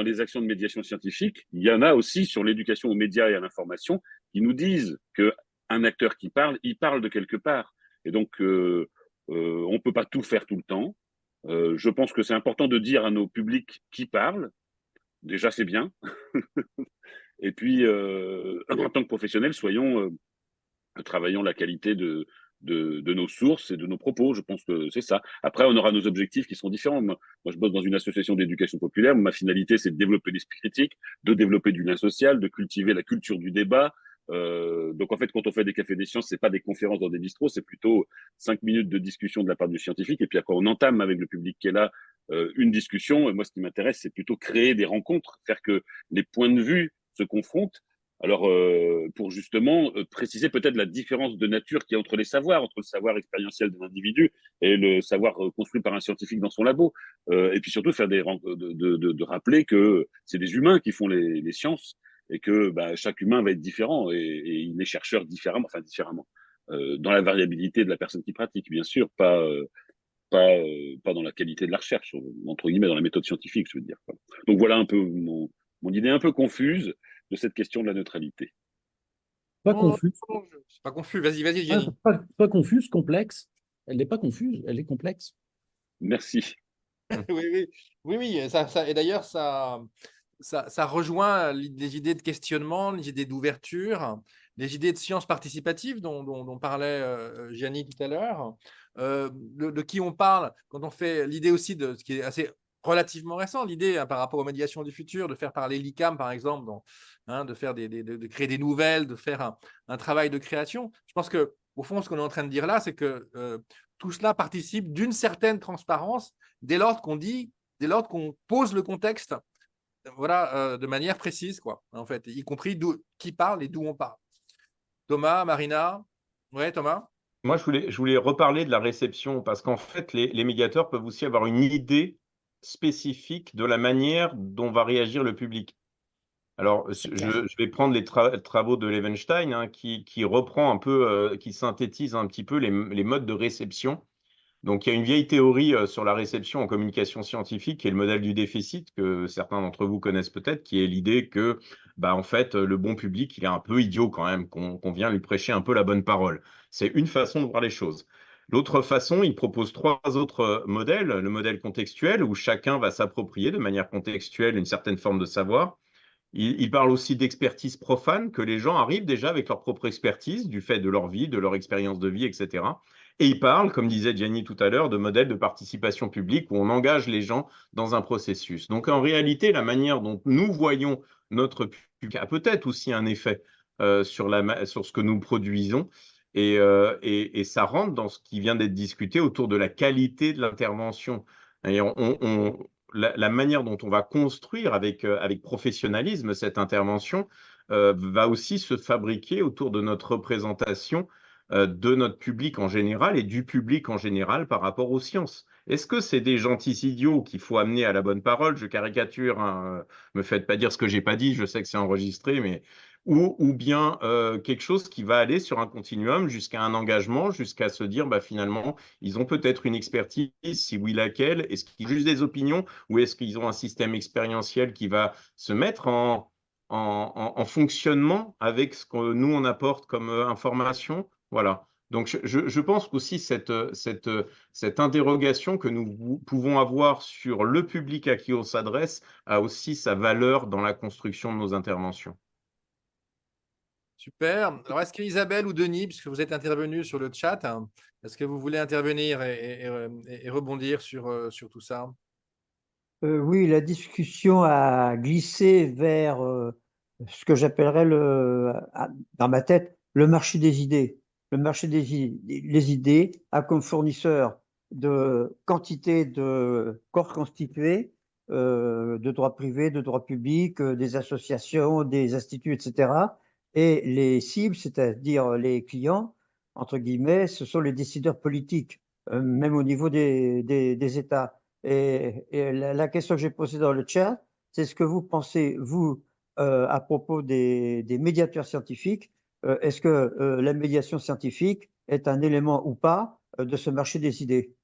les actions de médiation scientifique, il y en a aussi sur l'éducation aux médias et à l'information qui nous disent qu'un acteur qui parle, il parle de quelque part. Et donc, on peut pas tout faire tout le temps. Je pense que c'est important de dire à nos publics qui parlent. Déjà, c'est bien. Et puis, en tant que professionnels, travaillons la qualité de nos sources et de nos propos. Je pense que c'est ça. Après, on aura nos objectifs qui seront différents. Moi, je bosse dans une association d'éducation populaire. Ma finalité, c'est de développer l'esprit critique, de développer du lien social, de cultiver la culture du débat. Donc, en fait, quand on fait des cafés des sciences, c'est pas des conférences dans des bistrots, c'est plutôt 5 minutes de discussion de la part du scientifique. Et puis après, on entame avec le public qui est là une discussion. Et moi, ce qui m'intéresse, c'est plutôt créer des rencontres, faire que les points de vue se confrontent. Alors, pour justement préciser peut-être la différence de nature qu'il y a entre les savoirs, entre le savoir expérientiel de l'individu et le savoir construit par un scientifique dans son labo. Et puis surtout, faire de rappeler que c'est des humains qui font les sciences et que chaque humain va être différent et il est chercheur différemment, dans la variabilité de la personne qui pratique, bien sûr, pas dans la qualité de la recherche, entre guillemets, dans la méthode scientifique, je veux dire. Donc voilà un peu mon idée un peu confuse de cette question de la neutralité. Pas confuse. C'est pas confus. Vas-y, Gianni. Pas confuse, complexe. Elle n'est pas confuse, elle est complexe. Merci. Oui. Ça, et d'ailleurs, ça ça rejoint les idées de questionnement, les idées d'ouverture, les idées de science participative dont parlait Gianni tout à l'heure, de qui on parle quand on fait l'idée aussi de ce qui est assez relativement récent, l'idée par rapport aux médiations du futur, de faire parler l'ICAM, par exemple, de faire de créer des nouvelles, de faire un travail de création. Je pense qu'au fond, ce qu'on est en train de dire là, c'est que tout cela participe d'une certaine transparence dès lors qu'on pose le contexte, voilà, de manière précise, quoi, en fait, y compris qui parle et d'où on parle. Thomas, Marina. Ouais, Thomas. Moi, je voulais reparler de la réception parce qu'en fait, les médiateurs peuvent aussi avoir une idée spécifique de la manière dont va réagir le public. Alors, je vais prendre les travaux de Levenstein, hein, qui reprend un peu, qui synthétise un petit peu les modes de réception. Donc, il y a une vieille théorie sur la réception en communication scientifique, qui est le modèle du déficit, que certains d'entre vous connaissent peut-être, qui est l'idée que, bah, en fait, le bon public, il est un peu idiot quand même, qu'on vient lui prêcher un peu la bonne parole. C'est une façon de voir les choses. L'autre façon, il propose 3 autres modèles. Le modèle contextuel, où chacun va s'approprier de manière contextuelle une certaine forme de savoir. Il parle aussi d'expertise profane, que les gens arrivent déjà avec leur propre expertise, du fait de leur vie, de leur expérience de vie, etc. Et il parle, comme disait Gianni tout à l'heure, de modèle de participation publique où on engage les gens dans un processus. Donc en réalité, la manière dont nous voyons notre public a peut-être aussi un effet sur ce que nous produisons. Et ça rentre dans ce qui vient d'être discuté autour de la qualité de l'intervention. Et la manière dont on va construire avec professionnalisme cette intervention va aussi se fabriquer autour de notre représentation de notre public en général et du public en général par rapport aux sciences. Est-ce que c'est des gentils idiots qu'il faut amener à la bonne parole? Je caricature, hein, me faites pas dire ce que j'ai pas dit, je sais que c'est enregistré, mais ou bien quelque chose qui va aller sur un continuum jusqu'à un engagement, jusqu'à se dire bah, finalement, ils ont peut-être une expertise, si oui, laquelle? Est-ce qu'ils ont juste des opinions ou est-ce qu'ils ont un système expérientiel qui va se mettre en fonctionnement avec ce que nous, on apporte comme information? Voilà. Donc, je pense qu'aussi cette interrogation que nous pouvons avoir sur le public à qui on s'adresse a aussi sa valeur dans la construction de nos interventions. Super. Alors, est-ce qu'Isabelle ou Denis, puisque vous êtes intervenus sur le chat, hein, est-ce que vous voulez intervenir et rebondir sur tout ça? Oui, la discussion a glissé vers ce que j'appellerais dans ma tête, le marché des idées. Le marché les idées a comme fournisseur de quantité de corps constitués, de droit privé, de droit public, des associations, des instituts, etc. Et les cibles, c'est-à-dire les clients, entre guillemets, ce sont les décideurs politiques, même au niveau des États. Et la question que j'ai posée dans le chat, c'est ce que vous pensez, vous, à propos des médiateurs scientifiques. Est-ce que la médiation scientifique est un élément ou pas de ce marché des idées?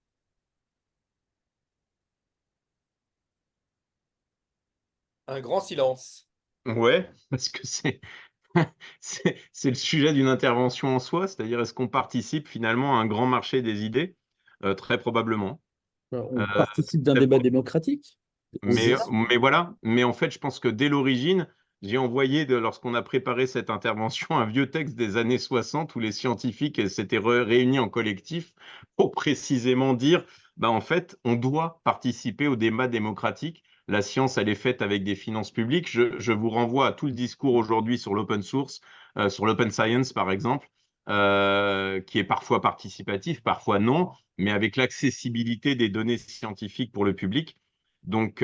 Un grand silence. Ouais, parce que c'est le sujet d'une intervention en soi, c'est-à-dire est-ce qu'on participe finalement à un grand marché des idées? Très probablement. On participe d'un débat démocratique. Mais voilà, mais en fait, je pense que dès l'origine, j'ai envoyé, lorsqu'on a préparé cette intervention, un vieux texte des années 60 où les scientifiques s'étaient réunis en collectif pour précisément dire, bah, en fait, on doit participer au débat démocratique. La science, elle est faite avec des finances publiques. Je vous renvoie à tout le discours aujourd'hui sur l'open source, sur l'open science, par exemple, qui est parfois participatif, parfois non, mais avec l'accessibilité des données scientifiques pour le public. Donc,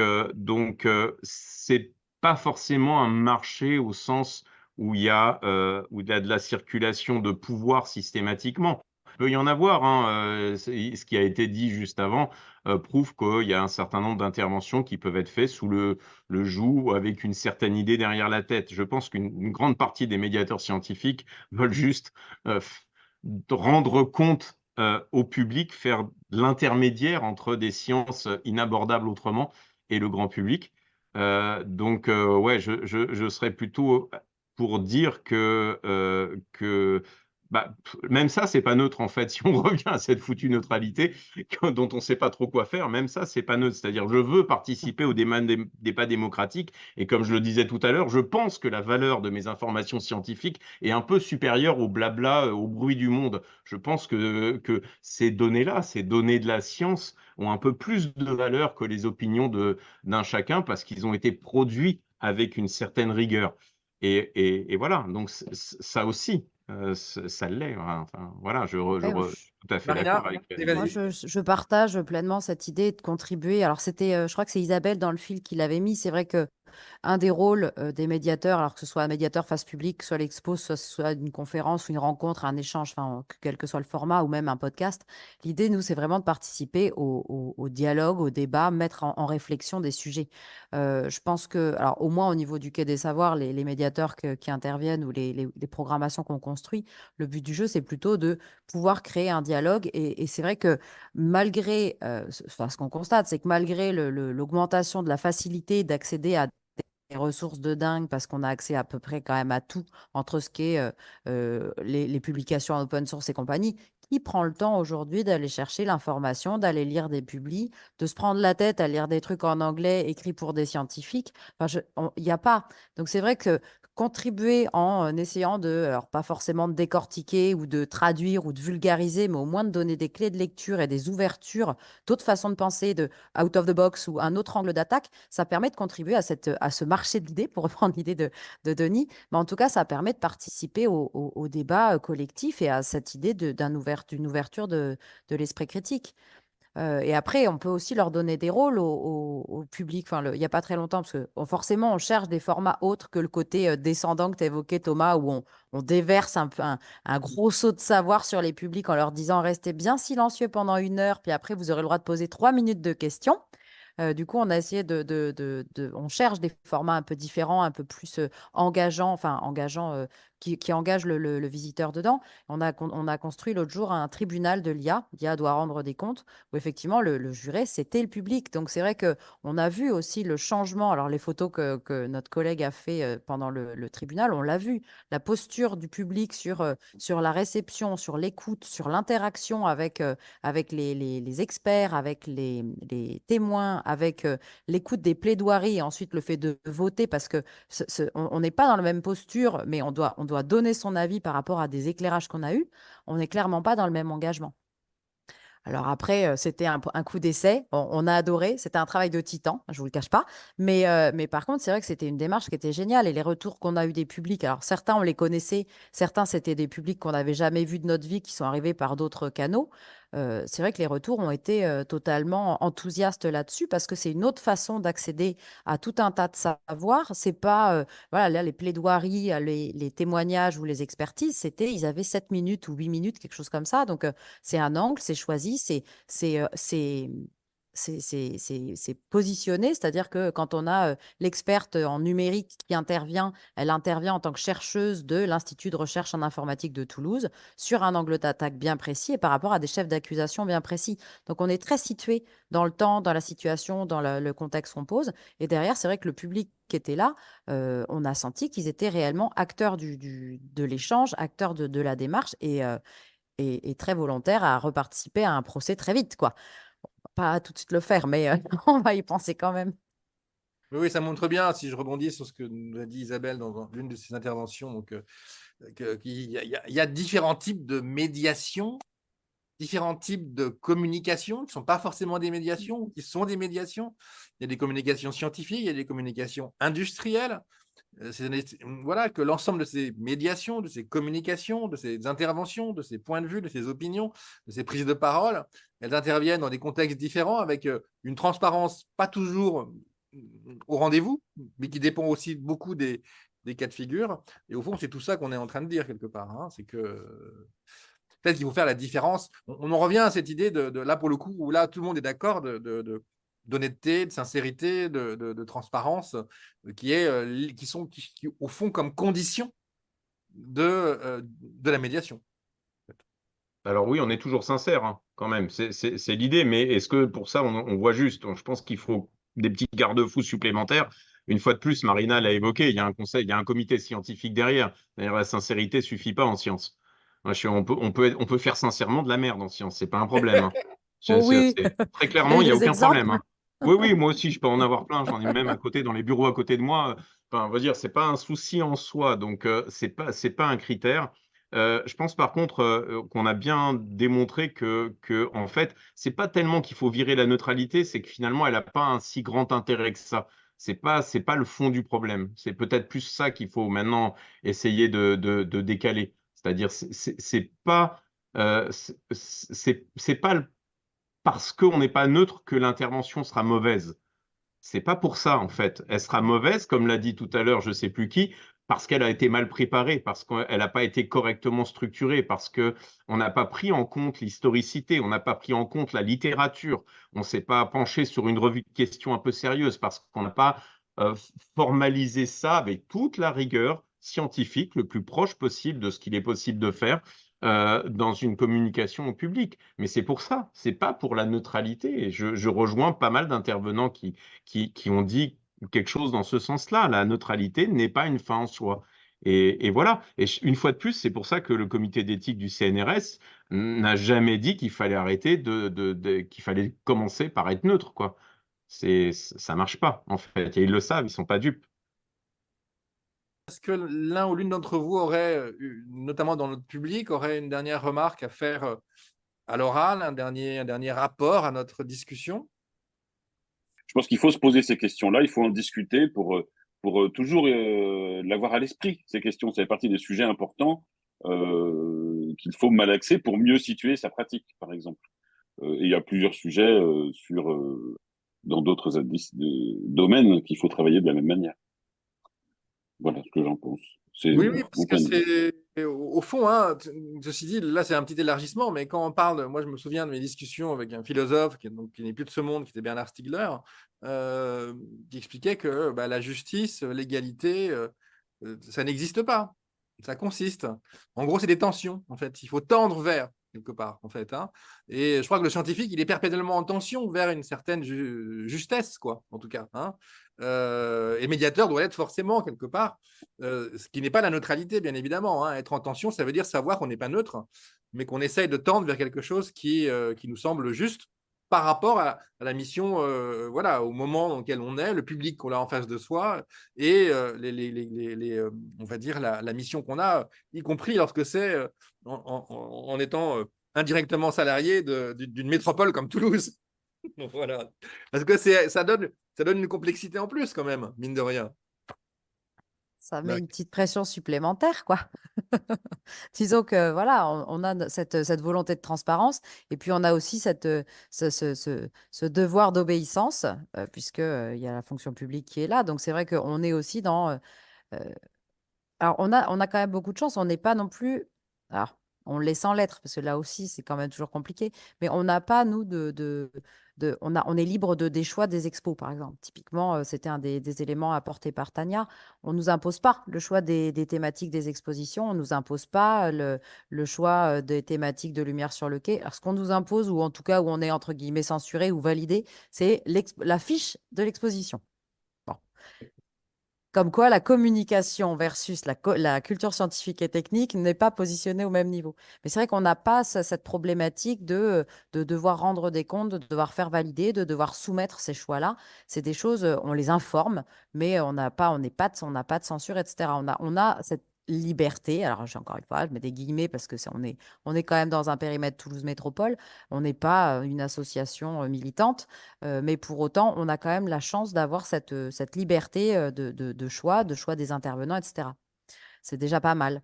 c'est pas forcément un marché au sens où il y a de la circulation de pouvoir systématiquement. Il peut y en avoir, hein, ce qui a été dit juste avant prouve qu'il y a un certain nombre d'interventions qui peuvent être faites sous le joug avec une certaine idée derrière la tête. Je pense qu'une grande partie des médiateurs scientifiques veulent juste rendre compte au public, faire de l'intermédiaire entre des sciences inabordables autrement et le grand public. Ouais, je serais plutôt pour dire que Même ça, c'est pas neutre en fait. Si on revient à cette foutue neutralité dont on ne sait pas trop quoi faire, même ça, c'est pas neutre. C'est-à-dire, je veux participer au débat démocratique et comme je le disais tout à l'heure, je pense que la valeur de mes informations scientifiques est un peu supérieure au blabla, au bruit du monde. Je pense que ces données-là, ces données de la science, ont un peu plus de valeur que les opinions d'un chacun parce qu'ils ont été produits avec une certaine rigueur. Et voilà, donc ça aussi. Ça l'est. Enfin, voilà, je Ouais, suis tout à fait Marina, d'accord avec vas-y, moi, vas-y. je partage pleinement cette idée de contribuer. Alors, c'était, je crois que c'est Isabelle dans le fil qui l'avait mis. C'est vrai que un des rôles des médiateurs, alors que ce soit un médiateur face publique, soit l'expo, soit une conférence ou une rencontre, un échange, enfin, quel que soit le format ou même un podcast, l'idée, nous, c'est vraiment de participer au dialogue, au débat, mettre en réflexion des sujets. Je pense que, alors au moins au niveau du Quai des Savoirs, les médiateurs qui interviennent ou les programmations qu'on construit, le but du jeu, c'est plutôt de pouvoir créer un dialogue. Et c'est vrai que malgré, enfin, ce qu'on constate, c'est que malgré l'augmentation de la facilité d'accéder à des ressources de dingue parce qu'on a accès à peu près quand même à tout entre ce qui est les publications en open source et compagnie. Qui prend le temps aujourd'hui d'aller chercher l'information, d'aller lire des publis, de se prendre la tête à lire des trucs en anglais écrits pour des scientifiques? Enfin, il n'y a pas. Donc c'est vrai que contribuer en essayant de, alors pas forcément de décortiquer ou de traduire ou de vulgariser, mais au moins de donner des clés de lecture et des ouvertures, d'autres façons de penser, de out of the box ou un autre angle d'attaque, ça permet de contribuer à ce marché de l'idée, pour reprendre l'idée de Denis. Mais en tout cas, ça permet de participer au débat collectif et à cette idée d'une ouverture de l'esprit critique. Et après, on peut aussi leur donner des rôles au public. Enfin, il n'y a pas très longtemps, parce que forcément, on cherche des formats autres que le côté descendant que tu évoquais, Thomas, où on déverse un gros saut de savoir sur les publics en leur disant restez bien silencieux pendant 1 heure, puis après, vous aurez le droit de poser 3 minutes de questions. Du coup, on a essayé on cherche des formats un peu différents, un peu plus engageants, qui engagent le visiteur dedans. On a construit l'autre jour un tribunal de l'IA. L'IA doit rendre des comptes, où effectivement, le juré, c'était le public. Donc, c'est vrai qu'on a vu aussi le changement. Alors, les photos que notre collègue a fait pendant le tribunal, on l'a vu. La posture du public sur la réception, sur l'écoute, sur l'interaction avec les experts, avec les témoins, avec l'écoute des plaidoiries et ensuite le fait de voter parce que on n'est pas dans la même posture, mais on doit donner son avis par rapport à des éclairages qu'on a eus. On n'est clairement pas dans le même engagement. Alors après, c'était un coup d'essai. On a adoré. C'était un travail de titan, je ne vous le cache pas. Mais par contre, c'est vrai que c'était une démarche qui était géniale. Et les retours qu'on a eu des publics, alors certains, on les connaissait. Certains, c'était des publics qu'on n'avait jamais vus de notre vie, qui sont arrivés par d'autres canaux. C'est vrai que les retours ont été totalement enthousiastes là-dessus parce que c'est une autre façon d'accéder à tout un tas de savoirs. C'est pas, voilà, là, les plaidoiries, les témoignages ou les expertises, ils avaient 7 minutes ou 8 minutes, quelque chose comme ça. Donc, c'est un angle, c'est choisi, c'est positionné, c'est-à-dire que quand on a l'experte en numérique qui intervient, elle intervient en tant que chercheuse de l'Institut de recherche en informatique de Toulouse sur un angle d'attaque bien précis et par rapport à des chefs d'accusation bien précis. Donc on est très situé dans le temps, dans la situation, dans le contexte qu'on pose. Et derrière, c'est vrai que le public qui était là, on a senti qu'ils étaient réellement acteurs de l'échange, acteurs de la démarche et très volontaires à reparticiper à un procès très vite, quoi. Pas tout de suite le faire, mais on va y penser quand même. Oui, ça montre bien, si je rebondis sur ce que nous a dit Isabelle dans l'une de ses interventions, donc, qu'il y a différents types de médiation, différents types de communication qui ne sont pas forcément des médiations, ou qui sont des médiations. Il y a des communications scientifiques, il y a des communications industrielles. Voilà, que l'ensemble de ces médiations, de ces communications, de ces interventions, de ces points de vue, de ces opinions, de ces prises de parole, elles interviennent dans des contextes différents avec une transparence pas toujours au rendez-vous, mais qui dépend aussi beaucoup des cas de figure. Et au fond, c'est tout ça qu'on est en train de dire quelque part. Hein. C'est que peut-être qu'il faut faire la différence. On en revient à cette idée de là, pour le coup, où là, tout le monde est d'accord d'honnêteté, de sincérité, de transparence, qui au fond comme condition de la médiation. Alors oui, on est toujours sincère, hein, quand même, c'est l'idée, mais est-ce que pour ça, on voit juste? Je pense qu'il faut des petits garde-fous supplémentaires. Une fois de plus, Marina l'a évoqué, il y a un conseil, il y a un comité scientifique derrière. D'ailleurs, la sincérité ne suffit pas en science. On peut faire sincèrement de la merde en science, c'est pas un problème, hein. Oh oui, Très vous clairement, avez il n'y a des aucun problème, exemples? hein. Oui, oui, moi aussi, je peux en avoir plein. J'en ai même à côté, dans les bureaux à côté de moi. Enfin, on va dire, c'est pas un souci en soi, donc c'est pas un critère. Je pense par contre qu'on a bien démontré en fait, c'est pas tellement qu'il faut virer la neutralité, c'est que finalement, elle n'a pas un si grand intérêt que ça. C'est pas le fond du problème. C'est peut-être plus ça qu'il faut maintenant essayer de décaler. C'est-à-dire, c'est pas, c'est pas parce qu'on n'est pas neutre que l'intervention sera mauvaise. C'est pas pour ça, en fait. Elle sera mauvaise, comme l'a dit tout à l'heure, je sais plus qui, parce qu'elle a été mal préparée, parce qu'elle n'a pas été correctement structurée, parce que on n'a pas pris en compte l'historicité, on n'a pas pris en compte la littérature, on s'est pas penché sur une revue de questions un peu sérieuse, parce qu'on n'a pas formalisé ça avec toute la rigueur scientifique, le plus proche possible de ce qu'il est possible de faire dans une communication au public. Mais c'est pour ça, c'est pas pour la neutralité. Et je rejoins pas mal d'intervenants qui ont dit quelque chose dans ce sens-là. La neutralité n'est pas une fin en soi. Et voilà. Et une fois de plus, c'est pour ça que le comité d'éthique du CNRS n'a jamais dit qu'il fallait arrêter qu'il fallait commencer par être neutre, quoi. Ça marche pas, en fait. Et ils le savent, ils sont pas dupes. Est-ce que l'un ou l'une d'entre vous aurait, notamment dans notre public, aurait une dernière remarque à faire à l'oral, un dernier rapport à notre discussion? Je pense qu'il faut se poser ces questions-là, il faut en discuter pour toujours l'avoir à l'esprit. Ces questions, ça fait partie des sujets importants qu'il faut malaxer pour mieux situer sa pratique, par exemple. Et il y a plusieurs sujets dans d'autres domaines qu'il faut travailler de la même manière. Voilà ce que j'en pense. C'est Oui, parce mon que point de vue. c'est au fond, hein, ceci dit, là c'est un petit élargissement, mais quand on parle, moi je me souviens de mes discussions avec un philosophe qui n'est plus de ce monde, qui était Bernard Stiegler, qui expliquait que la justice, l'égalité, ça n'existe pas. Ça consiste. En gros, c'est des tensions, en fait. Il faut tendre vers, quelque part, en fait, hein. Et je crois que le scientifique, il est perpétuellement en tension vers une certaine justesse, quoi, en tout cas, hein. Et médiateur doit être forcément, quelque part, ce qui n'est pas la neutralité, bien évidemment, hein. Être en tension, ça veut dire savoir qu'on n'est pas neutre, mais qu'on essaye de tendre vers quelque chose qui nous semble juste par rapport à la mission, voilà, au moment dans lequel on est, le public qu'on a en face de soi et on va dire la mission qu'on a, y compris lorsque c'est en étant indirectement salarié d'une métropole comme Toulouse. Voilà. Parce que ça donne une complexité en plus quand même, mine de rien. Ça met une petite pression supplémentaire, quoi. Disons que voilà, on a cette volonté de transparence et puis on a aussi ce devoir d'obéissance puisque il y a la fonction publique qui est là. Donc c'est vrai qu'on est aussi dans. Alors on a quand même beaucoup de chance. On n'est pas non plus. Alors on l'est sans l'être parce que là aussi c'est quand même toujours compliqué. Mais on n'a pas nous on est libre des choix des expos, par exemple. Typiquement, c'était un des éléments apportés par Tania. On ne nous impose pas le choix des thématiques des expositions. On ne nous impose pas le choix des thématiques de lumière sur le quai. Alors, ce qu'on nous impose, ou en tout cas où on est entre guillemets censuré ou validé, c'est la fiche de l'exposition. Bon. Comme quoi, la communication versus la culture scientifique et technique n'est pas positionnée au même niveau. Mais c'est vrai qu'on n'a pas cette problématique de devoir rendre des comptes, de devoir faire valider, de devoir soumettre ces choix-là. C'est des choses, on les informe, mais on n'a pas de censure, etc. On a cette liberté. Alors, encore une fois, je mets des guillemets parce que on est quand même dans un périmètre Toulouse Métropole. On n'est pas une association militante. Mais pour autant, on a quand même la chance d'avoir cette liberté de choix des intervenants, etc. C'est déjà pas mal.